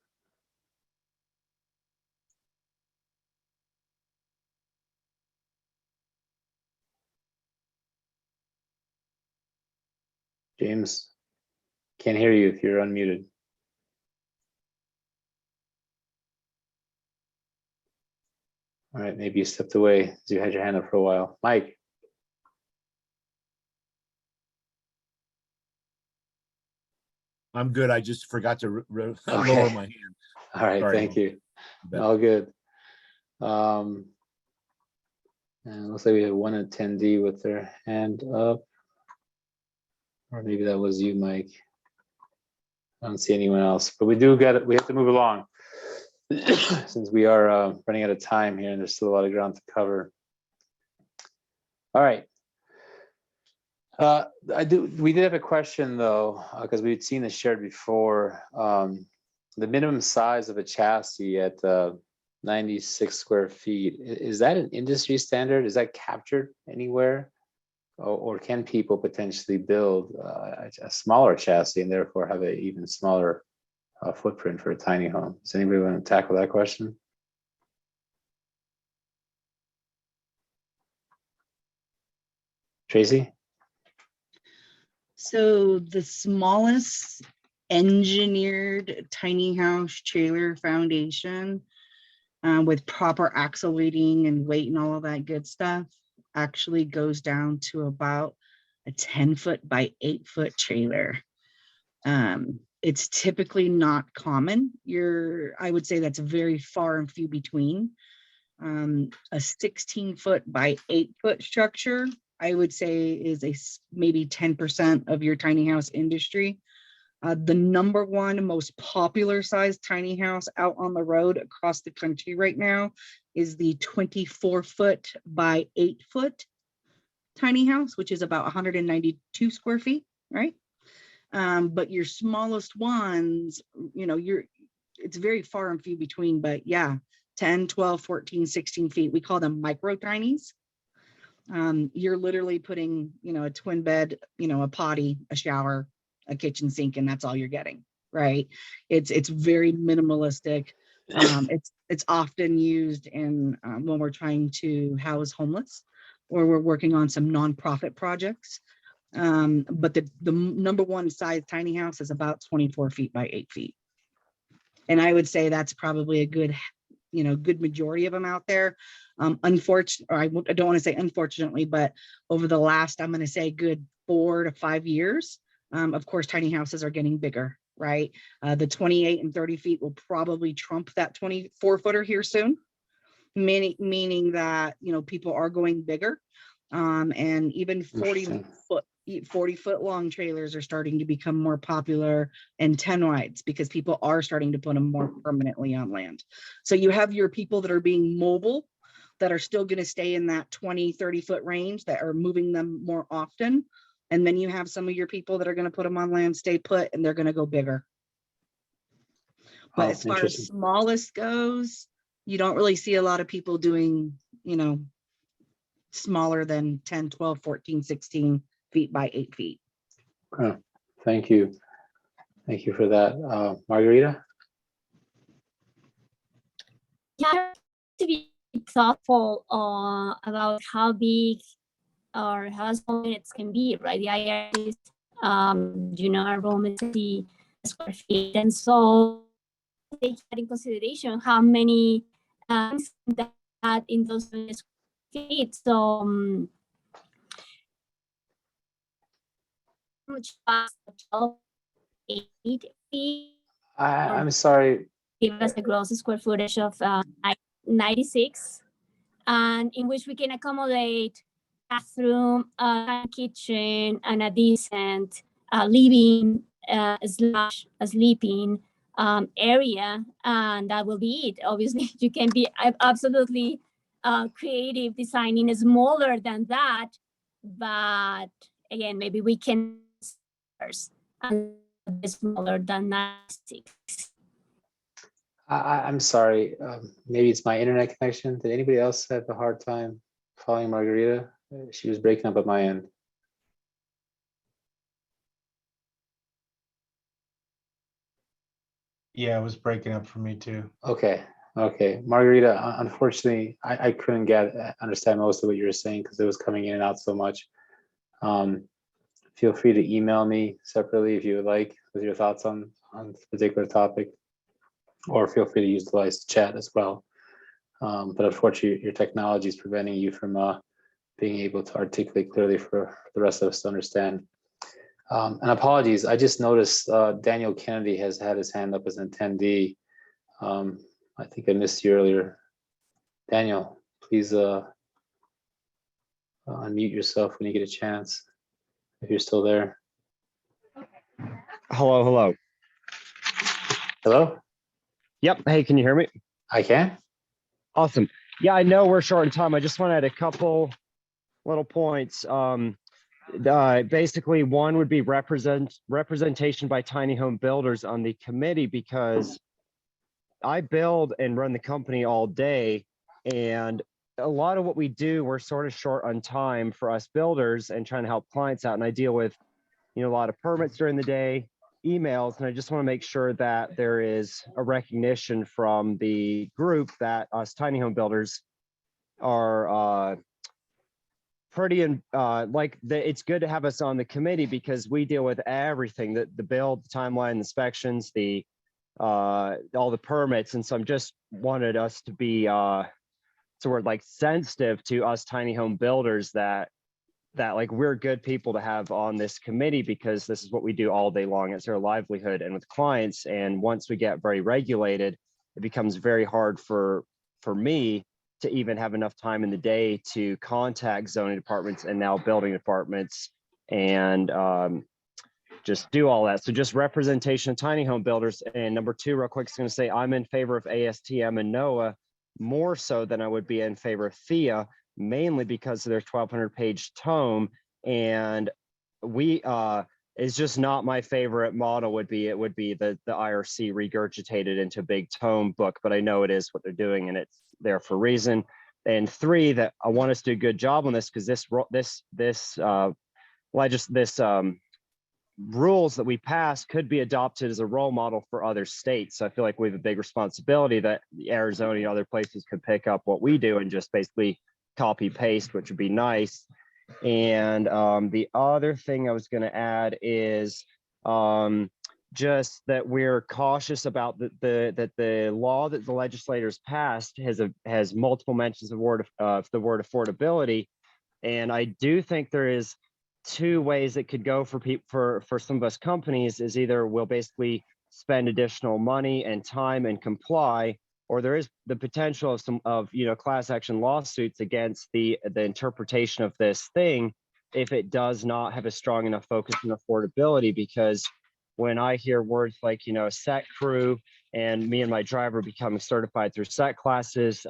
James, can't hear you if you're unmuted. All right, maybe you stepped away as you had your hand up for a while. Mike. I'm good. I just forgot to lower Okay. my hand. All right, Sorry. thank you. All good. And looks like we have one attendee with their hand up. Or maybe that was you, Mike. I don't see anyone else, but we have to move along. Since we are running out of time here and there's still a lot of ground to cover. All right. We did have a question though, because we'd seen this shared before. The minimum size of a chassis at 96 square feet, is that an industry standard? Is that captured anywhere? Or can people potentially build a smaller chassis and therefore have an even smaller footprint for a tiny home? Does anybody want to tackle that question? Tracy? So the smallest engineered tiny house trailer foundation with proper axle weighting and weight and all of that good stuff actually goes down to about a 10-foot by 8-foot trailer. It's typically not common. I would say that's very far and few between. A 16-foot by 8-foot structure, I would say is maybe 10% of your tiny house industry. The number one most popular size tiny house out on the road across the country right now is the 24-foot by 8-foot tiny house, which is about 192 square feet, right? But your smallest ones, it's very far and few between, but yeah, 10, 12, 14, 16 feet. We call them micro tinies. You're literally putting, a twin bed, a potty, a shower, a kitchen sink, and that's all you're getting, right? It's very minimalistic. It's often used in when we're trying to house homeless, or we're working on some nonprofit projects. But the number one size tiny house is about 24 feet by 8 feet. And I would say that's probably a good majority of them out there. Unfortunately, I don't want to say unfortunately, but over the last, I'm going to say good 4 to 5 years, of course, tiny houses are getting bigger, right? The 28 and 30 feet will probably trump that 24-footer here soon, meaning that, people are going bigger. And even 40-foot long trailers are starting to become more popular, and 10 wides, because people are starting to put them more permanently on land. So you have your people that are being mobile, that are still going to stay in that 20-30 foot range, that are moving them more often. And then you have some of your people that are going to put them on land, stay put, and they're going to go bigger. But as far as smallest goes, you don't really see a lot of people doing, smaller than 10, 12, 14, 16 feet by 8 feet. Okay. Thank you. Thank you for that. Margarita? Yeah, to be thoughtful about how big our house units can be, right? The IRCs, our room is 50 square feet. And so take that in consideration, how many that in those square feet. So much 8 feet. I'm sorry. Give us a gross square footage of 96, and in which we can accommodate bathroom, kitchen, and a decent living slash sleeping area, and that will be it. Obviously, you can be absolutely creative designing smaller than that, but again, maybe we can smaller than 96. I'm sorry. Maybe it's my internet connection. Did anybody else have a hard time following Margarita? She was breaking up at my end. Yeah, it was breaking up for me too. Okay. Margarita, unfortunately, I couldn't understand most of what you were saying because it was coming in and out so much. Feel free to email me separately if you would like with your thoughts on this particular topic, or feel free to use the live chat as well. But unfortunately, your technology is preventing you from being able to articulate clearly for the rest of us to understand. And apologies, I just noticed Daniel Kennedy has had his hand up as an attendee. I think I missed you earlier. Daniel, please unmute yourself when you get a chance, if you're still there. Hello. Hello? Yep. Hey, can you hear me? I can. Awesome. Yeah, I know we're short in time. I just want to add a couple little points. Basically, one would be representation by tiny home builders on the committee, because I build and run the company all day, and a lot of what we do, we're sort of short on time for us builders and trying to help clients out. And I deal with, a lot of permits during the day, emails, and I just want to make sure that there is a recognition from the group that us tiny home builders are pretty it's good to have us on the committee, because we deal with everything, the build, the timeline, inspections, all the permits. And so I'm just wanted us to be sensitive to us tiny home builders, that that like we're good people to have on this committee because this is what we do all day long. It's our livelihood and with clients. And once we get very regulated, it becomes very hard for me to even have enough time in the day to contact zoning departments and now building departments and just do all that. So just representation of tiny home builders. And number two, real quick, is going to say I'm in favor of ASTM and NOAA more so than I would be in favor of THEA, mainly because of their 1,200 page tome. And we is just not my favorite model. Would be the IRC regurgitated into a big tome book, but I know it is what they're doing and it's there for a reason. And three, that I want us to do a good job on this because this rules that we pass could be adopted as a role model for other states. So I feel like we have a big responsibility that Arizona and other places could pick up what we do and just basically copy paste, which would be nice. And the other thing I was going to add is just that we're cautious about that the law that the legislators passed has multiple mentions of the word affordability. And I do think there is two ways it could go for people for some of us companies is either we'll basically spend additional money and time and comply, or there is the potential of some class action lawsuits against the interpretation of this thing if it does not have a strong enough focus on affordability. Because when I hear words like set crew and me and my driver becoming certified through set classes,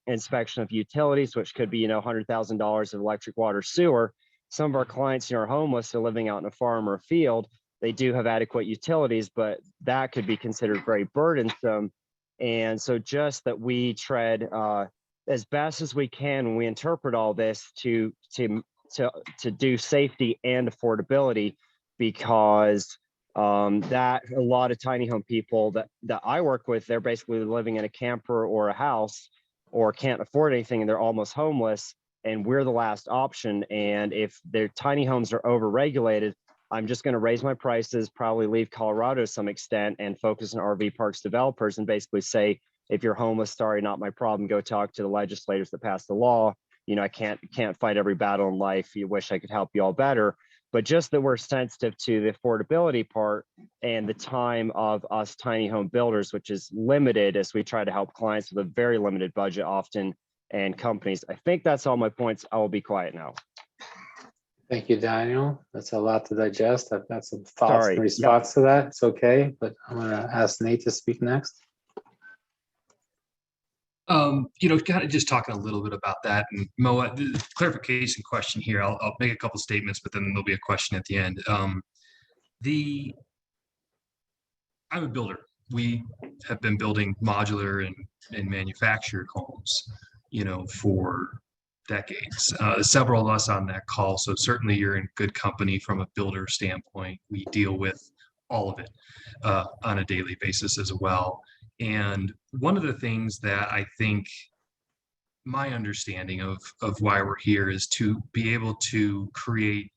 inspection of utilities, which could be $100,000 of electric, water, sewer. Some of our clients are homeless, are living out in a farm or a field. They do have adequate utilities, but that could be considered very burdensome. And so just that we tread as best as we can when we interpret all this to do safety and affordability, because that a lot of tiny home people that I work with, they're basically living in a camper or a house or can't afford anything and they're almost homeless. And we're the last option. And if their tiny homes are overregulated, I'm just going to raise my prices, probably leave Colorado to some extent and focus on RV parks developers and basically say, if you're homeless, sorry, not my problem. Go talk to the legislators that passed the law. I can't fight every battle in life. You wish I could help you all better. But just that we're sensitive to the affordability part and the time of us tiny home builders, which is limited as we try to help clients with a very limited budget often, and companies. I think that's all my points. I will be quiet now. Thank you, Daniel. That's a lot to digest. I've got some thoughts Sorry. and response to that. It's okay, but I'm gonna ask Nate to speak next. Kind of just talking a little bit about that, and Mo, the clarification question here. I'll make a couple statements, but then there'll be a question at the end. I'm a builder. We have been building modular and manufactured homes, for decades. Several of us on that call, so certainly you're in good company from a builder standpoint. We deal with all of it on a daily basis as well. And one of the things that I think my understanding of why we're here is to be able to create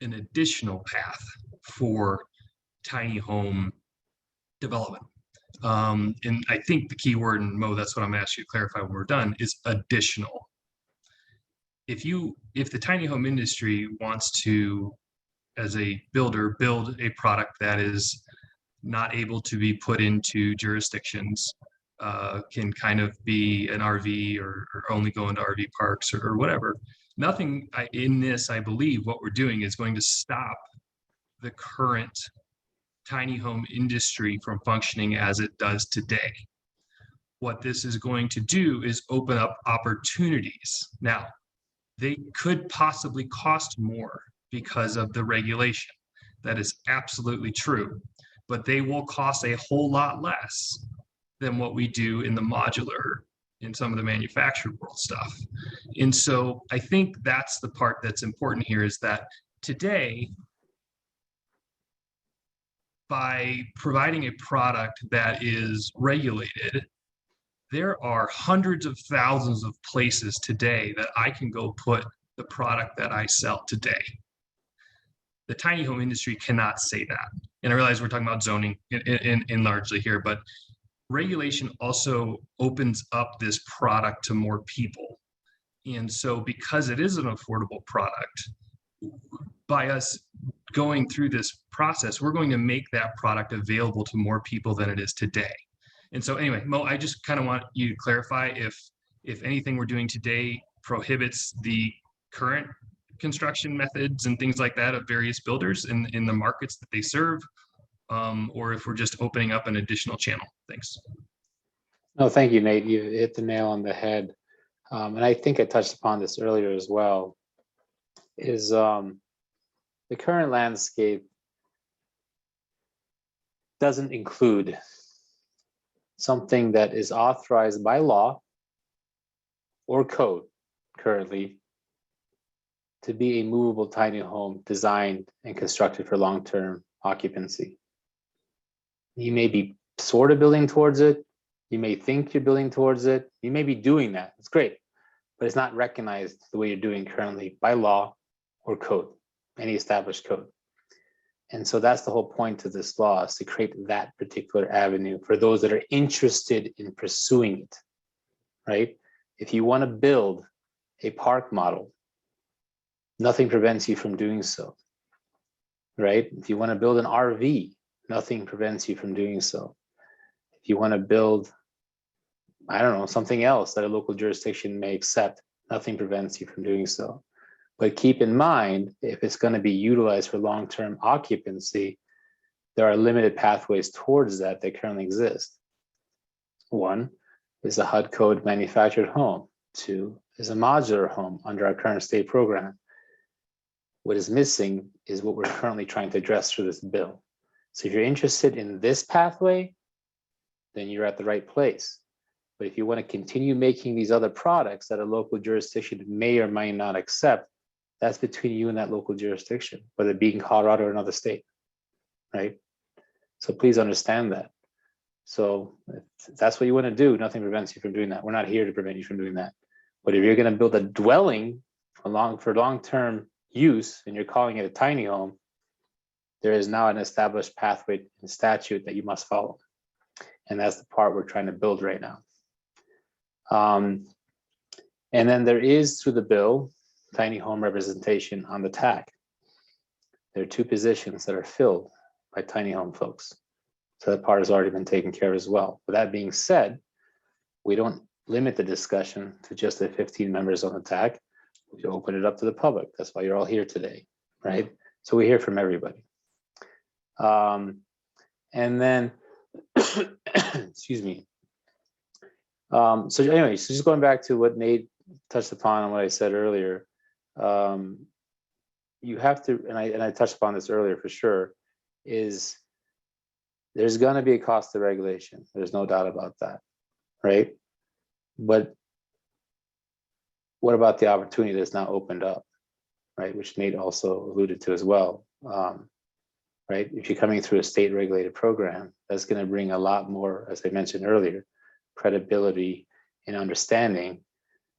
an additional path for tiny home development. And I think the key word, and Mo, that's what I'm asking you to clarify when we're done, is additional. If the tiny home industry wants to, as a builder, build a product that is not able to be put into jurisdictions, can kind of be an RV or only go into RV parks or whatever, nothing in this, I believe what we're doing is going to stop the current tiny home industry from functioning as it does today. What this is going to do is open up opportunities. Now, they could possibly cost more because of the regulation. That is absolutely true, but they will cost a whole lot less than what we do in the modular, in some of the manufactured world stuff. And so I think that's the part that's important here, is that today, by providing a product that is regulated, there are hundreds of thousands of places today that I can go put the product that I sell today. The tiny home industry cannot say that. And I realize we're talking about zoning in largely here, but regulation also opens up this product to more people. And so because it is an affordable product, by us going through this process, we're going to make that product available to more people than it is today. And so anyway, Mo, I just kind of want you to clarify if anything we're doing today prohibits the current construction methods and things like that of various builders in the markets that they serve, or if we're just opening up an additional channel. Thanks. No, thank you, Nate. You hit the nail on the head. And I think I touched upon this earlier as well, is the current landscape doesn't include something that is authorized by law or code currently to be a movable tiny home designed and constructed for long-term occupancy. You may be sort of building towards it. You may think you're building towards it. You may be doing that. It's great, but it's not recognized the way you're doing currently by law or code, any established code. And so that's the whole point of this law, is to create that particular avenue for those that are interested in pursuing it, right? If you want to build a park model, nothing prevents you from doing so, right? If you want to build an RV, nothing prevents you from doing so. If you want to build, I don't know, something else that a local jurisdiction may accept, nothing prevents you from doing so. But keep in mind, if it's going to be utilized for long-term occupancy, there are limited pathways towards that currently exist. One is a HUD code manufactured home. Two is a modular home under our current state program. What is missing is what we're currently trying to address through this bill. So if you're interested in this pathway, then you're at the right place. But if you want to continue making these other products that a local jurisdiction may or may not accept, that's between you and that local jurisdiction, whether it be in Colorado or another state, right? So please understand that. So if that's what you want to do, nothing prevents you from doing that. We're not here to prevent you from doing that. But if you're going to build a dwelling for long-term use and you're calling it a tiny home, there is now an established pathway in statute that you must follow. And that's the part we're trying to build right now. And then there is, through the bill, tiny home representation on the TAC. There are 2 positions that are filled by tiny home folks. So that part has already been taken care of as well. With that being said, we don't limit the discussion to just the 15 members on the TAC. We open it up to the public. That's why you're all here today, right? So we hear from everybody. And then, excuse me. So anyway, so just going back to what Nate touched upon and what I said earlier, you have to, and I touched upon this earlier for sure, is there's going to be a cost of regulation. There's no doubt about that, right? But what about the opportunity that's now opened up, right? Which Nate also alluded to as well, right? If you're coming through a state regulated program, that's going to bring a lot more, as I mentioned earlier, credibility and understanding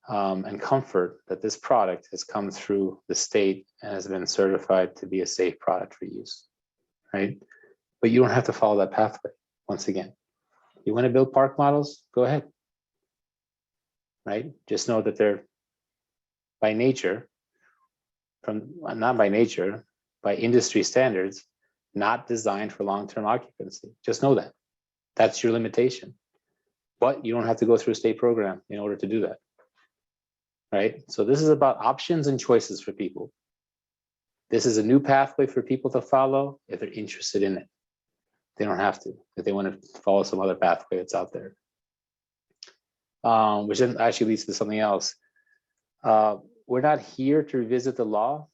and comfort that this product has come through the state and has been certified to be a safe product for use, right? But you don't have to follow that pathway. Once again, you want to build park models, go ahead, right? Just know that they're by nature, not by nature, by industry standards, not designed for long-term occupancy. Just know that. That's your limitation. But you don't have to go through a state program in order to do that, right? So this is about options and choices for people. This is a new pathway for people to follow if they're interested in it. They don't have to, if they want to follow some other pathway that's out there. Which then actually leads to something else. We're not here to revisit the law,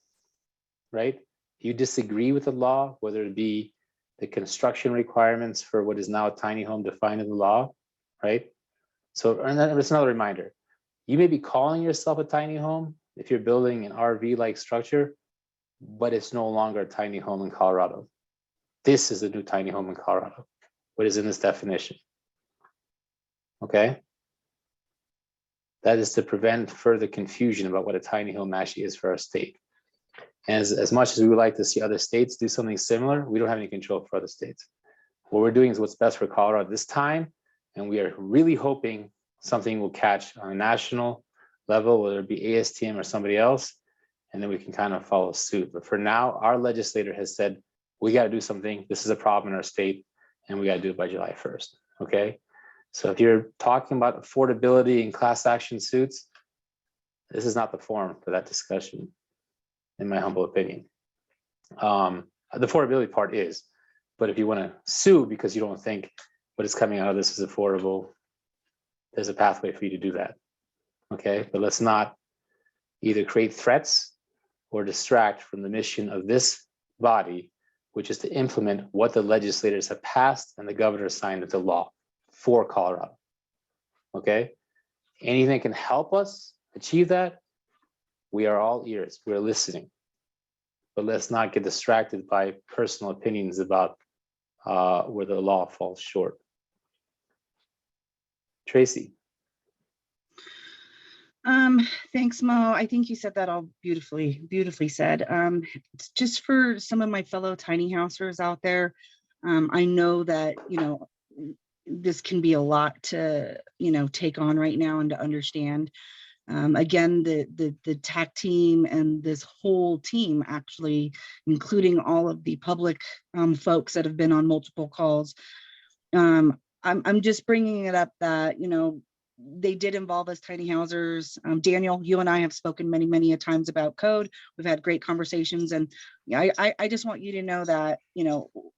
right? If you disagree with the law, whether it be the construction requirements for what is now a tiny home defined in the law, right? So, and then it's another reminder. You may be calling yourself a tiny home if you're building an RV-like structure, but it's no longer a tiny home in Colorado. This is a new tiny home in Colorado. What is in this definition? Okay. That is to prevent further confusion about what a tiny home actually is for our state. And as much as we would like to see other states do something similar, we don't have any control for other states. What we're doing is what's best for Colorado this time. And we are really hoping something will catch on a national level, whether it be ASTM or somebody else, and then we can kind of follow suit. But for now, our legislator has said, we got to do something. This is a problem in our state, and we got to do it by July 1st. Okay. So if you're talking about affordability and class action suits, this is not the forum for that discussion, in my humble opinion. The affordability part is, but if you want to sue because you don't think what is coming out of this is affordable, there's a pathway for you to do that. Okay, but let's not either create threats or distract from the mission of this body, which is to implement what the legislators have passed and the governor signed into law for Colorado. Okay, anything that can help us achieve that, we are all ears, we're listening. But let's not get distracted by personal opinions about where the law falls short. Tracy. Thanks, Mo. I think you said that all beautifully said. Just for some of my fellow tiny housers out there, I know that, this can be a lot to, take on right now and to understand. Again, the TAC team and this whole team, actually, including all of the public folks that have been on multiple calls, I'm just bringing it up that, they did involve us tiny housers. Daniel, you and I have spoken many a times about code. We've had great conversations, and I just want you to know that,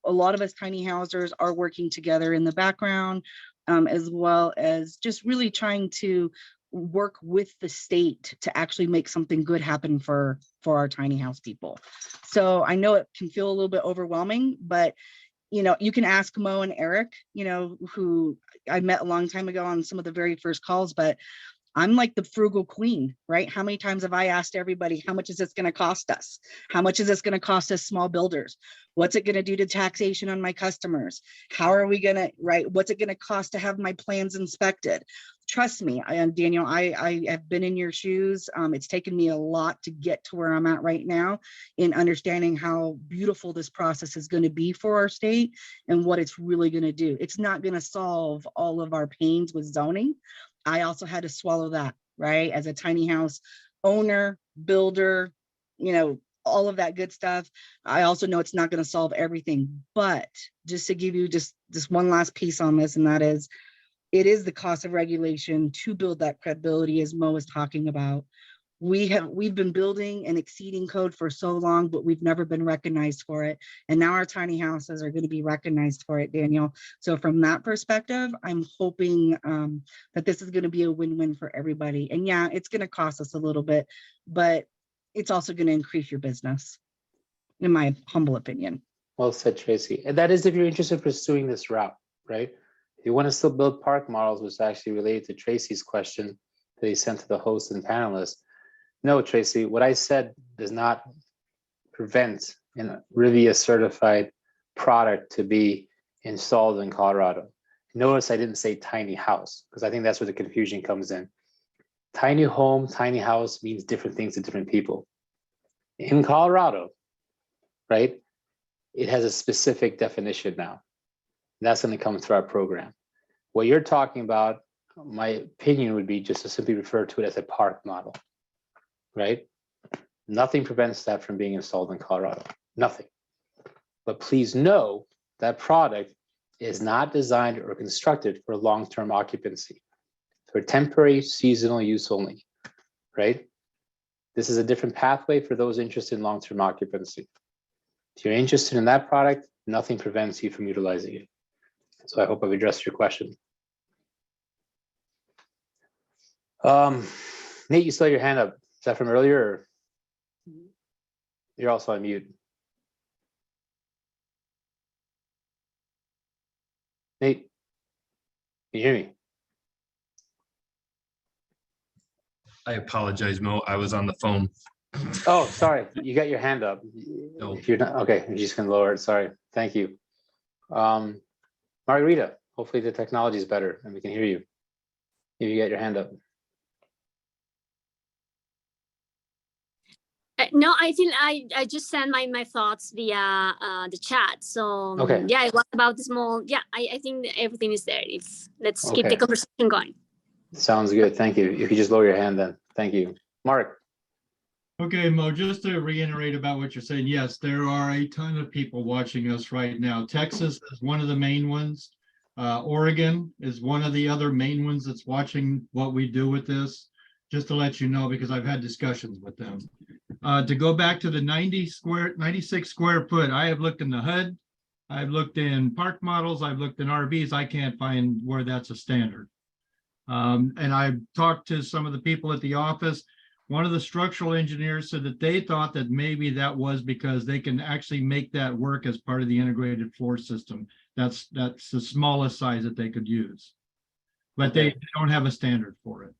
a lot of us tiny housers are working together in the background, as well as just really trying to work with the state to actually make something good happen for our tiny house people. So I know it can feel a little bit overwhelming, but you can ask Mo and Eric, who I met a long time ago on some of the very first calls, but I'm like the frugal queen, right? How many times have I asked everybody, how much is this going to cost us? How much is this going to cost us small builders? What's it going to do to taxation on my customers? How are we going to, right? What's it going to cost to have my plans inspected? Trust me, Daniel, I have been in your shoes. It's taken me a lot to get to where I'm at right now in understanding how beautiful this process is going to be for our state and what it's really going to do. It's not going to solve all of our pains with zoning. I also had to swallow that, right? As a tiny house owner, builder, all of that good stuff. I also know it's not going to solve everything, but just to give you just one last piece on this, and that is, it is the cost of regulation to build that credibility, as Mo is talking about. We've been building and exceeding code for so long, but we've never been recognized for it. And now our tiny houses are going to be recognized for it, Daniel. So from that perspective, I'm hoping that this is going to be a win-win for everybody. And yeah, it's going to cost us a little bit, but it's also going to increase your business, in my humble opinion. Well said, Tracy. And that is if you're interested in pursuing this route, right? If you want to still build park models, which is actually related to Tracy's question that he sent to the host and panelists. No, Tracy, what I said does not prevent a Rivia certified product to be installed in Colorado. Notice I didn't say tiny house, because I think that's where the confusion comes in. Tiny home, tiny house means different things to different people. In Colorado, right, it has a specific definition now. That's going to come through our program. What you're talking about, my opinion would be just to simply refer to it as a park model, right? Nothing prevents that from being installed in Colorado, nothing. But please know that product is not designed or constructed for long-term occupancy, for temporary seasonal use only, right? This is a different pathway for those interested in long-term occupancy. If you're interested in that product, nothing prevents you from utilizing it. So I hope I've addressed your question. Nate, you still have your hand up. Is that from earlier? Or you're also on mute. Nate, can you hear me? I apologize, Mo. I was on the phone. Oh, sorry. You got your hand up. No. If you're not, okay, you're just gonna lower it. Sorry. Thank you. Margarita, hopefully the technology is better and we can hear you. If you got your hand up. No, I think I just sent my thoughts via the chat. So Okay. yeah, it was about the small. Yeah, I think everything is there. Let's keep Okay. the conversation going. Sounds good. Thank you. If you just lower your hand then. Thank you. Mark? Okay, Mo, just to reiterate about what you're saying, yes, there are a ton of people watching us right now. Texas is one of the main ones. Oregon is one of the other main ones that's watching what we do with this, just to let you know, because I've had discussions with them. To go back to the 96 square foot, I have looked in the HUD, I've looked in park models, I've looked in RVs, I can't find where that's a standard. And I've talked to some of the people at the office. One of the structural engineers said that they thought that maybe that was because they can actually make that work as part of the integrated floor system. That's the smallest size that they could use. But they don't have a standard for it.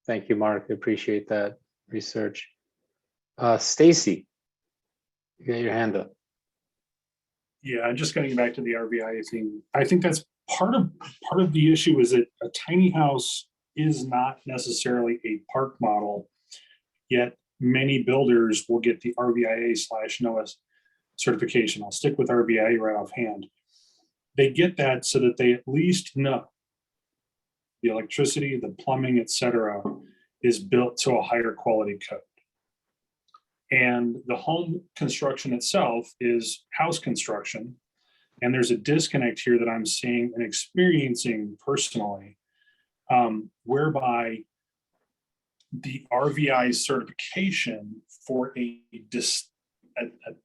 Thank you, Mark. I appreciate that research. Stacy, you got your hand up. Yeah, I'm just getting back to the RVIA thing. I think that's part of the issue is that a tiny house is not necessarily a park model, yet many builders will get the RVIA/NOAA certification. I'll stick with RVIA right offhand. They get that so that they at least know the electricity, the plumbing, etc., is built to a higher quality code. And the home construction itself is house construction. And there's a disconnect here that I'm seeing and experiencing personally, whereby the RVI certification for a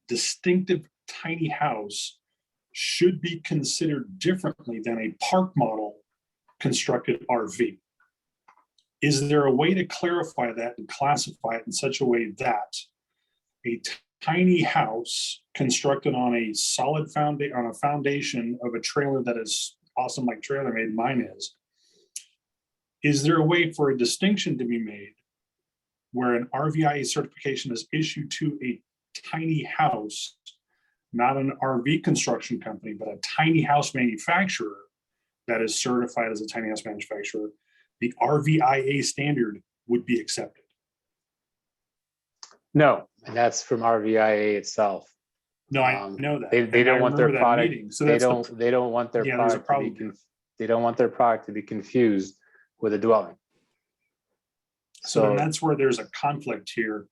distinctive tiny house should be considered differently than a park model constructed RV. Is there a way to clarify that and classify it in such a way that a tiny house constructed on a solid foundation of a trailer that is awesome, like Trailer Made mine is there a way for a distinction to be made where an RVIA certification is issued to a tiny house, not an RV construction company, but a tiny house manufacturer that is certified as a tiny house manufacturer, the RVIA standard would be accepted? No, and that's from RVIA itself. No, I know that. They don't want their product. So they don't want their product to be they don't want their product to be confused with a dwelling. So then that's where there's a conflict here.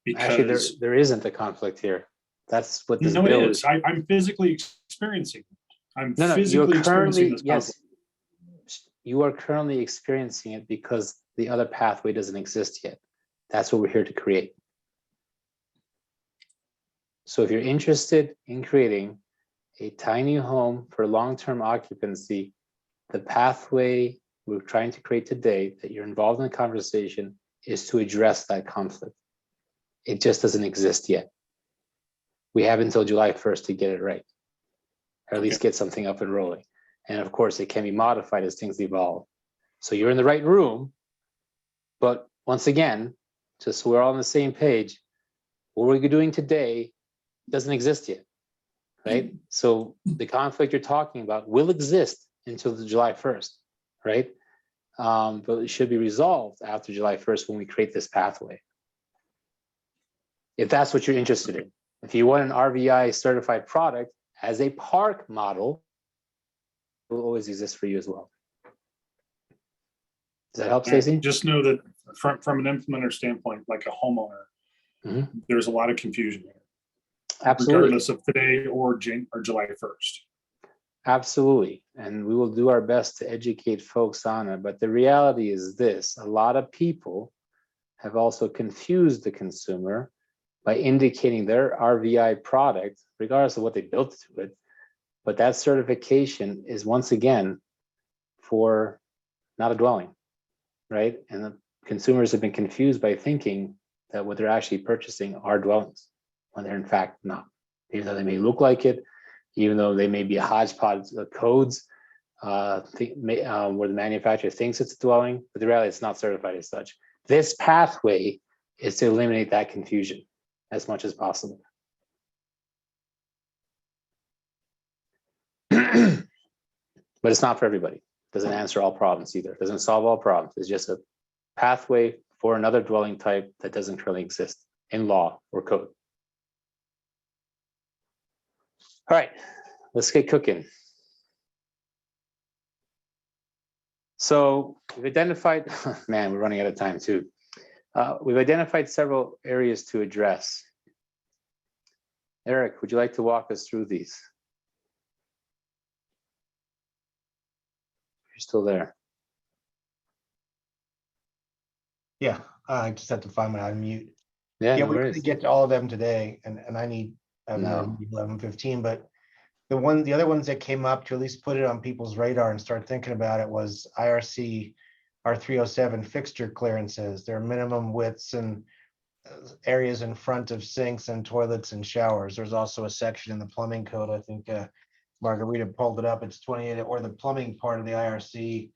Because actually, there isn't a conflict here. That's what this no, bill it is. I'm physically experiencing it. I'm no, physically experiencing this yes, you are currently experiencing it because the other pathway doesn't exist yet. That's what we're here to create. So if you're interested in creating a tiny home for long-term occupancy, the pathway we're trying to create today that you're involved in the conversation is to address that conflict. It just doesn't exist yet. We have until July 1st to get it right, or at least get something up and rolling. And of course, it can be modified as things evolve. So you're in the right room, but once again, just so we're all on the same page, what we're doing today doesn't exist yet, right? So the conflict you're talking about will exist until the July 1st, right? But it should be resolved after July 1st when we create this pathway. If that's what you're interested in. If you want an RVI certified product as a park model, it will always exist for you as well. Does that help, Stacey? Just know that from an implementer standpoint, like a homeowner, there's a lot of confusion there. Absolutely. Regardless of today or July 1st. Absolutely. And we will do our best to educate folks on it. But the reality is this, a lot of people have also confused the consumer by indicating their RVI product, regardless of what they built to it. But that certification is once again for not a dwelling, right? And the consumers have been confused by thinking that what they're actually purchasing are dwellings, when they're in fact not. Even though they may look like it, even though they may be a hodgepodge of codes where the manufacturer thinks it's a dwelling, but the reality it's not certified as such. This pathway is to eliminate that confusion as much as possible. But it's not for everybody. It doesn't answer all problems either. It doesn't solve all problems. It's just a pathway for another dwelling type that doesn't currently exist in law or code. All right, let's get cooking. So we've identified, man, we're running out of time too. We've identified several areas to address. Eric, would you like to walk us through these? You're still there. Yeah, I just have to find my unmute. Yeah, Yeah, no we worries. didn't get to all of them today, and I need No. 11:15, but the other ones that came up to at least put it on people's radar and start thinking about it was IRC R307 fixture clearances. There are minimum widths and areas in front of sinks and toilets and showers. There's also a section in the plumbing code. I think Margarita pulled it up. It's 28, or the plumbing part of the IRC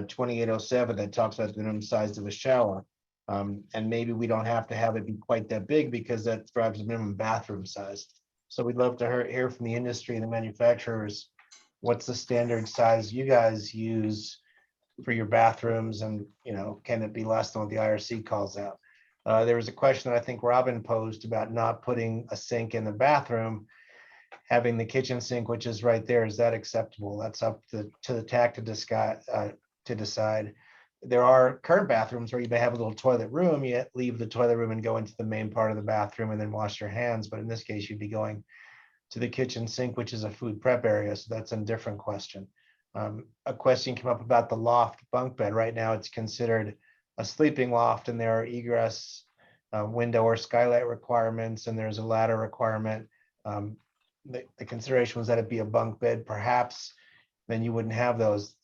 2807 that talks about the minimum size of a shower. And maybe we don't have to have it be quite that big because that drives the minimum bathroom size. So we'd love to hear from the industry and the manufacturers. What's the standard size you guys use for your bathrooms, and can it be less than what the IRC calls out? There was a question that I think Robin posed about not putting a sink in the bathroom, having the kitchen sink, which is right there. Is that acceptable? That's up to the TAC to decide. There are current bathrooms where you may have a little toilet room, you leave the toilet room and go into the main part of the bathroom and then wash your hands. But in this case, you'd be going to the kitchen sink, which is a food prep area. So that's a different question. A question came up about the loft bunk bed. Right now, it's considered a sleeping loft, and there are egress window or skylight requirements, and there's a ladder requirement. The consideration was that it be a bunk bed, perhaps, then you wouldn't have those.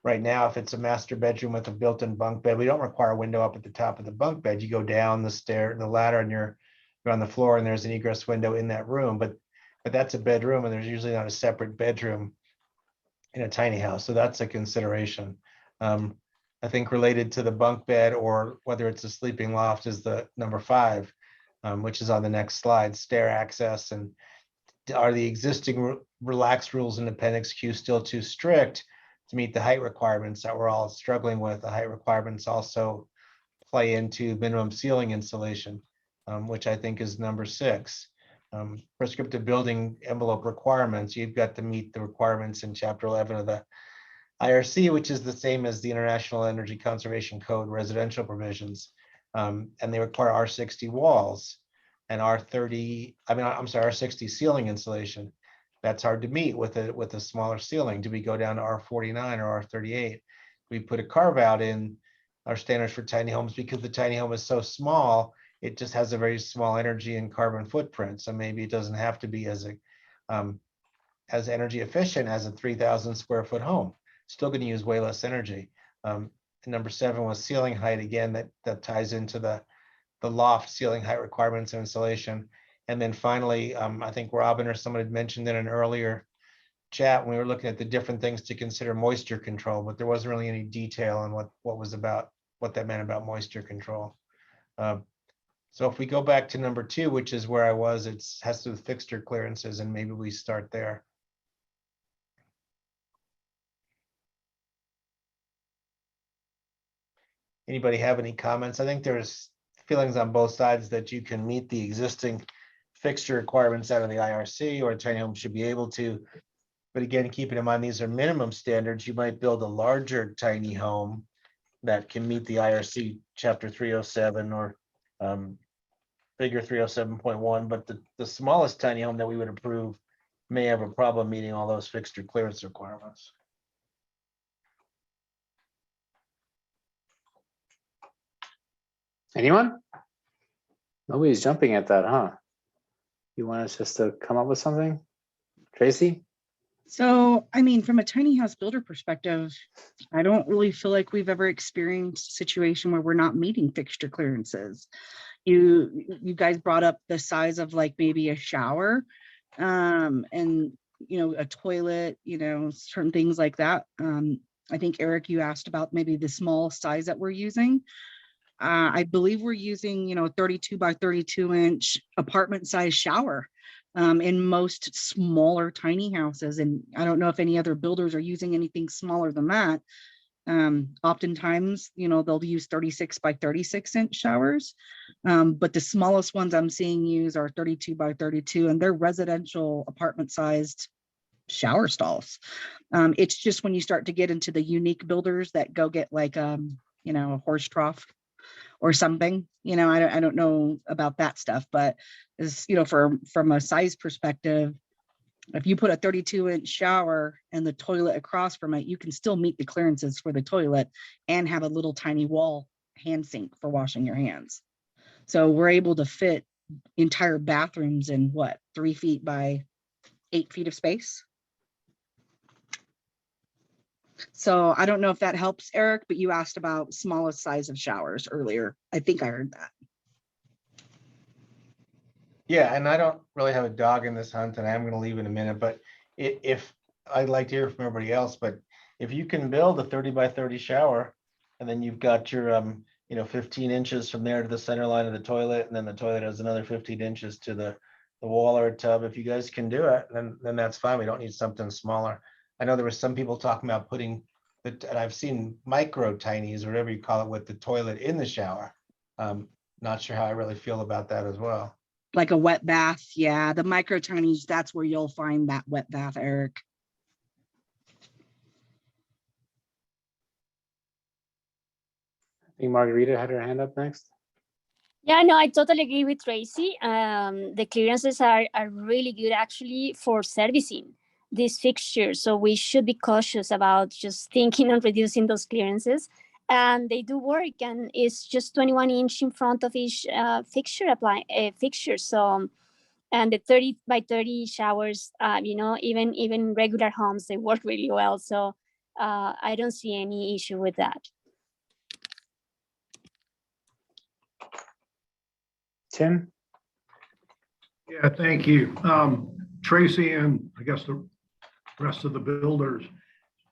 Right now, if it's a master bedroom with a built-in bunk bed, we don't require a window up at the top of the bunk bed. You go down the ladder, and you're on the floor, and there's an egress window in that room. But that's a bedroom, and there's usually not a separate bedroom in a tiny house. So that's a consideration. I think related to the bunk bed or whether it's a sleeping loft is the number 5, which is on the next slide, stair access. And are the existing relaxed rules in Appendix Q still too strict to meet the height requirements that we're all struggling with? The height requirements also play into minimum ceiling insulation, which I think is number 6. Prescriptive building envelope requirements, you've got to meet the requirements in Chapter 11 of the IRC, which is the same as the International Energy Conservation Code residential provisions. And they require R60 walls and R60 ceiling insulation. That's hard to meet with a smaller ceiling. Do we go down to R49 or R38? We put a carve out in our standards for tiny homes because the tiny home is so small, it just has a very small energy and carbon footprint. So maybe it doesn't have to be as energy efficient as a 3,000 square foot home. Still going to use way less energy. Number 7 was ceiling height. Again, that ties into the loft ceiling height requirements and insulation. And then finally, I think Robin or someone had mentioned in an earlier chat when we were looking at the different things to consider moisture control, but there wasn't really any detail on what that meant about moisture control. So if we go back to number 2, which is where I was, it has to do with fixture clearances, and maybe we start there. Anybody have any comments? I think there's feelings on both sides that you can meet the existing fixture requirements out of the IRC, or a tiny home should be able to. But again, keeping in mind, these are minimum standards. You might build a larger tiny home that can meet the IRC Chapter 307 or Figure 307.1, but the smallest tiny home that we would approve may have a problem meeting all those fixture clearance requirements. Anyone? Nobody's jumping at that, huh? You want us just to come up with something? Tracy? So, I mean, from a tiny house builder perspective, I don't really feel like we've ever experienced a situation where we're not meeting fixture clearances. You guys brought up the size of like maybe a shower, and a toilet, certain things like that. I think Eric, you asked about maybe the small size that we're using. I believe we're using, 32 by 32 inch apartment size shower in most smaller tiny houses. And I don't know if any other builders are using anything smaller than that. Oftentimes, they'll use 36 by 36 inch showers. But the smallest ones I'm seeing use are 32 by 32, and they're residential apartment sized shower stalls. It's just when you start to get into the unique builders that go get like, a horse trough or something, I don't know about that stuff, but is, from a size perspective, if you put a 32-inch shower and the toilet across from it, you can still meet the clearances for the toilet and have a little tiny wall hand sink for washing your hands. So we're able to fit entire bathrooms in 3 feet by 8 feet of space. So I don't know if that helps, Eric, but you asked about smallest size of showers earlier. I think I heard that. Yeah, and I don't really have a dog in this hunt, and I'm going to leave in a minute, but if I'd like to hear from everybody else, but if you can build a 30 by 30 shower, and then you've got your 15 inches from there to the center line of the toilet, and then the toilet has another 15 inches to the wall or tub. If you guys can do it, then that's fine. We don't need something smaller. I know there was some people talking about putting and I've seen micro tinies, or whatever you call it, with the toilet in the shower. Not sure how I really feel about that as well. Like a wet bath. Yeah, the micro tinies, that's where you'll find that wet bath, Eric. I think Margarita had her hand up next. Yeah, no, I totally agree with Tracy. The clearances are really good actually for servicing these fixtures. So we should be cautious about just thinking on reducing those clearances. And they do work, and it's just 21 inch in front of each fixture. So, and the 30 by 30 showers, even regular homes, they work really well. So I don't see any issue with that. Tim? Yeah, thank you. Tracy, and I guess the rest of the builders,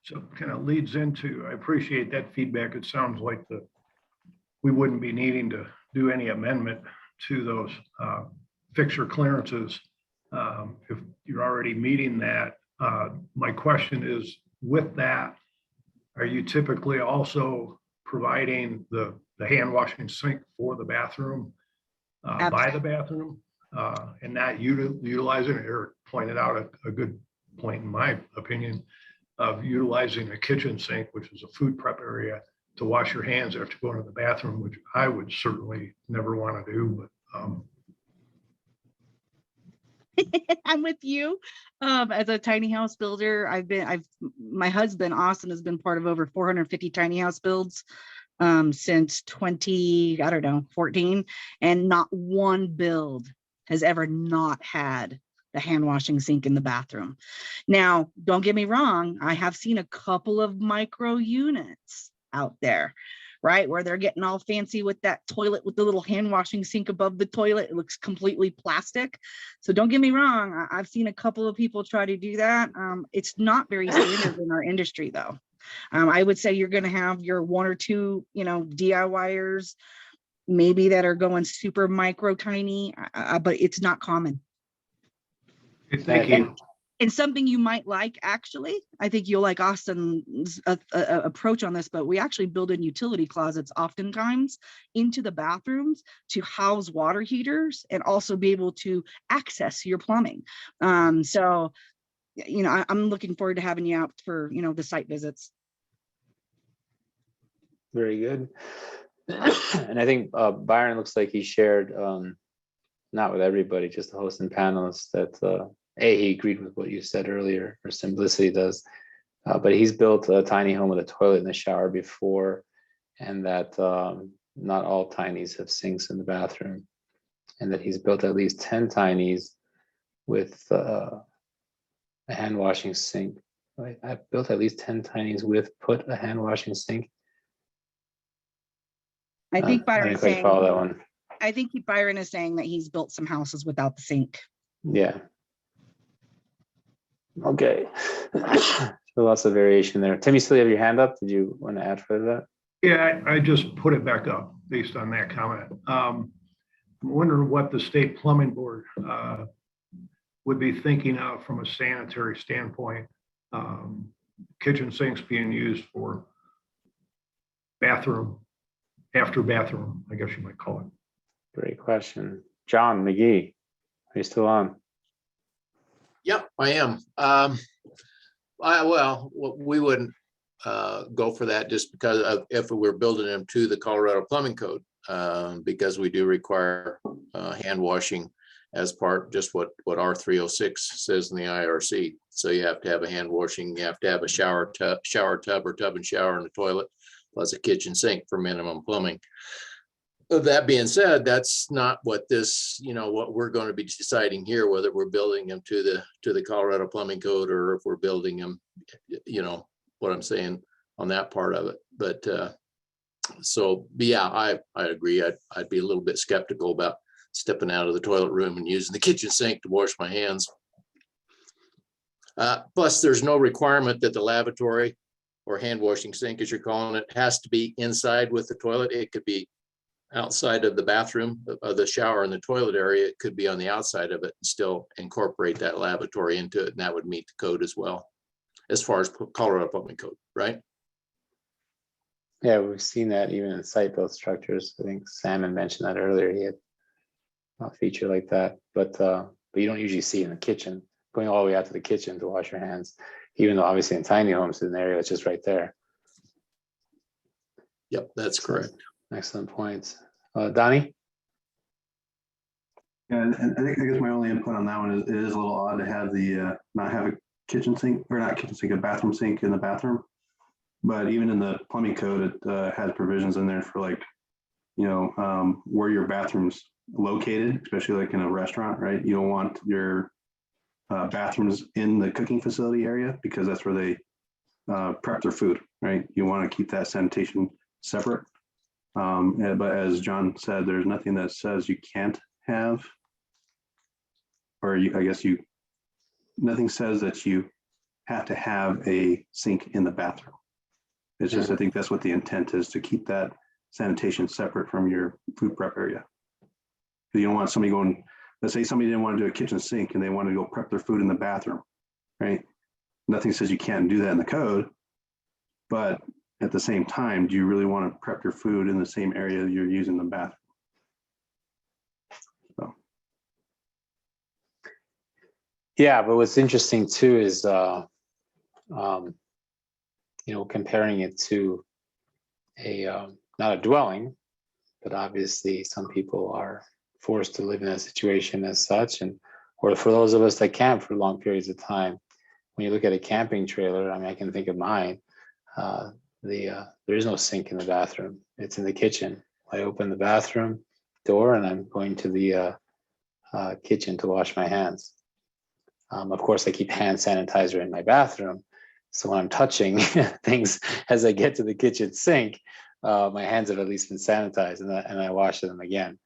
so kind of leads into, I appreciate that feedback. It sounds like we wouldn't be needing to do any amendment to those fixture clearances if you're already meeting that. My question is, with that, are you typically also providing the hand washing sink for the bathroom by the bathroom and not utilizing it? Eric pointed out a good point, in my opinion, of utilizing a kitchen sink, which is a food prep area, to wash your hands after going to the bathroom, which I would certainly never want to do. But I'm with you. As a tiny house builder, my husband Austin has been part of over 450 tiny house builds since 2014, and not one build has ever not had the hand washing sink in the bathroom. Now, don't get me wrong, I have seen a couple of micro units out there, right, where they're getting all fancy with that toilet with the little hand washing sink above the toilet. It looks completely plastic. So don't get me wrong, I've seen a couple of people try to do that. It's not very standard in our industry though. I would say you're going to have your one or two, DIYers maybe that are going super micro tiny, but it's not common. Thank you. And something you might like, actually, I think you'll like Austin's approach on this, but we actually build in utility closets oftentimes into the bathrooms to house water heaters and also be able to access your plumbing. So, I'm looking forward to having you out for, the site visits. Very good. And I think Byron looks like he shared, not with everybody, just the host and panelists, that he agreed with what you said earlier, or Simplicity does, but he's built a tiny home with a toilet and a shower before, and that not all tinies have sinks in the bathroom, and that he's built at least 10 tinies with a hand washing sink. I've built at least 10 tinies with a hand washing sink. I think Byron is saying, follow that one. I think Byron is saying that he's built some houses without the sink. Yeah. Okay. So lots of variation there. Tim, you still have your hand up? Did you want to add further to that? Yeah, I just put it back up based on that comment. I'm wondering what the state plumbing board would be thinking of from a sanitary standpoint. Kitchen sinks being used for bathroom, after bathroom, I guess you might call it. Great question. John McGee, are you still on? Yep, I am. We wouldn't go for that just because if we were building them to the Colorado Plumbing Code. because we do require hand washing as part, just what R306 says in the IRC. So you have to have a hand washing, you have to have a shower tub or tub and shower in the toilet, plus a kitchen sink for minimum plumbing. That being said, that's not what this, what we're going to be deciding here, whether we're building them to the Colorado Plumbing Code, or if we're building them, what I'm saying on that part of it. But yeah, I agree. I'd be a little bit skeptical about stepping out of the toilet room and using the kitchen sink to wash my hands. Plus, there's no requirement that the lavatory or hand washing sink, as you're calling it, has to be inside with the toilet. It could be outside of the bathroom, of the shower and the toilet area. It could be on the outside of it and still incorporate that lavatory into it, and that would meet the code as well, as far as Colorado Plumbing Code, right? Yeah, we've seen that even in site-built structures. I think Sam mentioned that earlier. He had a feature like that, but you don't usually see in the kitchen, going all the way out to the kitchen to wash your hands, even though obviously in tiny homes, in an area it's just right there. Yep, that's correct. Excellent points. Donnie? Yeah, and I guess my only input on that one is it is a little odd to have not have a kitchen sink, or not kitchen sink, a bathroom sink in the bathroom. But even in the plumbing code, it has provisions in there for where your bathroom's located, especially like in a restaurant, right? You don't want your bathrooms in the cooking facility area, because that's where they prep their food, right? You want to keep that sanitation separate. But as John said, there's nothing that says you can't have, nothing says that you have to have a sink in the bathroom. It's just, I think that's what the intent is, to keep that sanitation separate from your food prep area. You don't want somebody going, let's say somebody didn't want to do a kitchen sink and they want to go prep their food in the bathroom, right? Nothing says you can't do that in the code, but at the same time, do you really want to prep your food in the same area you're using the bathroom? So. Yeah, but what's interesting too is, comparing it to not a dwelling, but obviously some people are forced to live in a situation as such, or for those of us that camp for long periods of time, when you look at a camping trailer, I can think of mine, there is no sink in the bathroom. It's in the kitchen. I open the bathroom door and I'm going to the kitchen to wash my hands. Of course, I keep hand sanitizer in my bathroom. So when I'm touching things as I get to the kitchen sink, my hands have at least been sanitized, and I wash them again.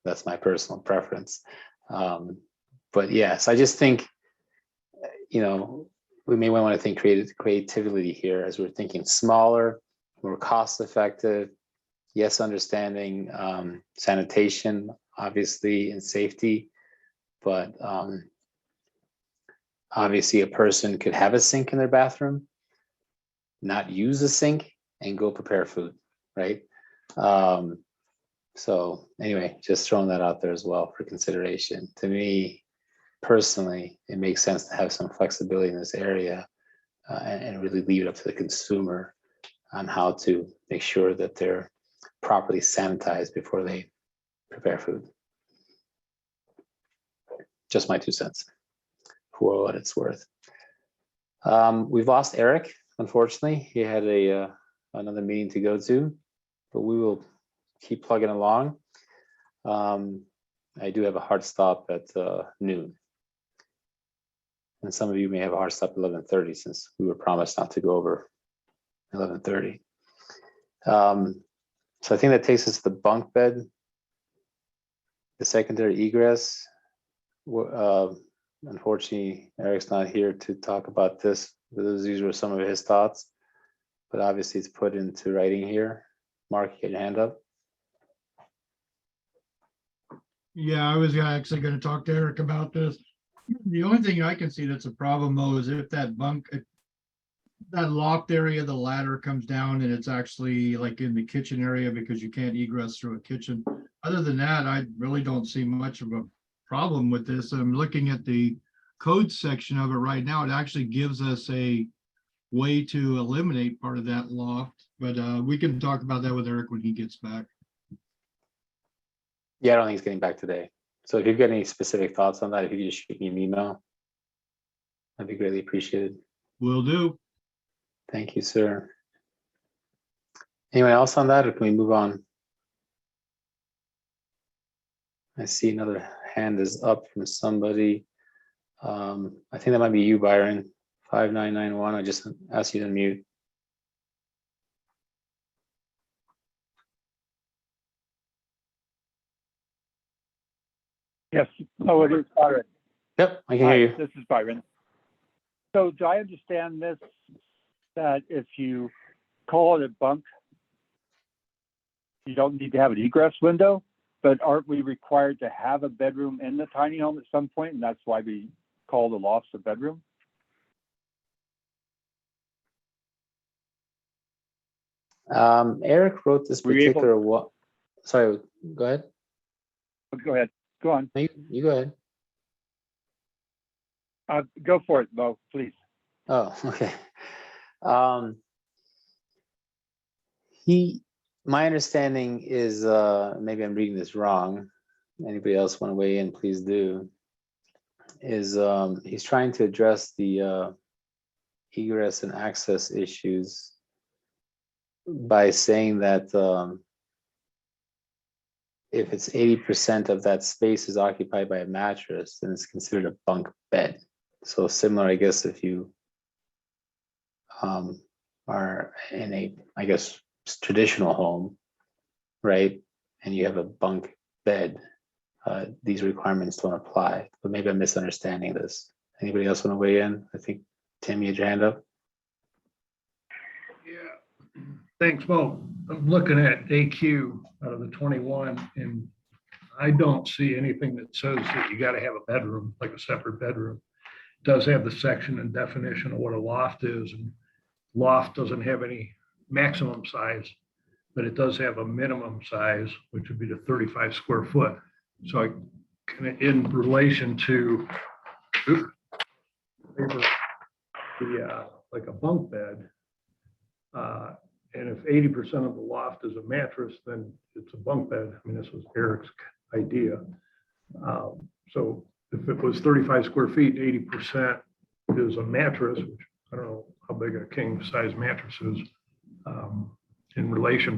That's my personal preference. But yes, I just think, we may want to think creativity here, as we're thinking smaller, more cost effective. Yes, understanding sanitation, obviously, and safety, but obviously a person could have a sink in their bathroom, not use a sink, and go prepare food, right? So anyway, just throwing that out there as well for consideration. To me, personally, it makes sense to have some flexibility in this area and really leave it up to the consumer on how to make sure that they're properly sanitized before they prepare food. Just my 2 cents for what it's worth. We've lost Eric, unfortunately. He had another meeting to go to, but we will keep plugging along. I do have a hard stop at noon. And some of you may have a hard stop at 11:30, since we were promised not to go over 11:30. So I think that takes us to the bunk bed, the secondary egress. Unfortunately, Eric's not here to talk about this. These were some of his thoughts, but obviously it's put into writing here. Mark, you get your hand up. Yeah, I was actually going to talk to Eric about this. The only thing I can see that's a problem though is if that that locked area, the ladder comes down and it's actually like in the kitchen area, because you can't egress through a kitchen. Other than that, I really don't see much of a problem with this. I'm looking at the code section of it right now. It actually gives us a way to eliminate part of that loft, but we can talk about that with Eric when he gets back. Yeah, I don't think he's getting back today. So if you've got any specific thoughts on that, if you could just shoot me an email, that'd be greatly appreciated. Will do. Thank you, sir. Anyone else on that, or can we move on? I see another hand is up from somebody. I think that might be you, Byron. 5991. I just asked you to mute. Yes, oh, it is Byron. Yep, I can Hi, hear you. this is Byron. So do I understand this, that if you call it a bunk, you don't need to have an egress window, but aren't we required to have a bedroom in the tiny home at some point? And that's why we call the lofts a bedroom? Eric wrote this Were you able- particular one. Sorry, go ahead. Go ahead, go on. No, you go ahead. Go for it, Mo, please. Oh, okay. My understanding is, maybe I'm reading this wrong. Anybody else want to weigh in, please do. Is he's trying to address the egress and access issues by saying that if it's 80% of that space is occupied by a mattress, then it's considered a bunk bed. So similar, I guess, if you are in a, I guess, traditional home, right, and you have a bunk bed, these requirements don't apply. But maybe I'm misunderstanding this. Anybody else want to weigh in? I think Tim, you had your hand up. Yeah, thanks, Mo. I'm looking at AQ out of the 21, and I don't see anything that says that you got to have a bedroom, like a separate bedroom. It does have the section and definition of what a loft is, and loft doesn't have any maximum size, but it does have a minimum size, which would be the 35 square foot. So I kind of in relation to like a bunk bed, and if 80% of the loft is a mattress, then it's a bunk bed. I mean, this was Eric's idea. So if it was 35 square feet, 80% is a mattress, which I don't know how big a king size mattress is in relation,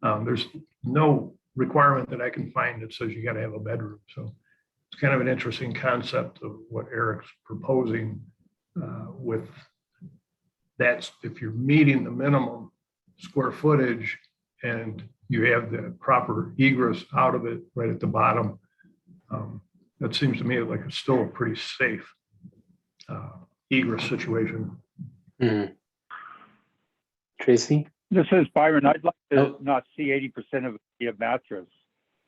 but there's no requirement that I can find that says you got to have a bedroom. So it's kind of an interesting concept of what Eric's proposing with that's if you're meeting the minimum square footage and you have the proper egress out of it right at the bottom. That seems to me like it's still a pretty safe egress situation. Mm-hmm. Tracy? This is Byron. I'd like to not see 80% of it be a mattress,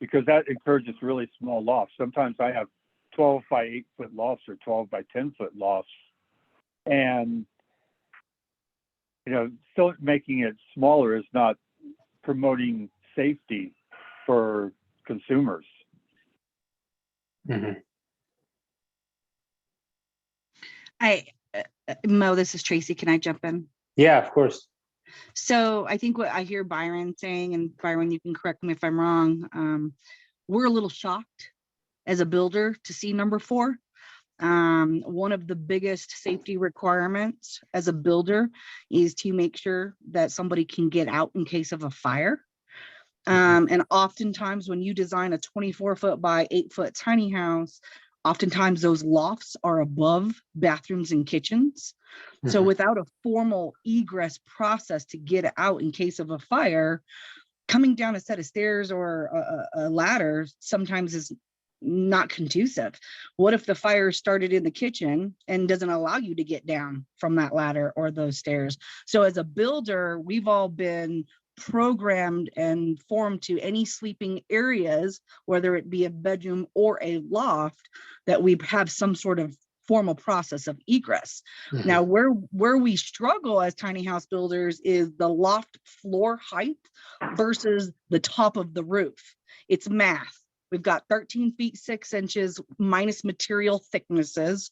because that encourages really small lofts. Sometimes I have 12 by 8 foot lofts or 12 by 10 foot lofts. And, you know, still making it smaller is not promoting safety for consumers. Mm-hmm. Mo, this is Tracy. Can I jump in? Yeah, of course. So I think what I hear Byron saying, and Byron, you can correct me if I'm wrong, we're a little shocked as a builder to see number 4. One of the biggest safety requirements as a builder is to make sure that somebody can get out in case of a fire. And oftentimes when you design a 24 foot by 8 foot tiny house, oftentimes those lofts are above bathrooms and kitchens. So without a formal egress process to get out in case of a fire, coming down a set of stairs or a ladder sometimes is not conducive. What if the fire started in the kitchen and doesn't allow you to get down from that ladder or those stairs? So as a builder, we've all been programmed and formed to any sleeping areas, whether it be a bedroom or a loft, that we have some sort of formal process of egress. Now, where we struggle as tiny house builders is the loft floor height versus the top of the roof. It's math. We've got 13 feet 6 inches minus material thicknesses,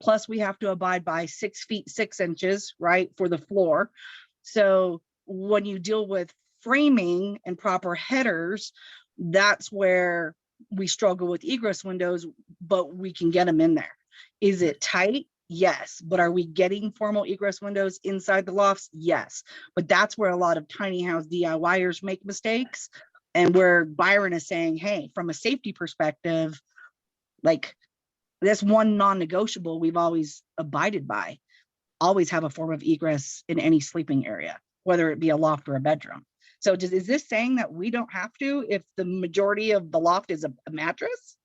plus we have to abide by 6 feet 6 inches, right, for the floor. So when you deal with framing and proper headers, that's where we struggle with egress windows, but we can get them in there. Is it tight? Yes. But are we getting formal egress windows inside the lofts? Yes. But that's where a lot of tiny house DIYers make mistakes. And where Byron is saying, hey, from a safety perspective, like that's one non-negotiable we've always abided by. Always have a form of egress in any sleeping area, whether it be a loft or a bedroom. So is this saying that we don't have to if the majority of the loft is a mattress?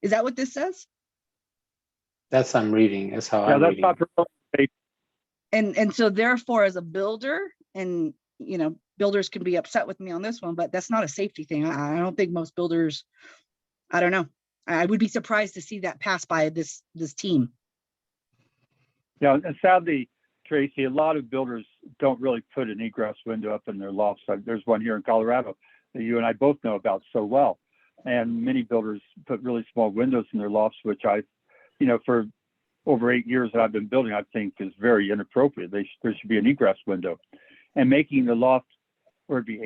Is that what this says? That's I'm reading. That's how Yeah, I'm that's reading. not. And so therefore, as a builder, and you know, builders can be upset with me on this one, but that's not a safety thing. I don't think most builders, I don't know. I would be surprised to see that pass by this team. Yeah, and sadly, Tracy, a lot of builders don't really put an egress window up in their lofts. There's one here in Colorado that you and I both know about so well. And many builders put really small windows in their lofts, which I, you know, for over 8 years that I've been building, I think is very inappropriate. There should be an egress window. And making the loft where it be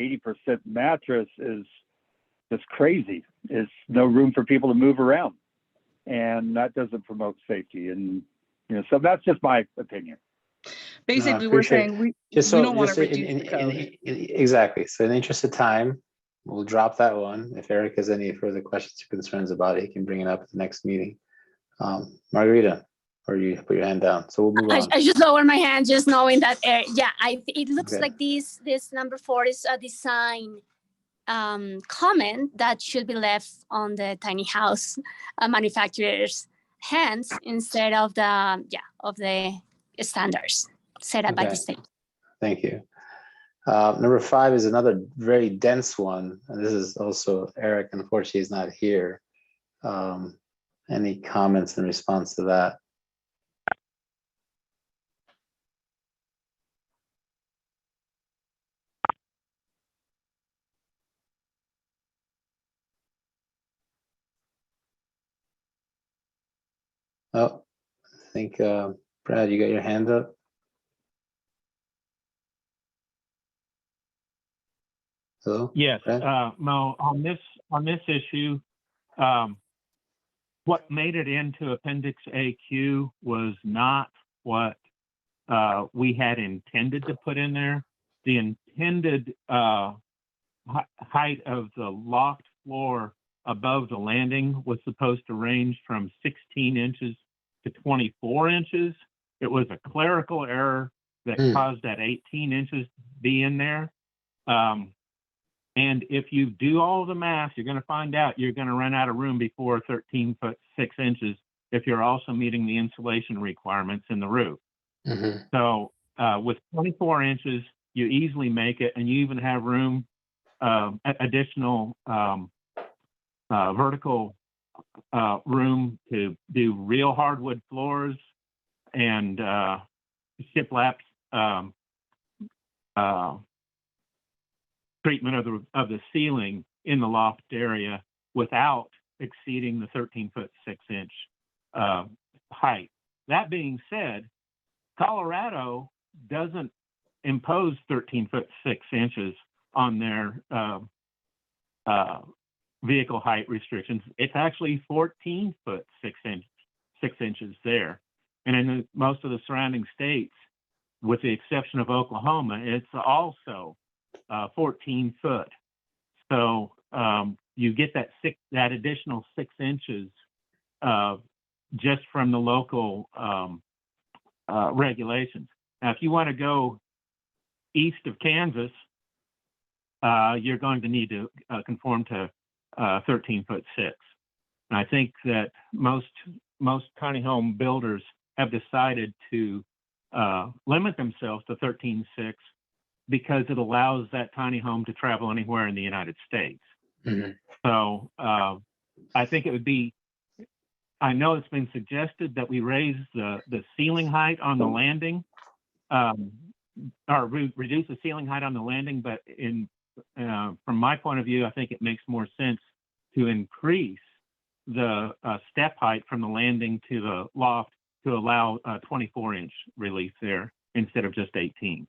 80% mattress is just crazy. It's no room for people to move around. And that doesn't promote safety. And, you know, so that's just my opinion. Basically, we're saying we don't want to reduce the code. Exactly. So in the interest of time, we'll drop that one. If Eric has any further questions or concerns about it, he can bring it up at the next meeting. Margarita, or you put your hand down. So we'll move on. I just lower my hand, just knowing that, yeah, it looks Okay. like this number 4 is a design comment that should be left on the tiny house manufacturer's hands instead of the standards set up by the Okay. state. Thank you. Number 5 is another very dense one. And this is also Eric, unfortunately, is not here. Any comments in response to that? Oh, I think, Brad, you got your hand up? Hello? Yes, Brad? Mo, on this issue, what made it into Appendix AQ was not what we had intended to put in there. The intended height of the loft floor above the landing was supposed to range from 16 inches to 24 inches. It was a clerical error that caused that 18 inches to be in there. And if you do all the math, you're going to find out you're going to run out of room before 13 foot 6 inches if you're also meeting the insulation requirements in the roof. So with 24 inches, you easily make it, and you even have room, additional vertical room to do real hardwood floors and shiplap treatment of the ceiling in the loft area without exceeding the 13 foot 6 inch height. That being said, Colorado doesn't impose 13 foot 6 inches on their vehicle height restrictions. It's actually 14 foot 6 inches there. And in most of the surrounding states, with the exception of Oklahoma, it's also 14 foot. So you get that additional 6 inches just from the local regulations. Now, if you want to go east of Kansas, you're going to need to conform to 13 foot 6. And I think that most tiny home builders have decided to limit themselves to 13.6 because it allows that tiny home to travel anywhere in the United States. So I think it would be, I know it's been suggested that we raise the ceiling height on the landing, or reduce the ceiling height on the landing, but from my point of view, I think it makes more sense to increase the step height from the landing to the loft to allow 24 inch relief there instead of just 18.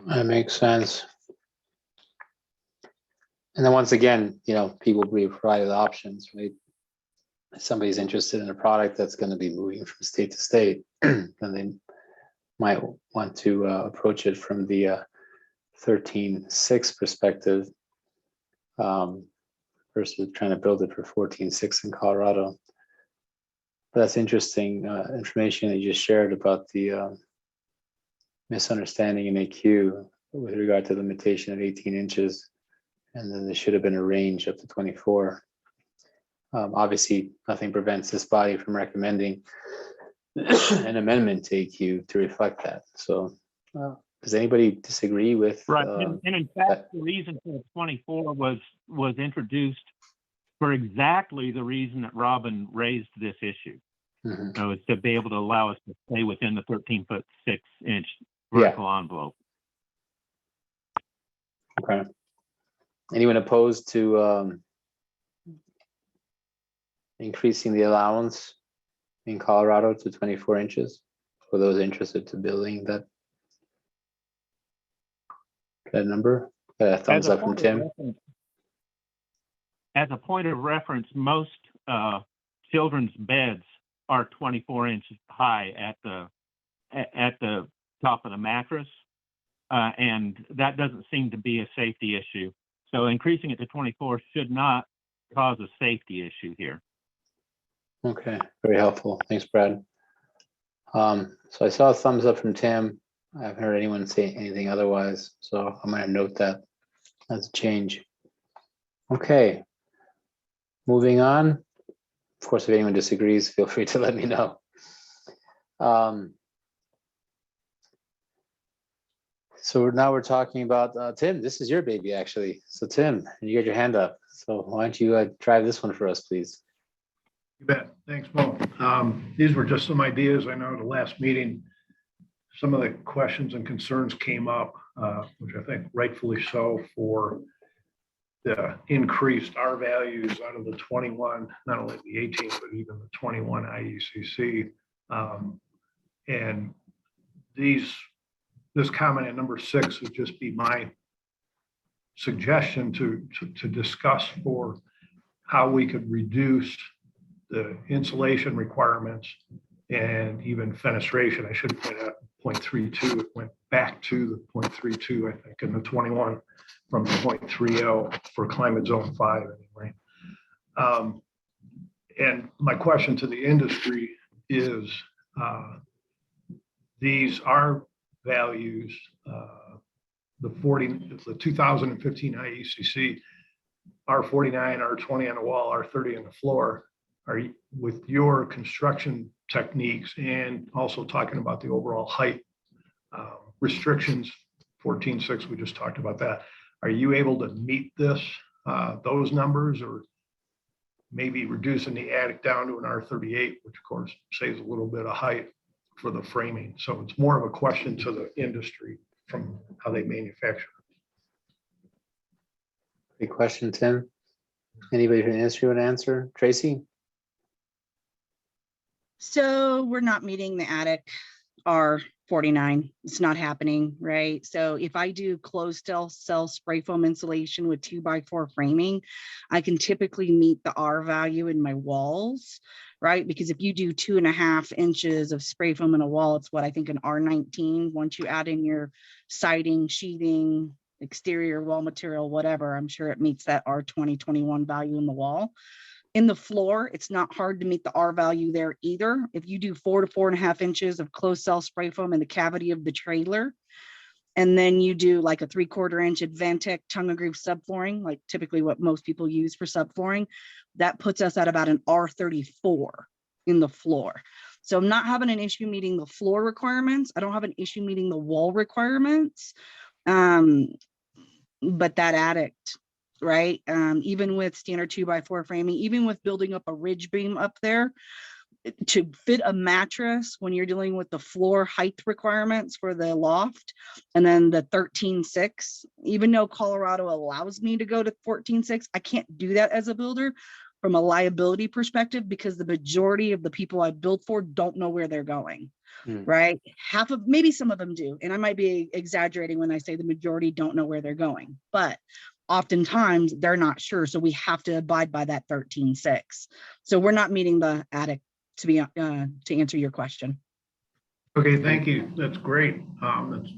That makes sense. And then once again, you know, people will be provided options, right? If somebody's interested in a product that's going to be moving from state to state, then they might want to approach it from the 13.6 perspective versus trying to build it for 14.6 in Colorado. But that's interesting information that you just shared about the misunderstanding in AQ with regard to the limitation of 18 inches. And then there should have been a range up to 24. Obviously, nothing prevents this body from recommending an amendment to AQ to reflect that. So does anybody disagree with? Right, and in fact, the reason for 24 was introduced for exactly the reason that Robin raised this issue. So it's to be able to allow us to stay within the 13.6-inch vertical envelope. Okay. Anyone opposed to increasing the allowance in Colorado to 24 inches for those interested to building that number? Got a thumbs up from Tim. As a point of reference, most children's beds are 24 inches high at the top of the mattress, and that doesn't seem to be a safety issue. So increasing it to 24 should not cause a safety issue here. Okay, very helpful. Thanks, Brad. So I saw a thumbs up from Tim. I haven't heard anyone say anything otherwise, so I'm going to note that as a change. Okay, moving on. Of course, if anyone disagrees, feel free to let me know. So now we're talking about Tim. This is your baby, actually. So Tim, you got your hand up. So why don't you drive this one for us, please? You bet. Thanks, Mo. These were just some ideas. I know at the last meeting, some of the questions and concerns came up, which I think rightfully so, for the increased R values out of the 21, not only the 18, but even the 21 IECC. And this comment at number 6 would just be my suggestion to discuss for how we could reduce the insulation requirements and even fenestration. I should point out 0.32, it went back to the 0.32, I think, in the 21 from the 0.30 for climate zone 5 anyway. And my question to the industry is, these are values, the 2015 IECC, R49, R20 on the wall, R30 on the floor, are you, with your construction techniques and also talking about the overall height restrictions, 14.6, we just talked about that. Are you able to meet those numbers, or maybe reducing the attic down to an R38, which of course saves a little bit of height for the framing? So it's more of a question to the industry from how they manufacture. Great question, Tim. Anybody from the industry want to answer? Tracy? So we're not meeting the attic R49. It's not happening, right? So if I do closed cell spray foam insulation with 2x4 framing, I can typically meet the R value in my walls, right? Because if you do 2.5 inches of spray foam in a wall, it's what I think an R19. Once you add in your siding, sheathing, exterior wall material, whatever, I'm sure it meets that R20, 21 value in the wall. In the floor, it's not hard to meet the R value there either. If you do 4 to 4.5 inches of closed cell spray foam in the cavity of the trailer, and then you do like a 3/4 inch Advantech tongue and groove subflooring, like typically what most people use for subflooring, that puts us at about an R34 in the floor. So I'm not having an issue meeting the floor requirements. I don't have an issue meeting the wall requirements. But that attic, right? Even with standard 2x4 framing, even with building up a ridge beam up there, to fit a mattress when you're dealing with the floor height requirements for the loft, and then the 13.6, even though Colorado allows me to go to 14.6, I can't do that as a builder from a liability perspective, because the majority of the people I build for don't know where they're going. Right? Maybe some of them do. And I might be exaggerating when I say the majority don't know where they're going, but oftentimes they're not sure. So we have to abide by that 13.6. So we're not meeting the attic to answer your question. Okay, thank you. That's great. That's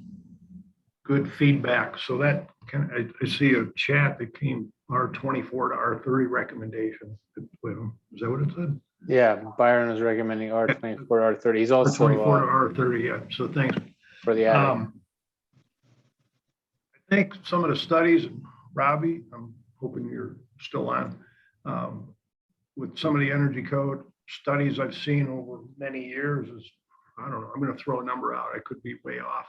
good feedback. So that I see a chat that came R24 to R30 recommendation. Is that what it said? Yeah, Byron was recommending R24, R30. He's also R24 to R30, yeah. So thanks. for the attic. I think some of the studies, Robbie, I'm hoping you're still on, with some of the energy code studies I've seen over many years is, I don't know, I'm going to throw a number out. I could be way off.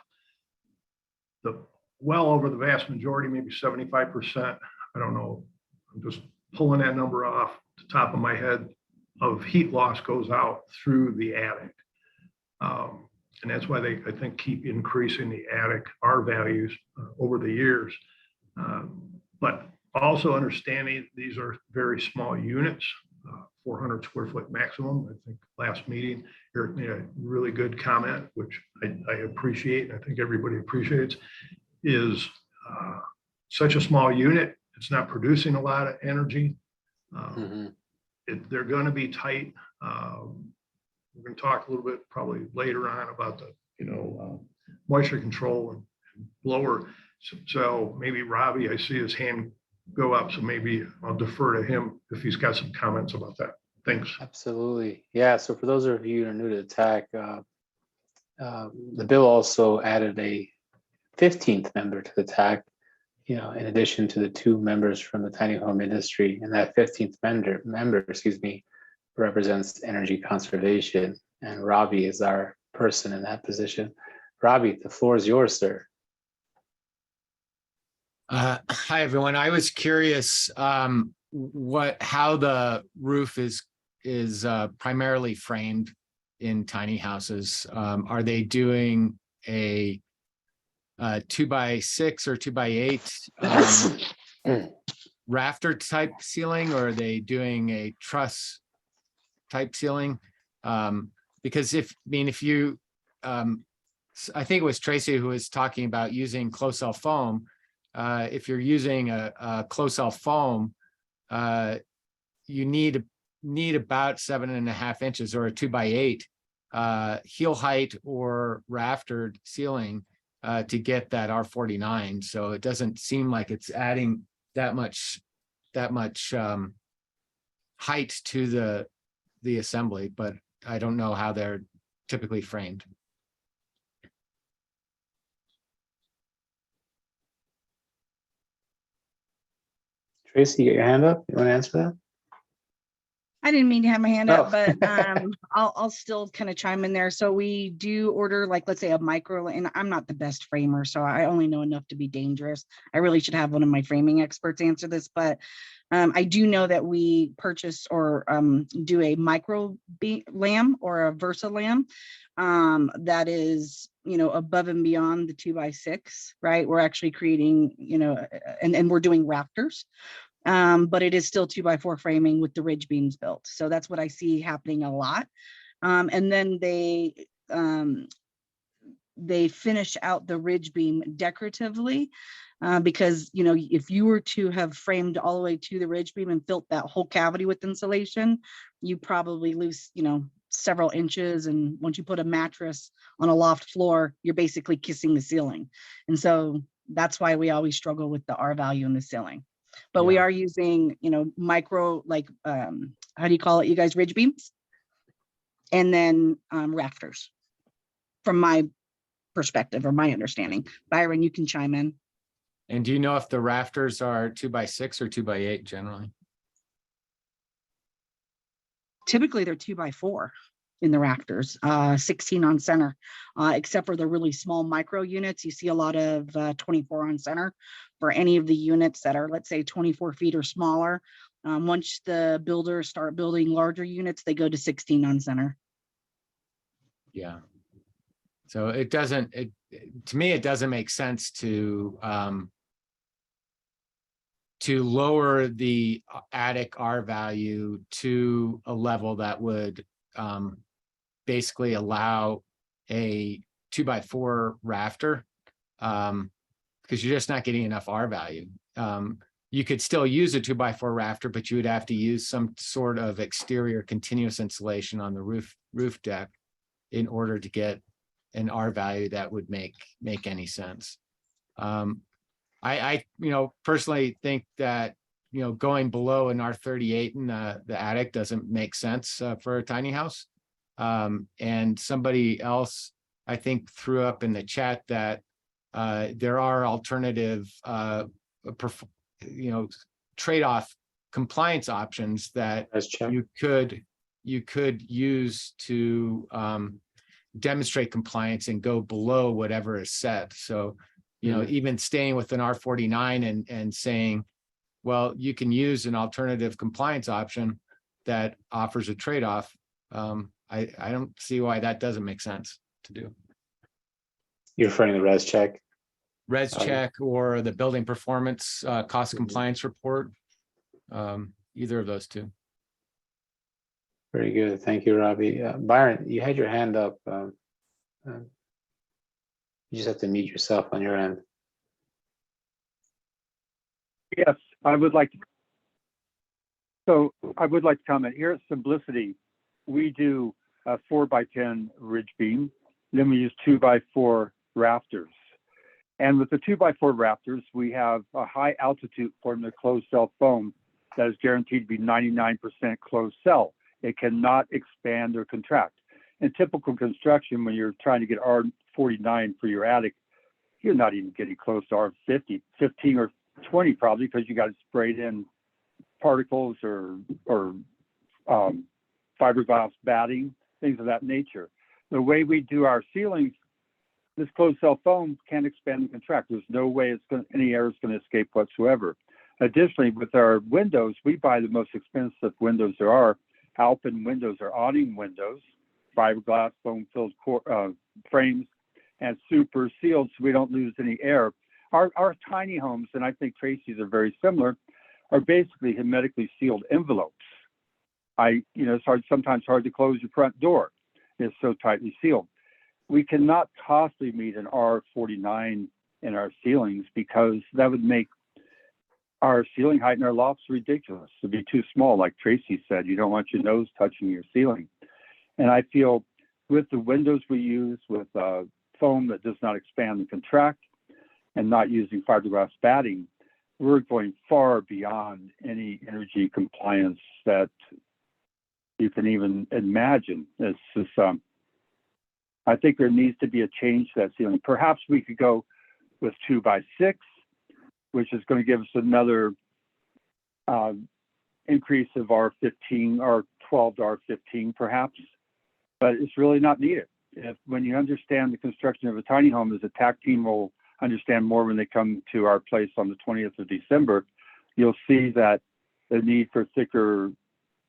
Well over the vast majority, maybe 75%, I don't know, I'm just pulling that number off the top of my head, of heat loss goes out through the attic. And that's why they, I think, keep increasing the attic R values over the years. But also understanding these are very small units, 400 square foot maximum. I think last meeting, Eric made a really good comment, which I appreciate, and I think everybody appreciates, is such a small unit, it's not producing a lot of energy. They're going to be tight. We're going to talk a little bit probably later on about the, moisture control and blower. So maybe Robbie, I see his hand go up, so maybe I'll defer to him if he's got some comments about that. Thanks. Absolutely. Yeah. So for those of you who are new to the TAC, the bill also added a 15th member to the TAC, in addition to the 2 members from the tiny home industry. And that 15th member, represents energy conservation. And Robbie is our person in that position. Robbie, the floor is yours, sir. Hi, everyone. I was curious how the roof is primarily framed in tiny houses. Are they doing a 2x6 or 2x8 rafter type ceiling, or are they doing a truss type ceiling? Because if you, I think it was Tracy who was talking about using close-cell foam. If you're using a close-cell foam, you need about 7.5 inches or a 2x8 heel height or raftered ceiling to get that R49. So it doesn't seem like it's adding that much height to the assembly, but I don't know how they're typically framed. Tracy, you got your hand up? You want to answer that? I didn't mean to have my hand up, but I'll still kind of chime in there. So we do order, like, let's say a micro, and I'm not the best framer, so I only know enough to be dangerous. I really should have one of my framing experts answer this, but I do know that we purchase or do a micro lam or a Versa lam that is, above and beyond the 2x6, right? We're actually creating, and we're doing rafters. But it is still 2x4 framing with the ridge beams built. So that's what I see happening a lot. And then they finish out the ridge beam decoratively because, if you were to have framed all the way to the ridge beam and filled that whole cavity with insulation, you probably lose, several inches. And once you put a mattress on a loft floor, you're basically kissing the ceiling. And so that's why we always struggle with the R value in the ceiling. But we are using, micro, like, how do you call it, you guys, ridge beams? And then rafters, from my perspective or my understanding. Byron, you can chime in. And do you know if the rafters are 2x6 or 2x8 generally? Typically, they're 2x4 in the rafters, 16 on center, except for the really small micro units. You see a lot of 24 on center for any of the units that are, let's say, 24 feet or smaller. Once the builders start building larger units, they go to 16 on center. Yeah. So it doesn't, to me, it doesn't make sense to lower the attic R value to a level that would basically allow a 2x4 rafter, because you're just not getting enough R value. you could still use a 2x4 rafter, but you would have to use some sort of exterior continuous insulation on the roof deck in order to get an R value that would make any sense. I personally think that, going below an R38 in the attic doesn't make sense for a tiny house. And somebody else, I think, threw up in the chat that there are alternative, trade-off compliance options that you could use to demonstrate compliance and go below whatever is set. So, even staying with an R49 and saying, well, you can use an alternative compliance option that offers a trade-off. I don't see why that doesn't make sense to do. You're referring to res check? Res check or the building performance cost compliance report. Either of those two. Very good. Thank you, Robbie. Byron, you had your hand up. You just have to mute yourself on your end. Yes, I would like to. So I would like to comment here at Simplicity. We do a 4x10 ridge beam. Then we use 2x4 rafters. And with the 2x4 rafters, we have a high altitude form of closed cell foam that is guaranteed to be 99% closed cell. It cannot expand or contract. In typical construction, when you're trying to get R49 for your attic, you're not even getting close to R50, 15 or 20 probably, because you got to spray in particles or fiberglass batting, things of that nature. The way we do our ceilings, this closed cell foam can't expand and contract. There's no way any air is going to escape whatsoever. Additionally, with our windows, we buy the most expensive windows there are. Alpen windows are awning windows, fiberglass foam-filled frames, and super sealed so we don't lose any air. Our tiny homes, and I think Tracy's are very similar, are basically hermetically sealed envelopes. It's sometimes hard to close your front door. It's so tightly sealed. We cannot possibly meet an R49 in our ceilings because that would make our ceiling height in our lofts ridiculous. It'd be too small, like Tracy said. You don't want your nose touching your ceiling. And I feel with the windows we use with foam that does not expand and contract and not using fiberglass batting, we're going far beyond any energy compliance that you can even imagine. It's just, I think there needs to be a change to that ceiling. Perhaps we could go with 2x6, which is going to give us another increase of R15 or 12 to R15 perhaps, but it's really not needed. When you understand the construction of a tiny home, as a TAC team will understand more when they come to our place on the 20th of December, you'll see that the need for thicker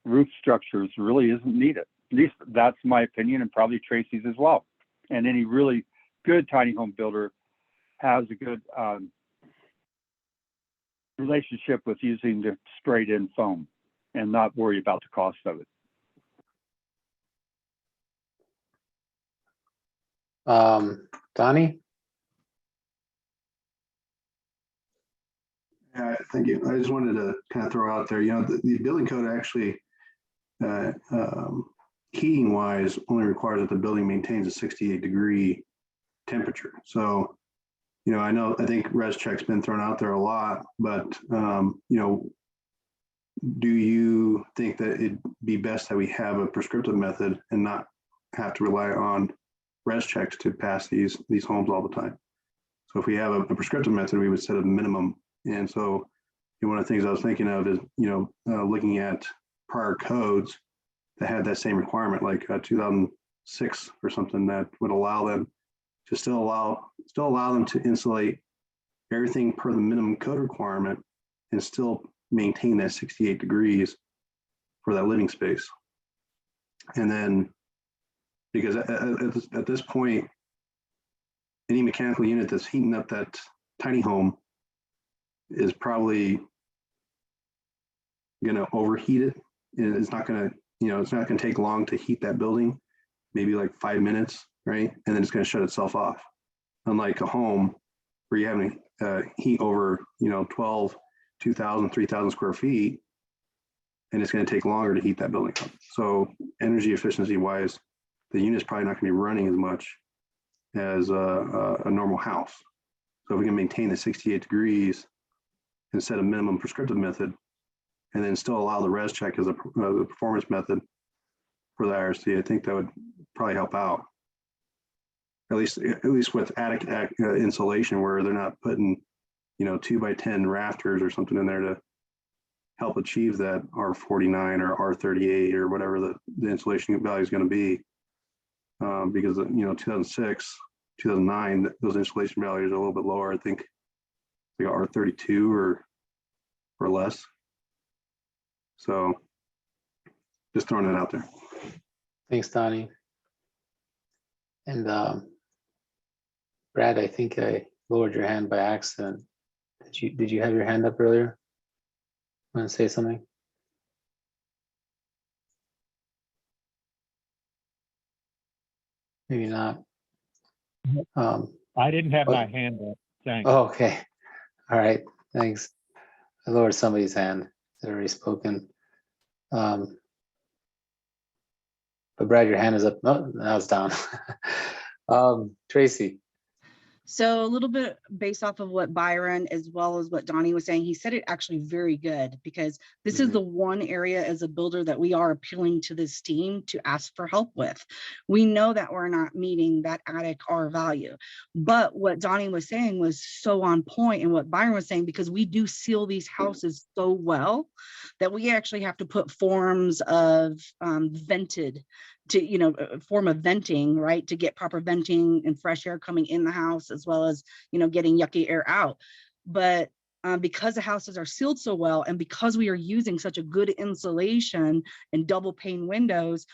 roof structures really isn't needed. At least that's my opinion, and probably Tracy's as well. And any really good tiny home builder has a good relationship with using the sprayed in foam and not worry about the cost of it. Donnie? Thank you. I just wanted to kind of throw out there, the building code actually, heating wise, only requires that the building maintains a 68-degree temperature. So, I think res check's been thrown out there a lot, but, do you think that it'd be best that we have a prescriptive method and not have to rely on res checks to pass these homes all the time? So if we have a prescriptive method, we would set a minimum. And so one of the things I was thinking of is, looking at prior codes that had that same requirement, like 2006 or something, that would allow them to still allow them to insulate everything per the minimum code requirement and still maintain that 68 degrees for that living space. And then, because at this point, any mechanical unit that's heating up that tiny home is probably going to overheat it. And it's not going to, it's not going to take long to heat that building, maybe like 5 minutes, right? And then it's going to shut itself off. Unlike a home where you're having heat over, 12, 2,000, 3,000 square feet. And it's going to take longer to heat that building up. So energy efficiency wise, the unit's probably not going to be running as much as a normal house. So if we can maintain the 68 degrees and set a minimum prescriptive method, and then still allow the res check as a performance method for the IRC, I think that would probably help out. At least with attic insulation, where they're not putting, 2x10 rafters or something in there to help achieve that R49 or R38 or whatever the insulation value is going to be. Because 2006, 2009, those insulation values are a little bit lower. I think they got R32 or less. So just throwing it out there. Thanks, Donnie. And Brad, I think I lowered your hand by accident. Did you have your hand up earlier? Want to say something? Maybe not. I didn't have my hand up. Thanks. Oh, okay. All right. Thanks. I lowered somebody's hand. They'd already spoken. But Brad, your hand is up. No, now it's down. Tracy. So a little bit based off of what Byron, as well as what Donnie was saying, he said it actually very good, because this is the one area as a builder that we are appealing to this team to ask for help with. We know that we're not meeting that attic R value, but what Donnie was saying was so on point, and what Byron was saying, because we do seal these houses so well that we actually have to put forms of vented to, form of venting, right, to get proper venting and fresh air coming in the house, as well as, getting yucky air out. But because the houses are sealed so well, and because we are using such a good insulation and double pane windows,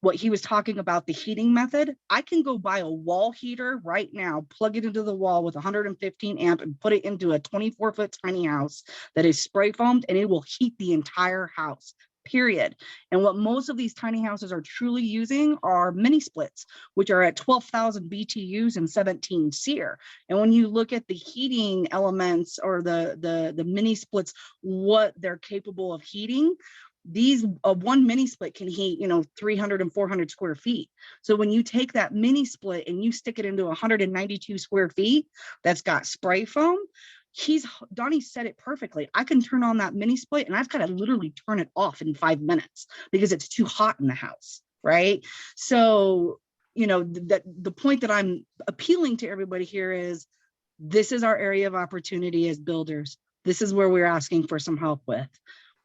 what he was talking about, the heating method, I can go buy a wall heater right now, plug it into the wall with 115 amp and put it into a 24-foot tiny house that is spray foamed, and it will heat the entire house. Period. And what most of these tiny houses are truly using are mini splits, which are at 12,000 BTUs and 17 SEER. And when you look at the heating elements or the mini splits, what they're capable of heating, these one mini split can heat 300 and 400 square feet. So when you take that mini split and you stick it into 192 square feet that's got spray foam, Donnie said it perfectly. I can turn on that mini split and I've got to literally turn it off in 5 minutes because it's too hot in the house, right? So, the point that I'm appealing to everybody here is, this is our area of opportunity as builders. This is where we're asking for some help with.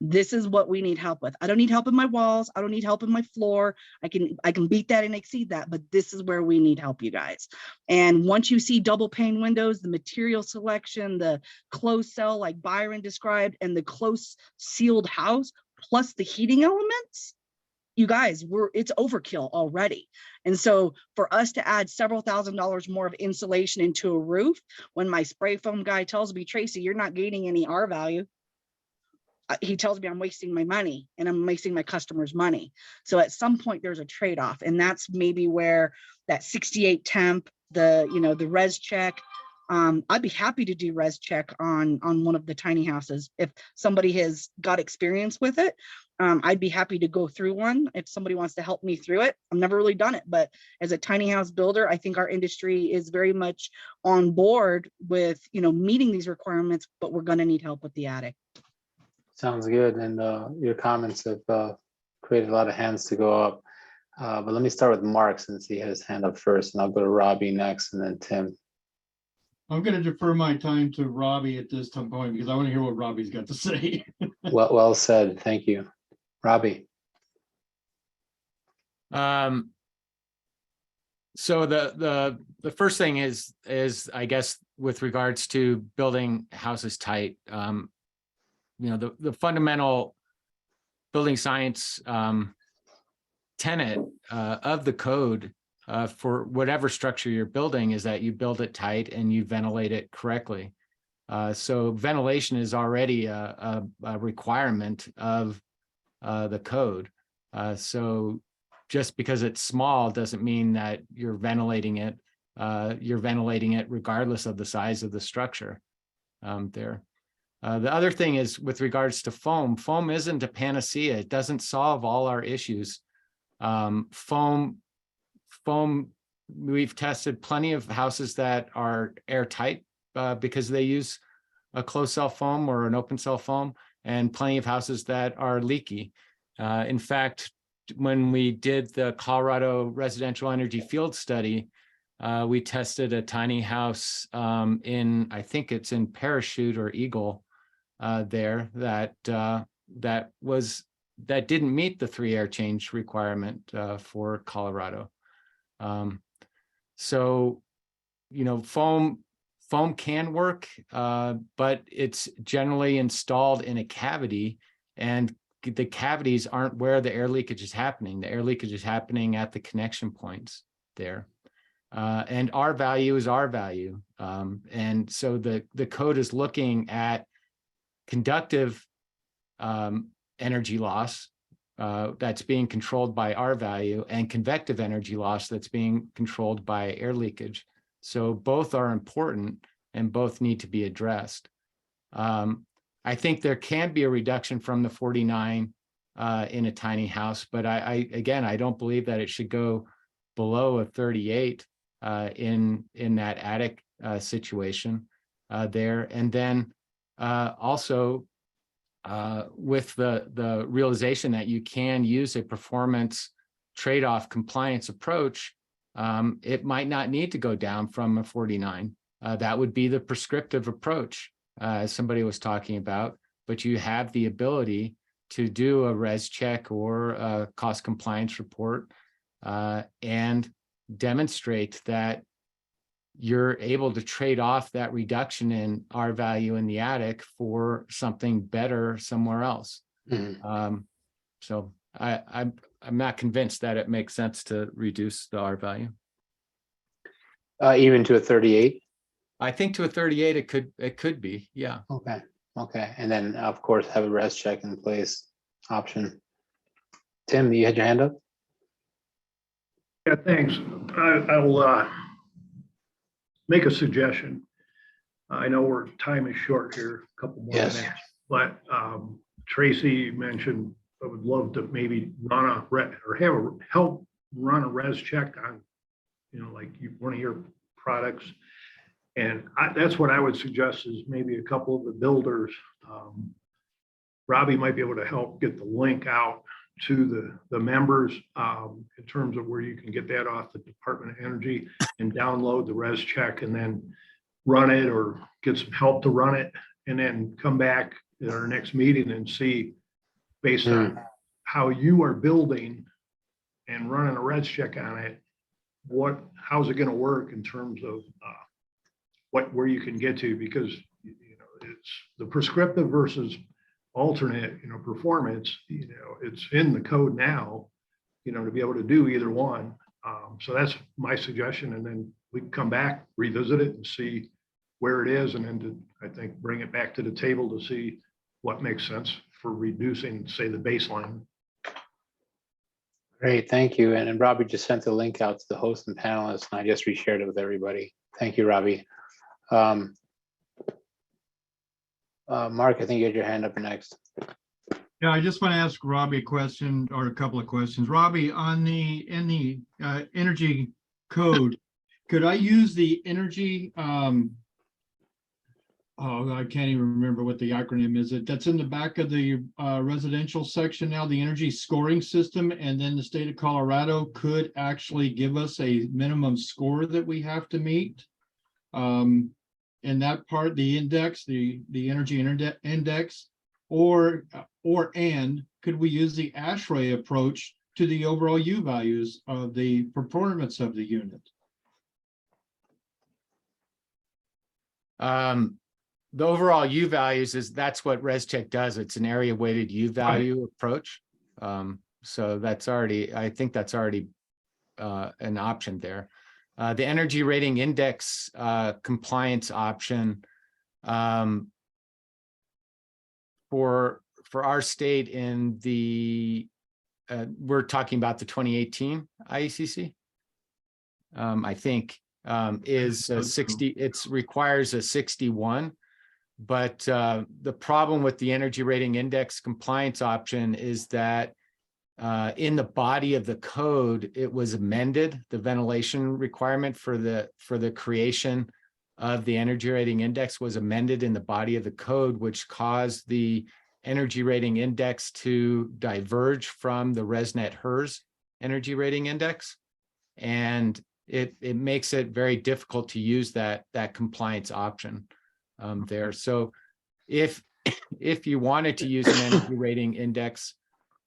This is what we need help with. I don't need help in my walls. I don't need help in my floor. I can beat that and exceed that, but this is where we need help, you guys. And once you see double pane windows, the material selection, the closed cell like Byron described, and the close sealed house, plus the heating elements, you guys, it's overkill already. And so for us to add several $1,000s more of insulation into a roof, when my spray foam guy tells me, Tracy, you're not gaining any R value, he tells me I'm wasting my money and I'm wasting my customers' money. So at some point there's a trade-off, and that's maybe where that 68 temp, the res check, I'd be happy to do res check on one of the tiny houses. If somebody has got experience with it, I'd be happy to go through one if somebody wants to help me through it. I've never really done it, but as a tiny house builder, I think our industry is very much on board with, meeting these requirements, but we're going to need help with the attic. Sounds good. And your comments have created a lot of hands to go up. But let me start with Mark, since he had his hand up first, and I'll go to Robbie next, and then Tim. I'm going to defer my time to Robbie at this point because I want to hear what Robbie's got to say. Well said. Thank you. Robbie. So the first thing is I guess with regards to building houses tight, the fundamental building science tenet of the code for whatever structure you're building is that you build it tight and you ventilate it correctly. So ventilation is already a requirement of the code. So just because it's small doesn't mean that you're ventilating it. You're ventilating it regardless of the size of the structure there. The other thing is with regards to foam, foam isn't a panacea. It doesn't solve all our issues. Foam, we've tested plenty of houses that are airtight because they use a closed cell foam or an open cell foam, and plenty of houses that are leaky. In fact, when we did the Colorado residential energy field study, we tested a tiny house I think it's in Parachute or Eagle there that didn't meet the 3 air change requirement for Colorado. So, foam can work, but it's generally installed in a cavity, and the cavities aren't where the air leakage is happening. The air leakage is happening at the connection points there. And R value is R value. And so the code is looking at conductive energy loss that's being controlled by R value, and convective energy loss that's being controlled by air leakage. So both are important and both need to be addressed. I think there can be a reduction from the 49 in a tiny house, but again, I don't believe that it should go below a 38 in that attic situation there. And then also with the realization that you can use a performance trade-off compliance approach, it might not need to go down from a 49. That would be the prescriptive approach, as somebody was talking about, but you have the ability to do a res check or a cost compliance report and demonstrate that you're able to trade off that reduction in R value in the attic for something better somewhere else. So I'm not convinced that it makes sense to reduce the R value. Even to a 38? I think to a 38, it could be, yeah. Okay. And then, of course, have a res check in place option. Tim, you had your hand up? Yeah, thanks. I'll make a suggestion. I know time is short here, a couple more minutes, but Tracy mentioned I would love to maybe run help run a res check on, like one of your products. And that's what I would suggest is maybe a couple of the builders. Robbie might be able to help get the link out to the members in terms of where you can get that off the Department of Energy and download the res check and then run it, or get some help to run it, and then come back at our next meeting and see, based on how you are building and running a res check on it, how's it going to work in terms of where you can get to, because it's the prescriptive versus alternate performance, it's in the code now, to be able to do either one. So that's my suggestion, and then we can come back, revisit it, and see where it is, and then I think bring it back to the table to see what makes sense for reducing, say, the baseline. Great, thank you. And Robbie just sent the link out to the host and panelists, and I just reshared it with everybody. Thank you, Robbie. Mark, I think you had your hand up next. Yeah, I just want to ask Robbie a question, or a couple of questions. Robbie, in the energy code, could I use the energy? I can't even remember what the acronym is. That's in the back of the residential section now, the energy scoring system, and then the state of Colorado could actually give us a minimum score that we have to meet. In that part, the index, the energy index, or could we use the ASHRAE approach to the overall U values of the performance of the unit? The overall U values that's what ResCheck does. It's an area weighted U value approach. So I think that's already an option there. The energy rating index compliance option for our state in the we're talking about the 2018 IECC. I think is 60. It requires a 61 But the problem with the energy rating index compliance option is that in the body of the code, it was amended. The ventilation requirement for the creation of the energy rating index was amended in the body of the code, which caused the energy rating index to diverge from the ResNet HERS energy rating index. And it makes it very difficult to use that compliance option there. So if you wanted to use an energy rating index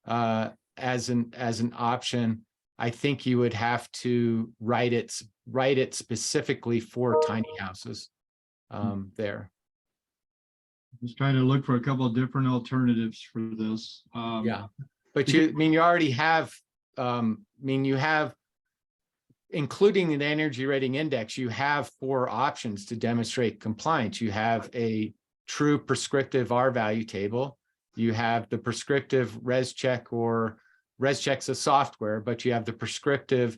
as an option, I think you would have to write it specifically for tiny houses there. Just trying to look for a couple of different alternatives for this. Yeah, but you already have, you have, including the energy rating index, you have 4 options to demonstrate compliance. You have a true prescriptive R value table. You have the prescriptive ResCheck, or ResCheck's a software, but you have the prescriptive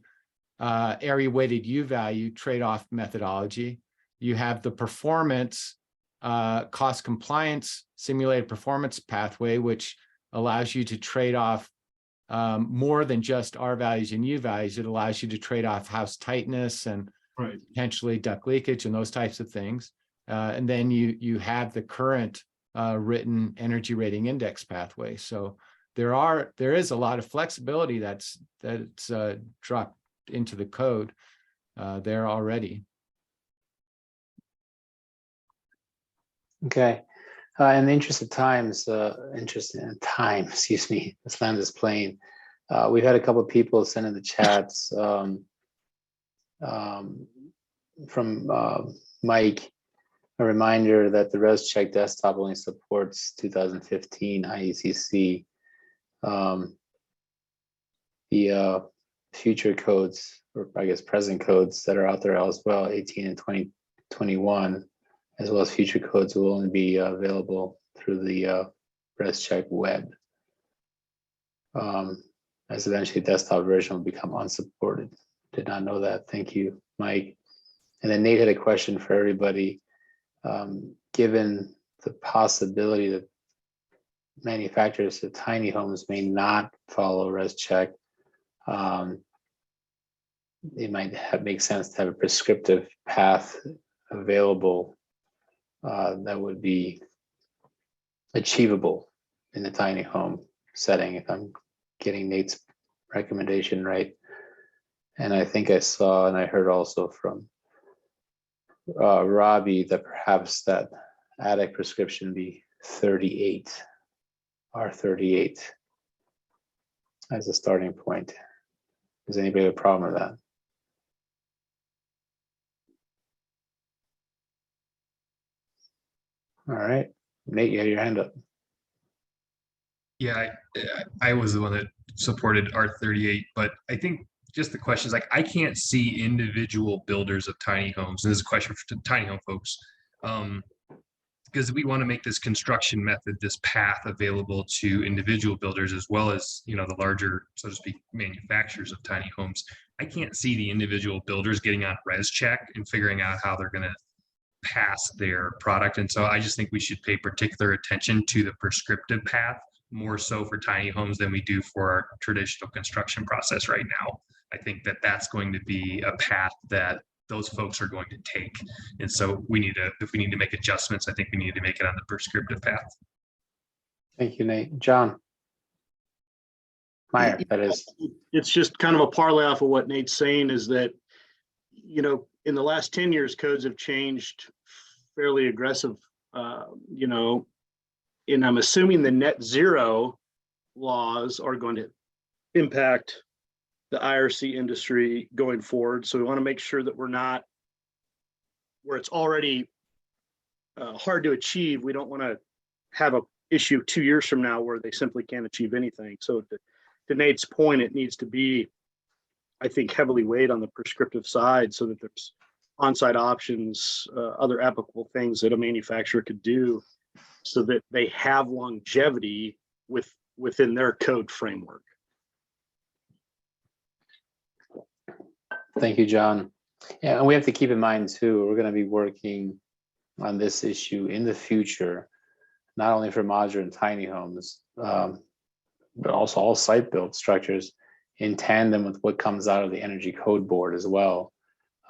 area weighted U value trade-off methodology. You have the performance cost compliance simulated performance pathway, which allows you to trade off more than just R values and U values. It allows you to trade off house tightness and potentially duct leakage and those types of things. And then you have the current written energy rating index pathway. So there is a lot of flexibility that's dropped into the code there already. Okay. In the interest of time, excuse me, this land is playing. We've had a couple of people send in the chats from Mike, a reminder that the ResCheck desktop only supports 2015 IECC. The future codes, or I guess present codes that are out there as well, 18 and 2021, as well as future codes will only be available through the ResCheck web. As eventually the desktop version will become unsupported. Did not know that. Thank you, Mike. And then Nate had a question for everybody. Given the possibility that manufacturers of tiny homes may not follow ResCheck, it might make sense to have a prescriptive path available that would be achievable in the tiny home setting, if I'm getting Nate's recommendation right. And I think I saw and I heard also from Robbie that perhaps that attic prescription be 38, R38 as a starting point. Does anybody have a problem with that? All right, Nate, you had your hand up. Yeah, I was the one that supported R38, but I think just the question is, like, I can't see individual builders of tiny homes. And this is a question for tiny home folks. Because we want to make this construction method, this path available to individual builders, as well as, the larger, so to speak, manufacturers of tiny homes. I can't see the individual builders getting on ResCheck and figuring out how they're going to pass their product. And so I just think we should pay particular attention to the prescriptive path, more so for tiny homes than we do for our traditional construction process right now. I think that that's going to be a path that those folks are going to take. And so if we need to make adjustments, I think we need to make it on the prescriptive path. Thank you, Nate. John Meyer, that is. It's just kind of a parlay off of what Nate's saying, is that, in the last 10 years, codes have changed fairly aggressive, and I'm assuming the net zero laws are going to impact the IRC industry going forward. So we want to make sure that we're not where it's already hard to achieve. We don't want to have a issue 2 years from now where they simply can't achieve anything. So to Nate's point, it needs to be, I think, heavily weighed on the prescriptive side so that there's on-site options, other applicable things that a manufacturer could do so that they have longevity within their code framework. Thank you, John. Yeah, and we have to keep in mind too, we're going to be working on this issue in the future, not only for modular and tiny homes, but also all site-built structures in tandem with what comes out of the Energy Code Board as well,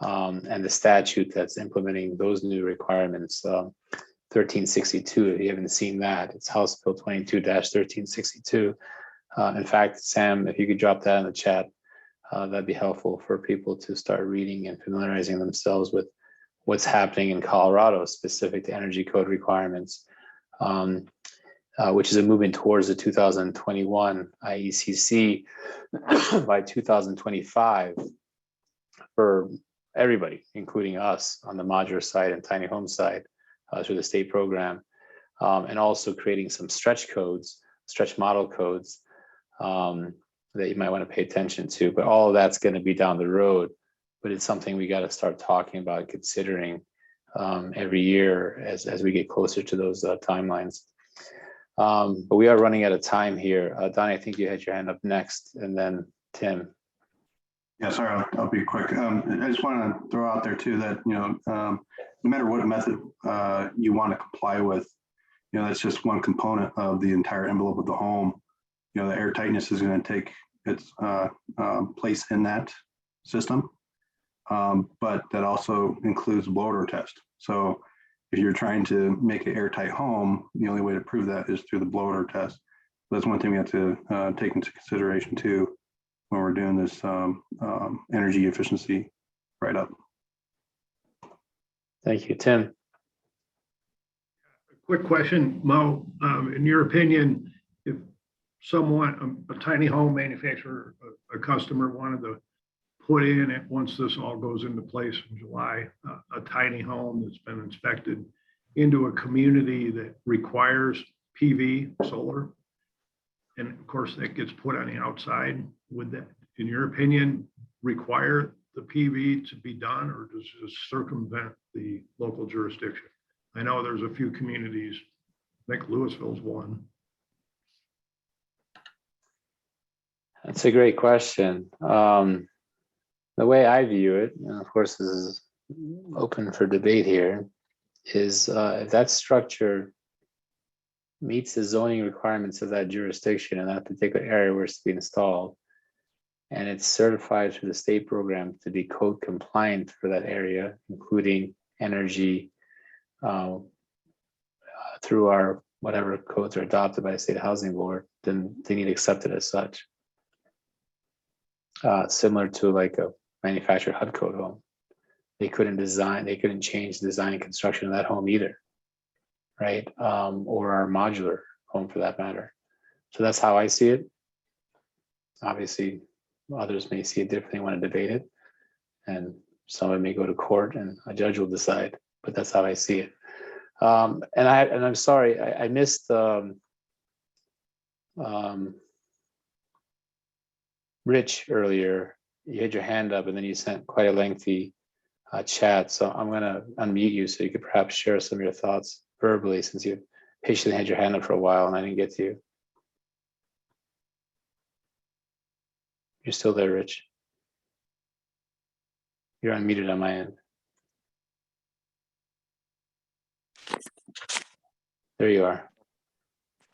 and the statute that's implementing those new requirements, 1362. If you haven't seen that, it's House Bill 22-1362. In fact, Sam, if you could drop that in the chat, that'd be helpful for people to start reading and familiarizing themselves with what's happening in Colorado specific to energy code requirements, which is a movement towards the 2021 IECC by 2025 for everybody, including us on the modular side and tiny home side through the state program, and also creating some stretch codes, stretch model codes that you might want to pay attention to. But all of that's going to be down the road, but it's something we got to start talking about, considering every year as we get closer to those timelines. But we are running out of time here. Donnie, I think you had your hand up next, and then Tim. Yeah, sorry, I'll be quick. I just want to throw out there too that, no matter what method you want to comply with, that's just one component of the entire envelope of the home. The air tightness is going to take its place in that system. But that also includes blow odor test. So if you're trying to make an airtight home, the only way to prove that is through the blow odor test. That's one thing we have to take into consideration too when we're doing this energy efficiency write-up. Thank you, Tim. Quick question, Mo, in your opinion, if someone, a tiny home manufacturer, a customer wanted to put in it, once this all goes into place in July, a tiny home that's been inspected into a community that requires PV solar, and of course that gets put on the outside, would that, in your opinion, require the PV to be done, or does it just circumvent the local jurisdiction? I know there's a few communities, I think Louisville's one. That's a great question. The way I view it, and of course this is open for debate here, is if that structure meets the zoning requirements of that jurisdiction in that particular area where it's to be installed, and it's certified through the state program to be code compliant for that area, including energy through our whatever codes are adopted by the state housing board, then they need accepted as such. Similar to like a manufactured HUD code home. They couldn't change the design and construction of that home either, right? Or our modular home for that matter. So that's how I see it. Obviously, others may see it differently, want to debate it, and someone may go to court and a judge will decide, but that's how I see it. And I'm sorry, I missed Rich earlier. You had your hand up and then you sent quite a lengthy chat. So I'm going to unmute you so you could perhaps share some of your thoughts verbally, since you patiently had your hand up for a while and I didn't get to you. You're still there, Rich. You're unmuted on my end. There you are.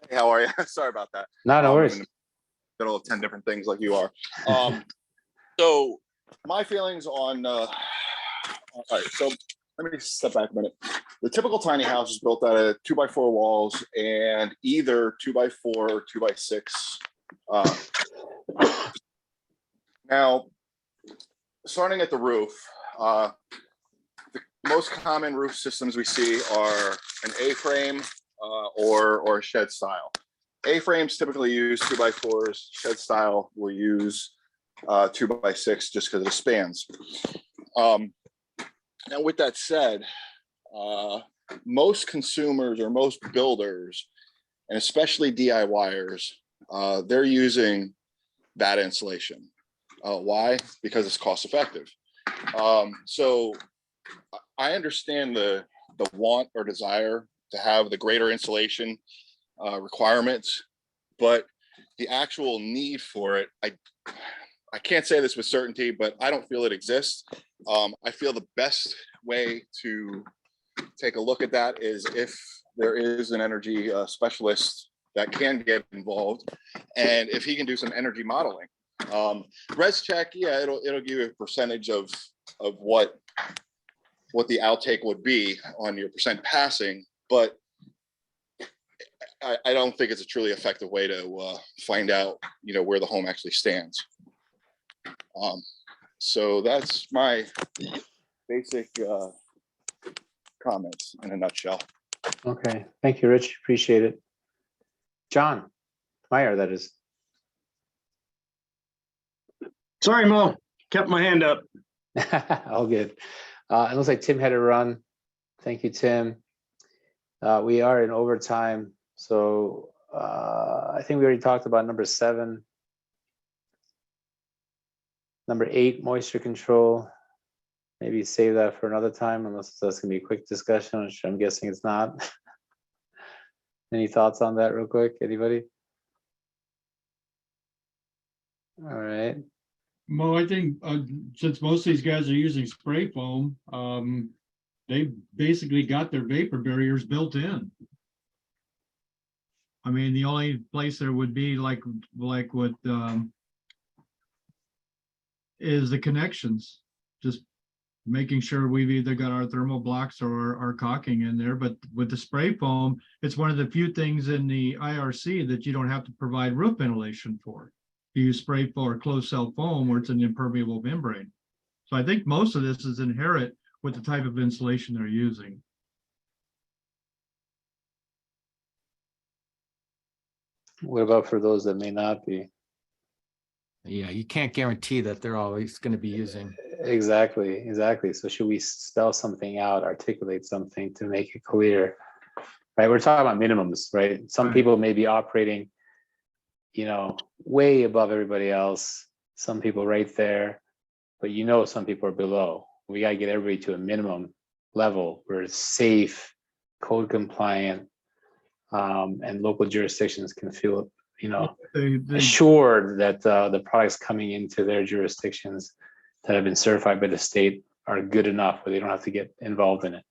Hey, how are you? Sorry about that. No worries. I'm in the middle of 10 different things like you are. So my feelings on, all right, so let me step back a minute. The typical tiny house is built out of 2x4 walls and either 2x4 or 2x6. Now, starting at the roof, the most common roof systems we see are an A-frame or shed style. A-frames typically use 2x4s, shed style will use 2x6 just because of the spans. Now with that said, most consumers or most builders, and especially DIYers, they're using that insulation. Why? Because it's cost effective. So I understand the want or desire to have the greater insulation requirements, but the actual need for it, I can't say this with certainty, but I don't feel it exists. I feel the best way to take a look at that is if there is an energy specialist that can get involved, and if he can do some energy modeling. Res check, yeah, it'll give you a percentage of what the outtake would be on your percent passing, but I don't think it's a truly effective way to find out, where the home actually stands. So that's my basic comments in a nutshell. Okay, thank you, Rich. Appreciate it. John Meyer, that is. Sorry, Mo, kept my hand up. All good. It looks like Tim had a run. Thank you, Tim. We are in overtime, so I think we already talked about number 7. Number 8, moisture control. Maybe save that for another time, unless that's gonna be a quick discussion, which I'm guessing it's not. Any thoughts on that real quick, anybody? All right. Mo, I think since most of these guys are using spray foam, they basically got their vapor barriers built in. I mean, the only place there would be like what is the connections, just making sure we've either got our thermal blocks or our caulking in there. But with the spray foam, it's one of the few things in the IRC that you don't have to provide roof ventilation for. You use spray foam or closed cell foam where it's an impermeable membrane. So I think most of this is inherent with the type of insulation they're using. What about for those that may not be? Yeah, you can't guarantee that they're always going to be using. Exactly. So should we spell something out, articulate something to make it clear? Right, we're talking about minimums, right? Some people may be operating, way above everybody else. Some people right there, but some people are below. We gotta get everybody to a minimum level where it's safe, code compliant, and local jurisdictions can feel, assured that the products coming into their jurisdictions that have been certified by the state are good enough where they don't have to get involved in it.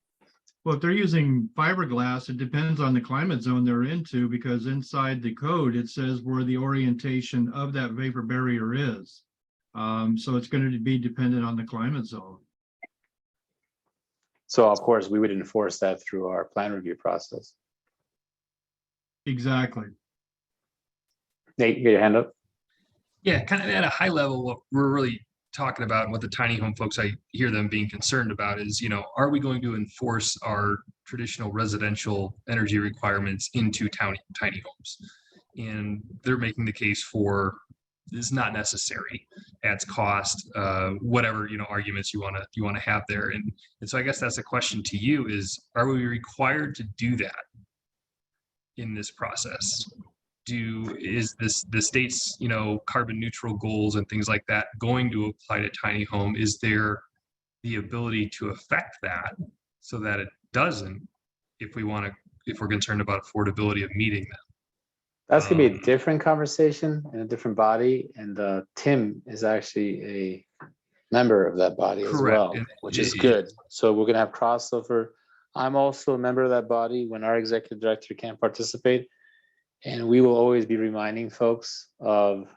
Well, if they're using fiberglass, it depends on the climate zone they're into, because inside the code, it says where the orientation of that vapor barrier is. So it's going to be dependent on the climate zone. So of course, we would enforce that through our plan review process. Exactly. Nate, you got your hand up? Yeah, kind of at a high level, what we're really talking about and what the tiny home folks, I hear them being concerned about is, are we going to enforce our traditional residential energy requirements into tiny homes? And they're making the case for it's not necessary, adds cost, whatever, arguments you want to have there. And so I guess that's a question to you is, are we required to do that in this process? Is the state's carbon neutral goals and things like that going to apply to tiny home? Is there the ability to affect that so that it doesn't, if we're concerned about affordability of meeting them? That's gonna be a different conversation in a different body, and Tim is actually a member of that body as well, which is good. So we're gonna have crossover. I'm also a member of that body when our executive director can't participate. And we will always be reminding folks of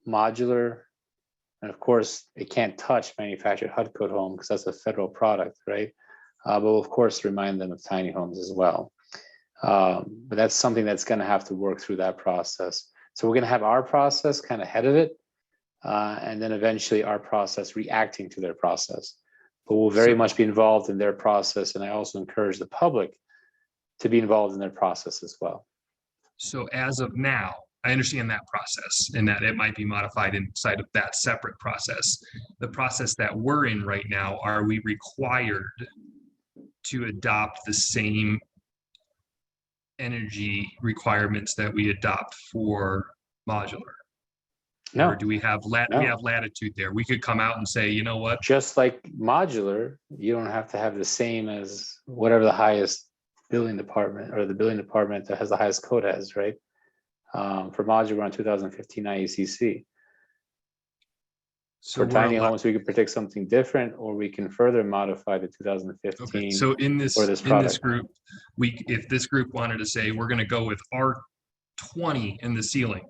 modular. And of course, it can't touch manufactured HUD code home because that's a federal product, right? But we'll of course remind them of tiny homes as well. But that's something that's gonna have to work through that process. So we're gonna have our process kind of ahead of it. And then eventually our process reacting to their process. But we'll very much be involved in their process. And I also encourage the public to be involved in their process as well. So as of now, I understand that process and that it might be modified inside of that separate process. The process that we're in right now, are we required to adopt the same energy requirements that we adopt for modular? No. Or do we have we have latitude there? We could come out and say, you know what? Just like modular, you don't have to have the same as whatever the highest building department or the building department that has the highest code has, right? For modular on 2015 IECC. So For we're tiny allo- homes, we could predict something different, or we can further modify the 2015 Okay, so in this for this in this product. group, if this group wanted to say we're going to go with R20 in the ceiling,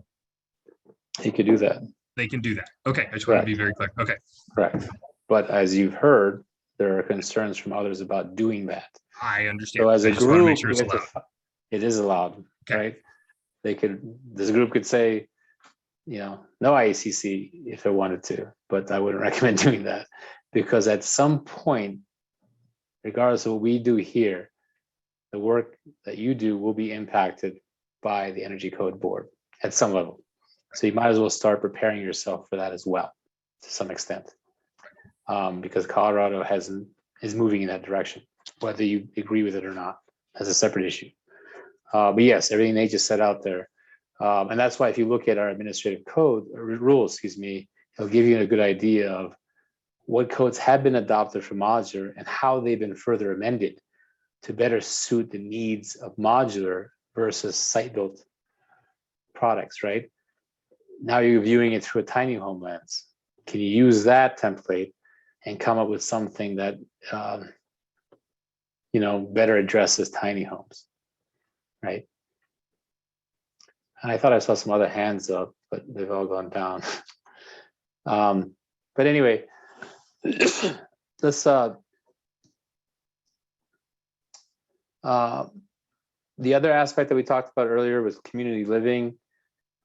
You could do that. they can do that. Okay, I just want to be very clear. Okay, Correct. But as you've heard, there are concerns from others about doing that. I understand. So as I a just want to group, make sure it's we have allowed. to it is allowed, right? This group could say, no IACC if it wanted to, but I wouldn't recommend doing that, because at some point, regardless of what we do here, the work that you do will be impacted by the Energy Code Board at some level. So you might as well start preparing yourself for that as well, to some extent, because Colorado is moving in that direction, whether you agree with it or not. That's a separate issue. But yes, everything they just set out there. And that's why if you look at our administrative code or rules, it'll give you a good idea of what codes have been adopted for modular and how they've been further amended to better suit the needs of modular versus site-built products, right? Now you're viewing it through a tiny home lens. Can you use that template and come up with something that better addresses tiny homes, right? And I thought I saw some other hands up, but they've all gone down. But anyway, let's the other aspect that we talked about earlier was community living.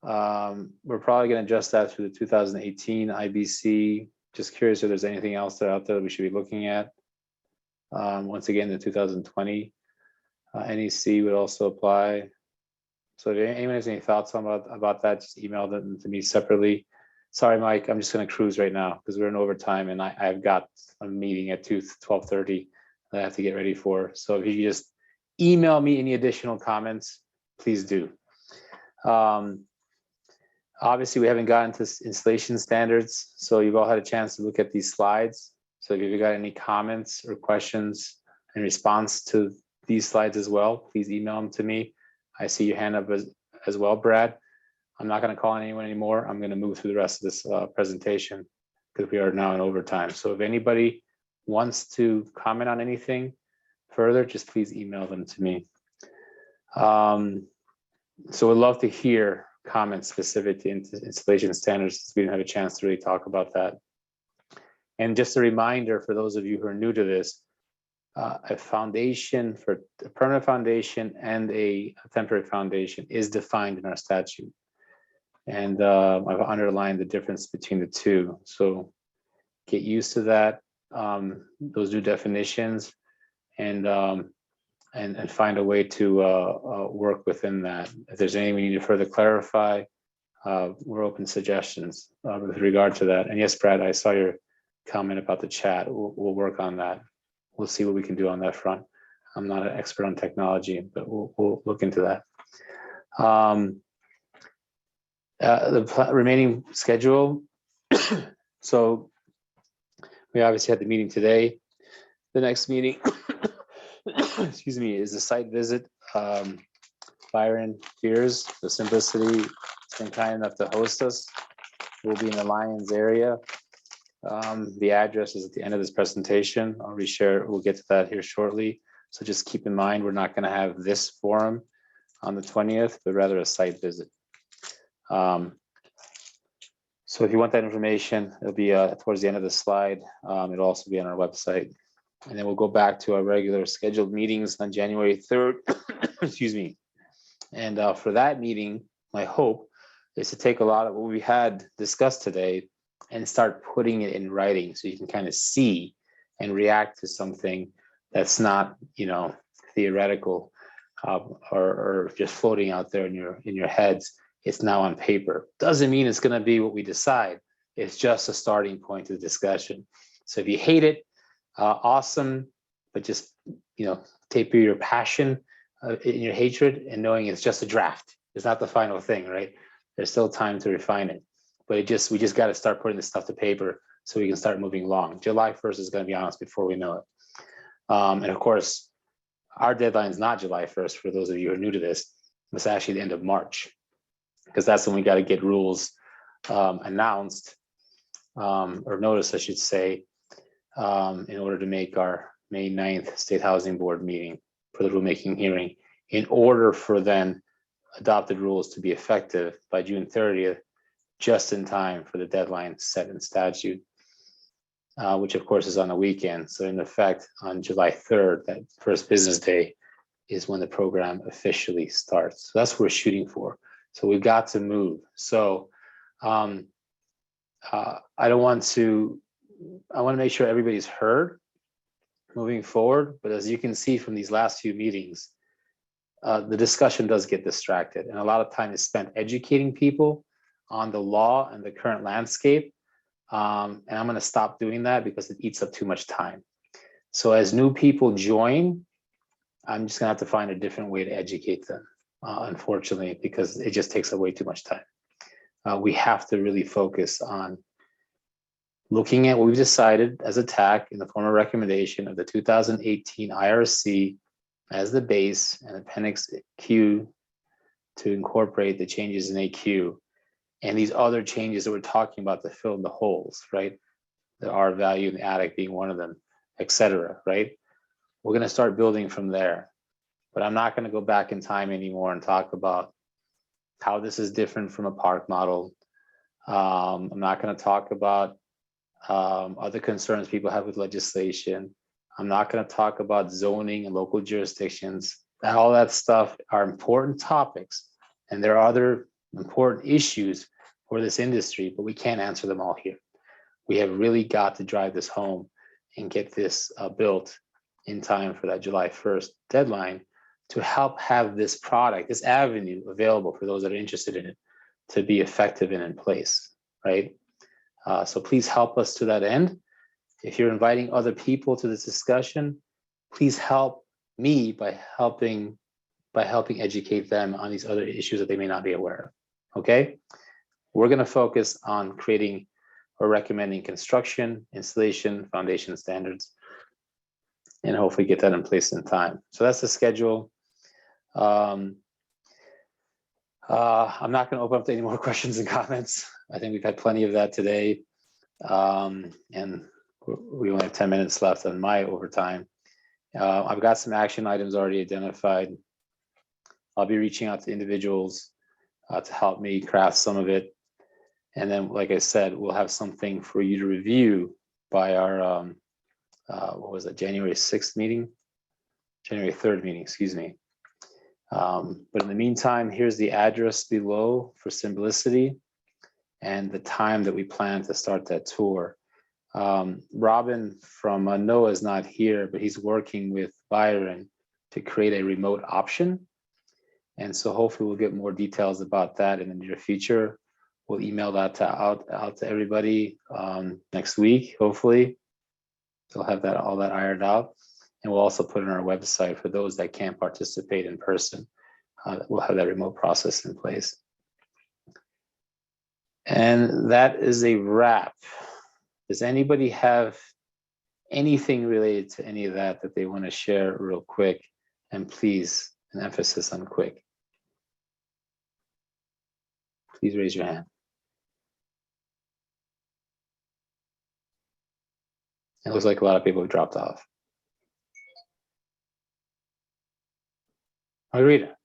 We're probably going to adjust that through the 2018 IBC. Just curious if there's anything else out there that we should be looking at. Once again, the 2020 NEC would also apply. So if anyone has any thoughts about that, just email them to me separately. Sorry, Mike, I'm just going to cruise right now because we're in overtime and I've got a meeting at 12:30 that I have to get ready for. So if you could just email me any additional comments, please do. Obviously, we haven't gotten to installation standards, so you've all had a chance to look at these slides. So if you've got any comments or questions in response to these slides as well, please email them to me. I see your hand up as well, Brad. I'm not going to call on anyone anymore. I'm going to move through the rest of this presentation because we are now in overtime. So if anybody wants to comment on anything further, just please email them to me. So we'd love to hear comments specific to installation standards. We didn't have a chance to really talk about that. And just a reminder for those of you who are new to this, a foundation for a permanent foundation and a temporary foundation is defined in our statute. And I've underlined the difference between the two. So get used to that, those new definitions, and find a way to work within that. If there's anything we need to further clarify, we're open to suggestions with regard to that. And yes, Brad, I saw your comment about the chat. We'll work on that. We'll see what we can do on that front. I'm not an expert on technology, but we'll look into that. The remaining schedule. So we obviously had the meeting today. The next meeting, excuse me, is the site visit. Byron Fears, the Simplicity, has been kind enough to host us. We'll be in the Lions area. The address is at the end of this presentation. I'll reshare. We'll get to that here shortly. So just keep in mind, we're not going to have this forum on the 20th, but rather a site visit. So if you want that information, it'll be towards the end of the slide. It'll also be on our website. And then we'll go back to our regular scheduled meetings on January 3rd. Excuse me. And for that meeting, my hope is to take a lot of what we had discussed today and start putting it in writing so you can kind of see and react to something that's not, theoretical or just floating out there in your heads. It's now on paper. Doesn't mean it's going to be what we decide. It's just a starting point to the discussion. So if you hate it, awesome, but just taper your passion in your hatred and knowing it's just a draft. It's not the final thing, right? There's still time to refine it. But we just got to start putting this stuff to paper so we can start moving along. July 1st is going to be honest before we know it. And of course, our deadline is not July 1st for those of you who are new to this. It's actually the end of March, because that's when we got to get rules announced or notice, I should say, in order to make our May 9th State Housing Board meeting for the rulemaking hearing, in order for then adopted rules to be effective by June 30th, just in time for the deadline set in statute, which of course is on a weekend. So in effect, on July 3rd, that first business day, is when the program officially starts. So that's what we're shooting for. So we've got to move. So I want to make sure everybody's heard moving forward. But as you can see from these last few meetings, the discussion does get distracted, and a lot of time is spent educating people on the law and the current landscape. And I'm going to stop doing that because it eats up too much time. So as new people join, I'm just going to have to find a different way to educate them, unfortunately, because it just takes away too much time. We have to really focus on looking at what we've decided as a TAC in the form of recommendation of the 2018 IRC as the base and Appendix Q to incorporate the changes in AQ and these other changes that we're talking about to fill in the holes, right? The R value in the attic being one of them, et cetera, right? We're going to start building from there, but I'm not going to go back in time anymore and talk about how this is different from a park model. I'm not going to talk about other concerns people have with legislation. I'm not going to talk about zoning and local jurisdictions. All that stuff are important topics, and there are other important issues for this industry, but we can't answer them all here. We have really got to drive this home and get this built in time for that July 1st deadline to help have this product, this avenue available for those that are interested in it to be effective and in place, right? So please help us to that end. If you're inviting other people to this discussion, please help me by helping educate them on these other issues that they may not be aware of, okay? We're gonna focus on creating or recommending construction, installation, foundation standards, and hopefully get that in place in time. So that's the schedule. I'm not gonna open up to any more questions and comments. I think we've had plenty of that today. And we only have 10 minutes left on my overtime. I've got some action items already identified. I'll be reaching out to individuals to help me craft some of it. And then, like I said, we'll have something for you to review by our, what was it, January 6th meeting? January 3rd meeting, excuse me. But in the meantime, here's the address below for simplicity and the time that we plan to start that tour. Robin from NOAA is not here, but he's working with Byron to create a remote option. And so hopefully we'll get more details about that in the near future. We'll email that out to everybody next week, hopefully. They'll have all that ironed out. And we'll also put it on our website for those that can't participate in person. We'll have that remote process in place. And that is a wrap. Does anybody have anything related to any of that they want to share real quick? And please, an emphasis on quick. Please raise your hand. It looks like a lot of people have dropped off. Margarita.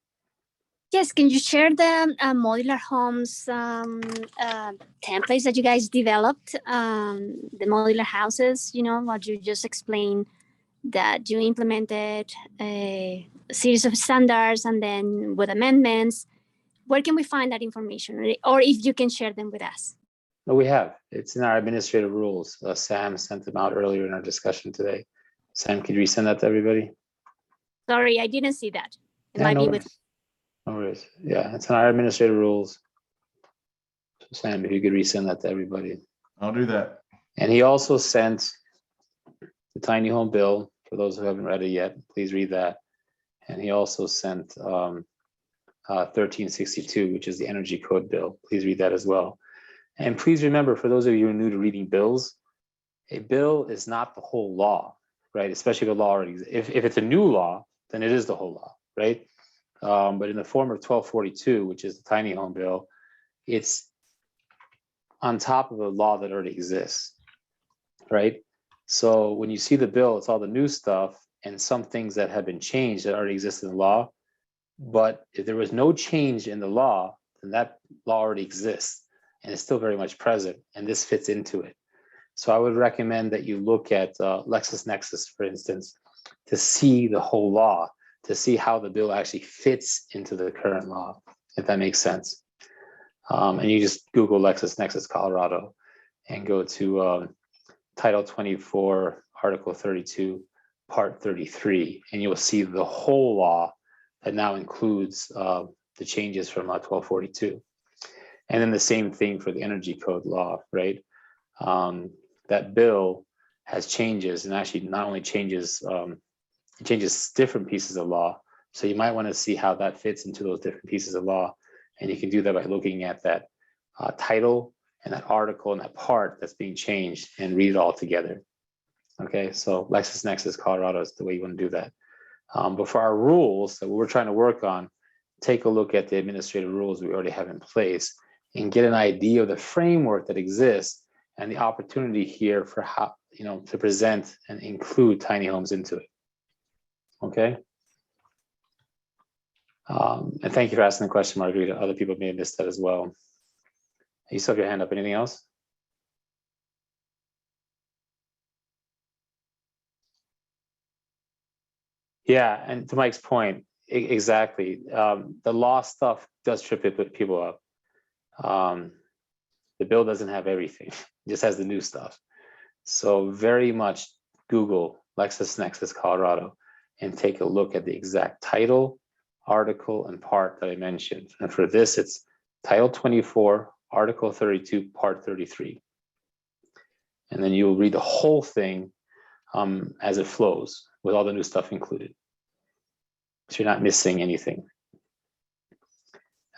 Yes, can you share the modular homes templates that you guys developed, the modular houses, you know, what you just explained, that you implemented a series of standards and then with amendments? Where can we find that information, or if you can share them with us? No, we have. It's in our administrative rules. Sam sent them out earlier in our discussion today. Sam, could you resend that to everybody? Sorry, I didn't see that. It Yeah, might no be worries. with. No worries. Yeah, it's in our administrative rules. So Sam, if you could resend that to everybody. I'll do that. And he also sent the tiny home bill. For those who haven't read it yet, please read that. And he also sent 1362, which is the energy code bill. Please read that as well. And please remember, for those of you who are new to reading bills, a bill is not the whole law, right? Especially if the law already exists. If it's a new law, then it is the whole law, right? But in the form of 1242, which is the tiny home bill, it's on top of a law that already exists, right? So when you see the bill, it's all the new stuff and some things that have been changed that already exist in the law. But if there was no change in the law, then that law already exists and it's still very much present, and this fits into it. So I would recommend that you look at LexisNexis, for instance, to see the whole law, to see how the bill actually fits into the current law, if that makes sense. And you just Google LexisNexis Colorado and go to Title 24, Article 32, Part 33, and you'll see the whole law that now includes the changes from 1242. And then the same thing for the Energy Code law, right? That bill has changes, and actually not only changes, it changes different pieces of law. So you might want to see how that fits into those different pieces of law. And you can do that by looking at that title and that article and that part that's being changed and read it all together. Okay, so LexisNexis Colorado is the way you want to do that. But for our rules that we're trying to work on, take a look at the administrative rules we already have in place and get an idea of the framework that exists and the opportunity here for how, to present and include tiny homes into it. Okay. And thank you for asking the question, Margarita. Other people may have missed that as well. You still have your hand up. Anything else? Yeah, and to Mike's point, exactly. The law stuff does trip people up. The bill doesn't have everything; it just has the new stuff. So very much Google LexisNexis Colorado and take a look at the exact title, article, and part that I mentioned. And for this, it's Title 24, Article 32, Part 33. And then you'll read the whole thing as it flows with all the new stuff included. So you're not missing anything.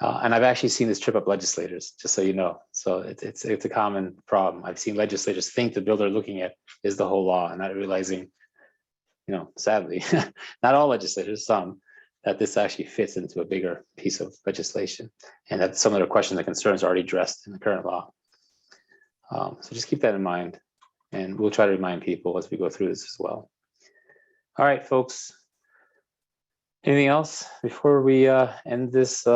And I've actually seen this trip up legislators, just so you know. So it's a common problem. I've seen legislators think the bill they're looking at is the whole law and not realizing, sadly, not all legislators, some, that this actually fits into a bigger piece of legislation and that some of the questions and concerns are already addressed in the current law. So just keep that in mind, and we'll try to remind people as we go through this as well. All right, folks. Anything else before we end this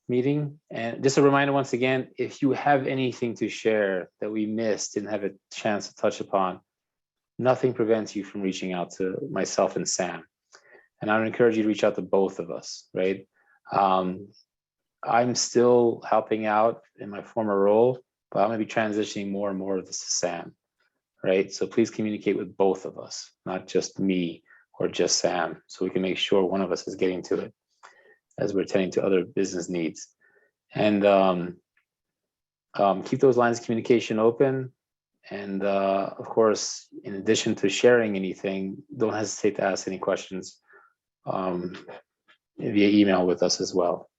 meeting? And just a reminder once again, if you have anything to share that we missed, didn't have a chance to touch upon, nothing prevents you from reaching out to myself and Sam. And I would encourage you to reach out to both of us, right? I'm still helping out in my former role, but I'm gonna be transitioning more and more of this to Sam, right? So please communicate with both of us, not just me or just Sam, so we can make sure one of us is getting to it as we're attending to other business needs. And keep those lines of communication open. And of course, in addition to sharing anything, don't hesitate to ask any questions via email with us as well.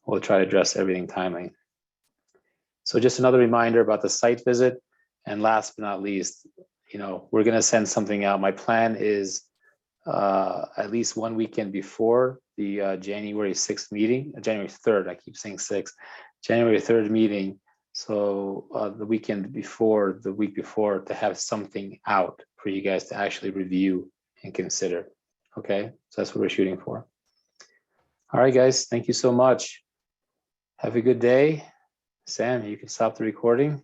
We'll try to address everything timely. So just another reminder about the site visit. And last but not least, we're gonna send something out. My plan is at least one weekend before the January 6th meeting, January 3rd, I keep saying 6th, January 3rd meeting. So the week before, to have something out for you guys to actually review and consider. Okay, so that's what we're shooting for. All right, guys, thank you so much. Have a good day. Sam, you can stop the recording.